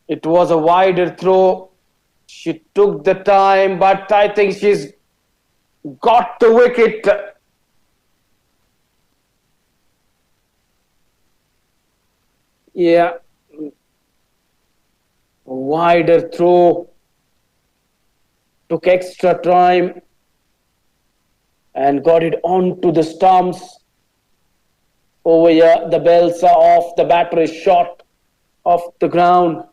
S1: It was a wider throw. She took the time, but I think she's got the wicket. Yeah. Wider throw. Took extra time and got it onto the stumps. Over here, the bells are off. The batter is shot off the ground.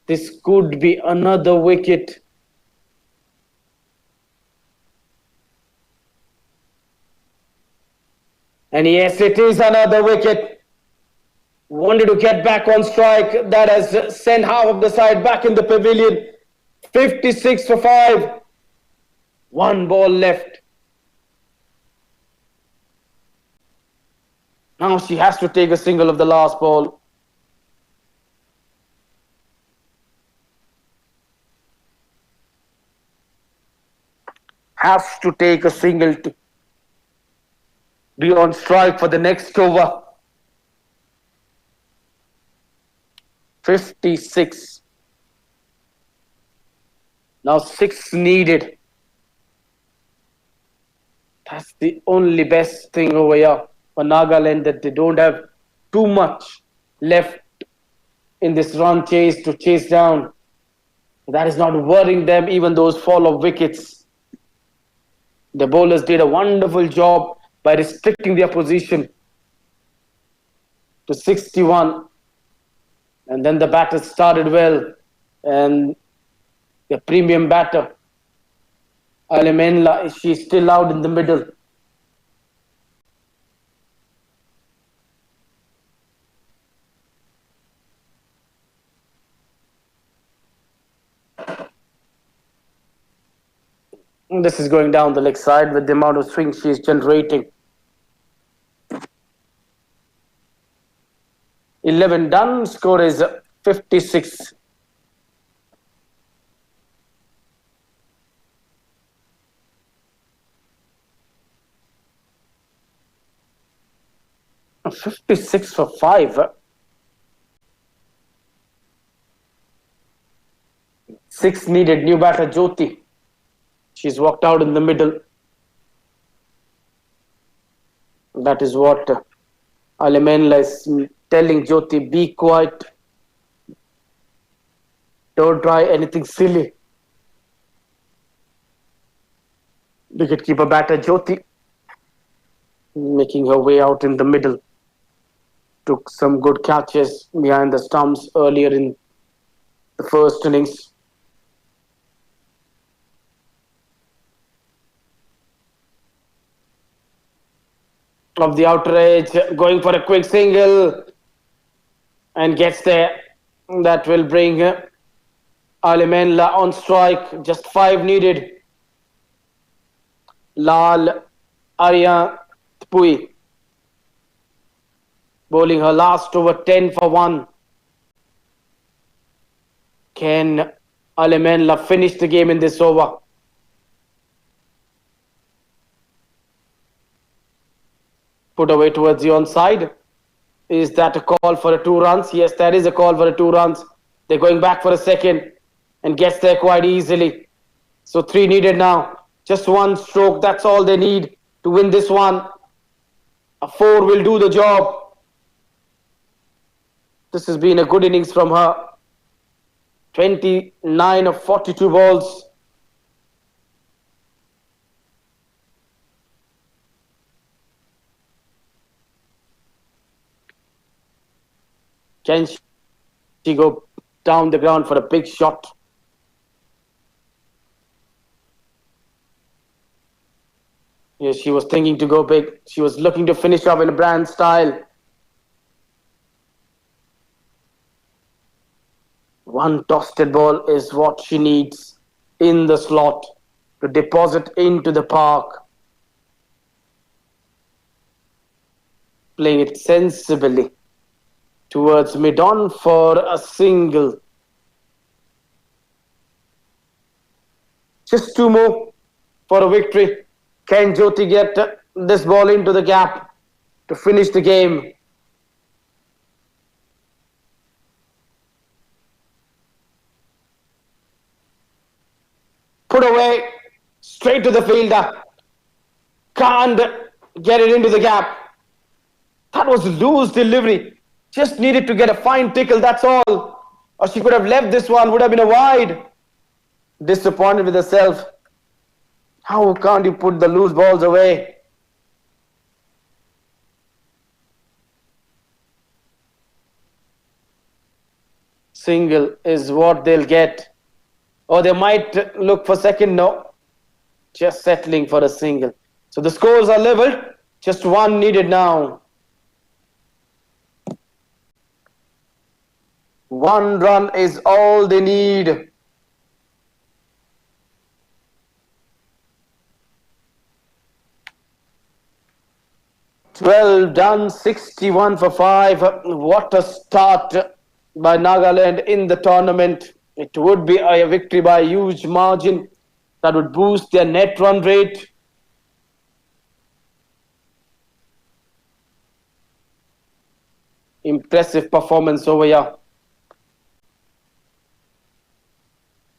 S1: This could be another wicket. And yes, it is another wicket. Wanted to get back on strike. That has sent half of the side back in the pavilion. 56 for 5. 1 ball left. Now she has to take a single of the last ball. Has to take a single to be on strike for the next over. 56. Now 6 needed. That's the only best thing over here for Nagaland, that they don't have too much left in this run chase to chase down. That is not worrying them, even those fall of wickets. The bowlers did a wonderful job by restricting their position. to 61. And then the batter started well. And the premium batter, Alemenla, she's still out in the middle. This is going down the leg side with the amount of swing she is generating. 11 done, score is 56. "56 for 5. 6 needed. New batter Jyoti. She's walked out in the middle. That is what Alemenla is telling Jyoti, be quiet. Don't try anything silly. Wicketkeeper batter Jyoti making her way out in the middle. Took some good catches behind the stumps earlier in the first innings. Of the outer edge, going for a quick single and gets there. That will bring Alemenla on strike. Just 5 needed. Lal Arya Tpui bowling her last over, 10 for 1. Can Alemenla finish the game in this over? Put away towards the onside. Is that a call for a 2 runs? Yes, that is a call for a 2 runs. They're going back for a second and gets there quite easily. So 3 needed now. Just 1 stroke. That's all they need to win this one. A 4 will do the job. This has been a good innings from her. 29 of 42 balls. Can she go down the ground for a big shot? Yes, she was thinking to go big. She was looking to finish off in a brand style. 1 toasted ball is what she needs in the slot to deposit into the park. Playing it sensibly towards mid-on for a single. Just 2 more for a victory. Can Jyoti get this ball into the gap to finish the game? Put away, straight to the fielder. Can't get it into the gap. That was loose delivery. Just needed to get a fine tickle, that's all. Or she could have left this one, would have been a wide. Disappointed with herself. How can't you put the loose balls away? Single is what they'll get. Or they might look for second. No. Just settling for a single. So the scores are leveled. Just 1 needed now. 1 run is all they need. Well done, 61 for 5. What a start by Nagaland in the tournament. It would be a victory by a huge margin that would boost their net run rate. Impressive performance over here.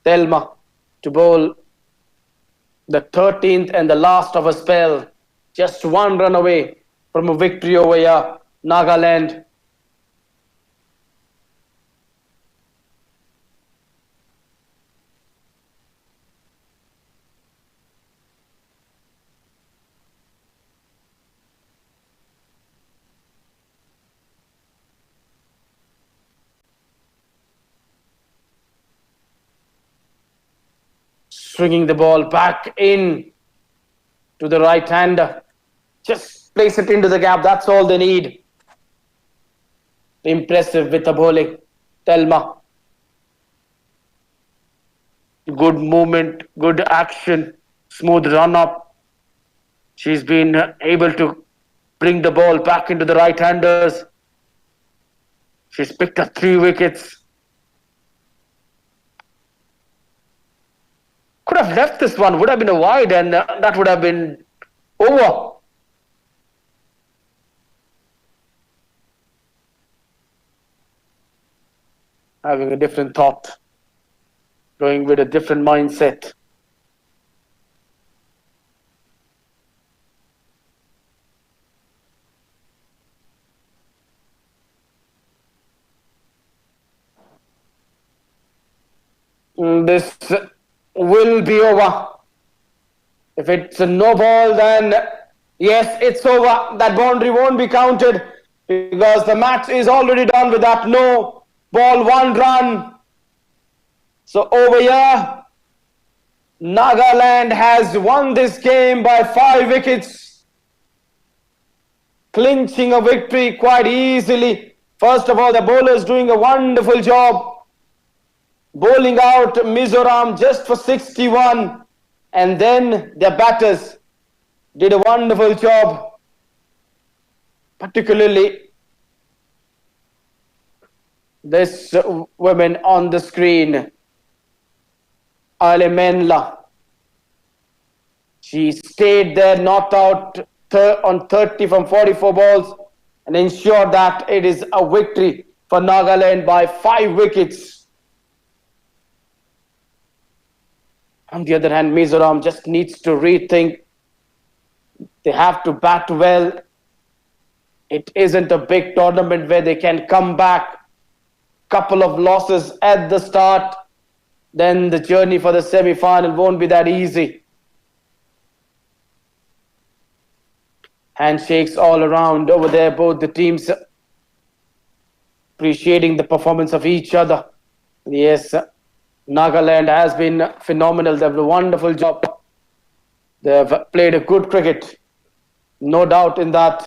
S1: Thelma to bowl the 13th and the last of a spell. Just 1 run away from a victory over here, Nagaland. Swinging the ball back in to the right hander. Just place it into the gap. That's all they need. Impressive with the bowling. Telma. Good movement, good action, smooth run up. She's been able to bring the ball back into the right handers. She's picked up 3 wickets. Could have left this one, would have been a wide, and that would have been over. Having a different thought, going with a different mindset. This will be over. If it's a no ball, then yes, it's over. That boundary won't be counted because the match is already done with that no ball, 1 run. So over here, Nagaland has won this game by 5 wickets, clinching a victory quite easily. First of all, the bowlers doing a wonderful job, bowling out Mizoram just for 61, and then the batters did a wonderful job, particularly this woman on the screen, Alemenla. She stayed there, not out on 30 from 44 balls, and ensured that it is a victory for Nagaland by 5 wickets. On the other hand, Mizoram just needs to rethink. They have to bat well. It isn't a big tournament where they can come back. Couple of losses at the start, then the journey for the semi-final won't be that easy. Handshakes all around over there, both the teams appreciating the performance of each other. Yes, Nagaland has been phenomenal. They've done a wonderful job. They've played a good cricket, no doubt in that.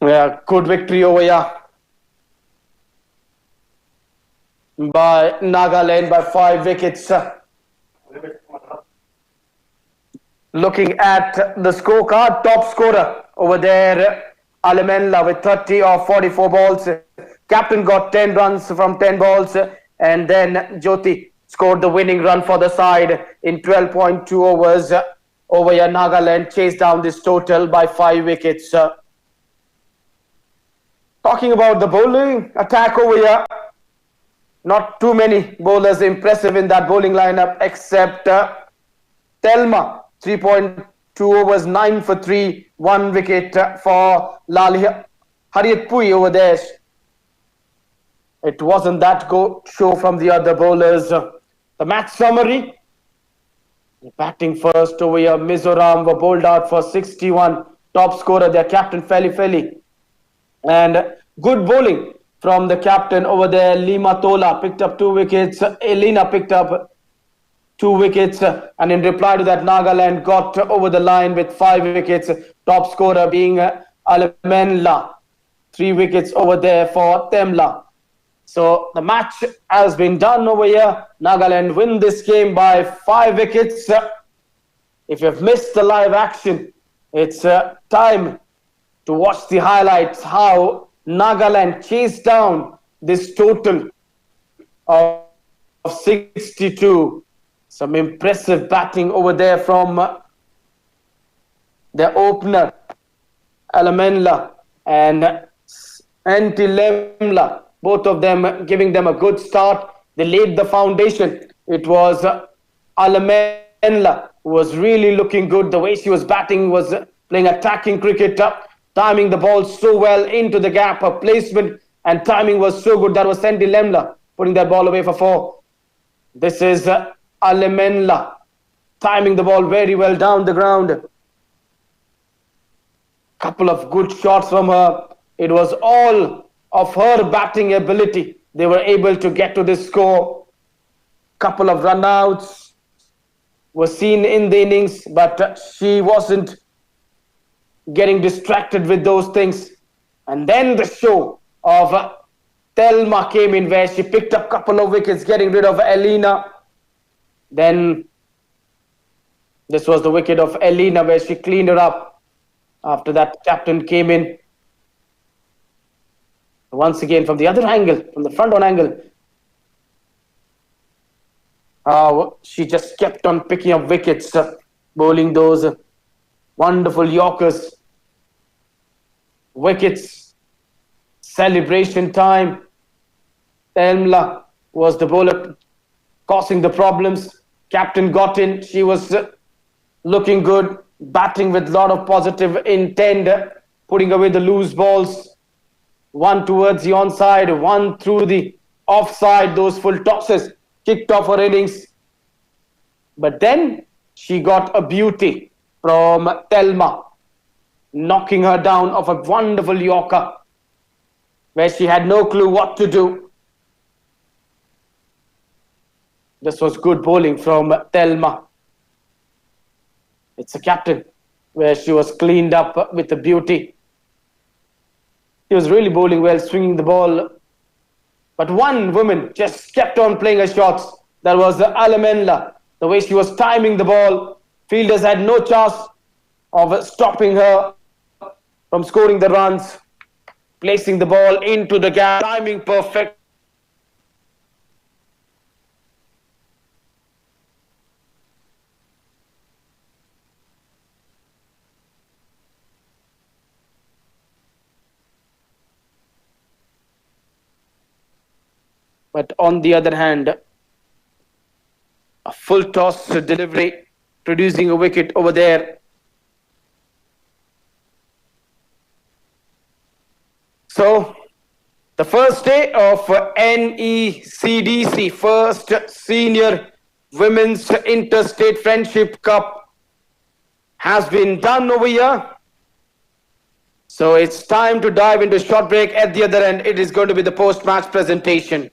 S1: Yeah, good victory over here by Nagaland by 5 wickets. Looking at the scorecard, top scorer over there, Alemenla with 30 or 44 balls. Captain got 10 runs from 10 balls, and then Jyoti scored the winning run for the side in 12.2 overs. Over here, Nagaland chased down this total by 5 wickets. Talking about the bowling attack over here, not too many bowlers impressive in that bowling lineup except Telma, 3.2 overs, 9 for 3, 1 wicket for Harriet Pui over there. It wasn't that go show from the other bowlers. The match summary, batting first over here, Mizoram were bowled out for 61, top scorer, their captain Feli. And good bowling from the captain over there, Lima Tola picked up 2 wickets, Elena picked up 2 wickets, and in reply to that, Nagaland got over the line with 5 wickets, top scorer being Alemenla, 3 wickets over there for Temla. So the match has been done over here. Nagaland win this game by 5 wickets. If you've missed the live action, it's time to watch the highlights, how Nagaland chased down this total of 62. Some impressive batting over there from their opener, Alemenla and Antilemla. Both of them giving them a good start. They laid the foundation. It was Alemenla who was really looking good. The way she was batting was playing attacking cricket, timing the ball so well into the gap. Her placement and timing was so good. That was Sandy Lemla putting that ball away for 4. This is Alemenla timing the ball very well down the ground. Couple of good shots from her. It was all of her batting ability. They were able to get to this score. Couple of runouts were seen in the innings, but she wasn't getting distracted with those things. And then the show of Thelma came in, where she picked up a couple of wickets, getting rid of Elena. Then this was the wicket of Elena, where she cleaned her up. After that, captain came in. Once again, from the other angle, from the front on angle, she just kept on picking up wickets, bowling those wonderful Yorkers. Wickets, celebration time. Thelma was the bowler causing the problems. Captain got in. She was looking good, batting with a lot of positive intent, putting away the loose balls. One towards the onside, one through the offside. Those full tosses kicked off her innings. But then she got a beauty from Thelma, knocking her down of a wonderful Yorker, where she had no clue what to do. This was good bowling from Thelma. It's a captain, where she was cleaned up with a beauty. He was really bowling well, swinging the ball. But one woman just kept on playing her shots. That was Alamenla. The way she was timing the ball, fielders had no chance of stopping her from scoring the runs. Placing the ball into the gap, timing perfect. But on the other hand, a full toss delivery, producing a wicket over there. So, the first day of NECDC, first Senior Women's Interstate Friendship Cup, has been done over here. So it's time to dive into short break. At the other end, it is going to be the post-match presentation.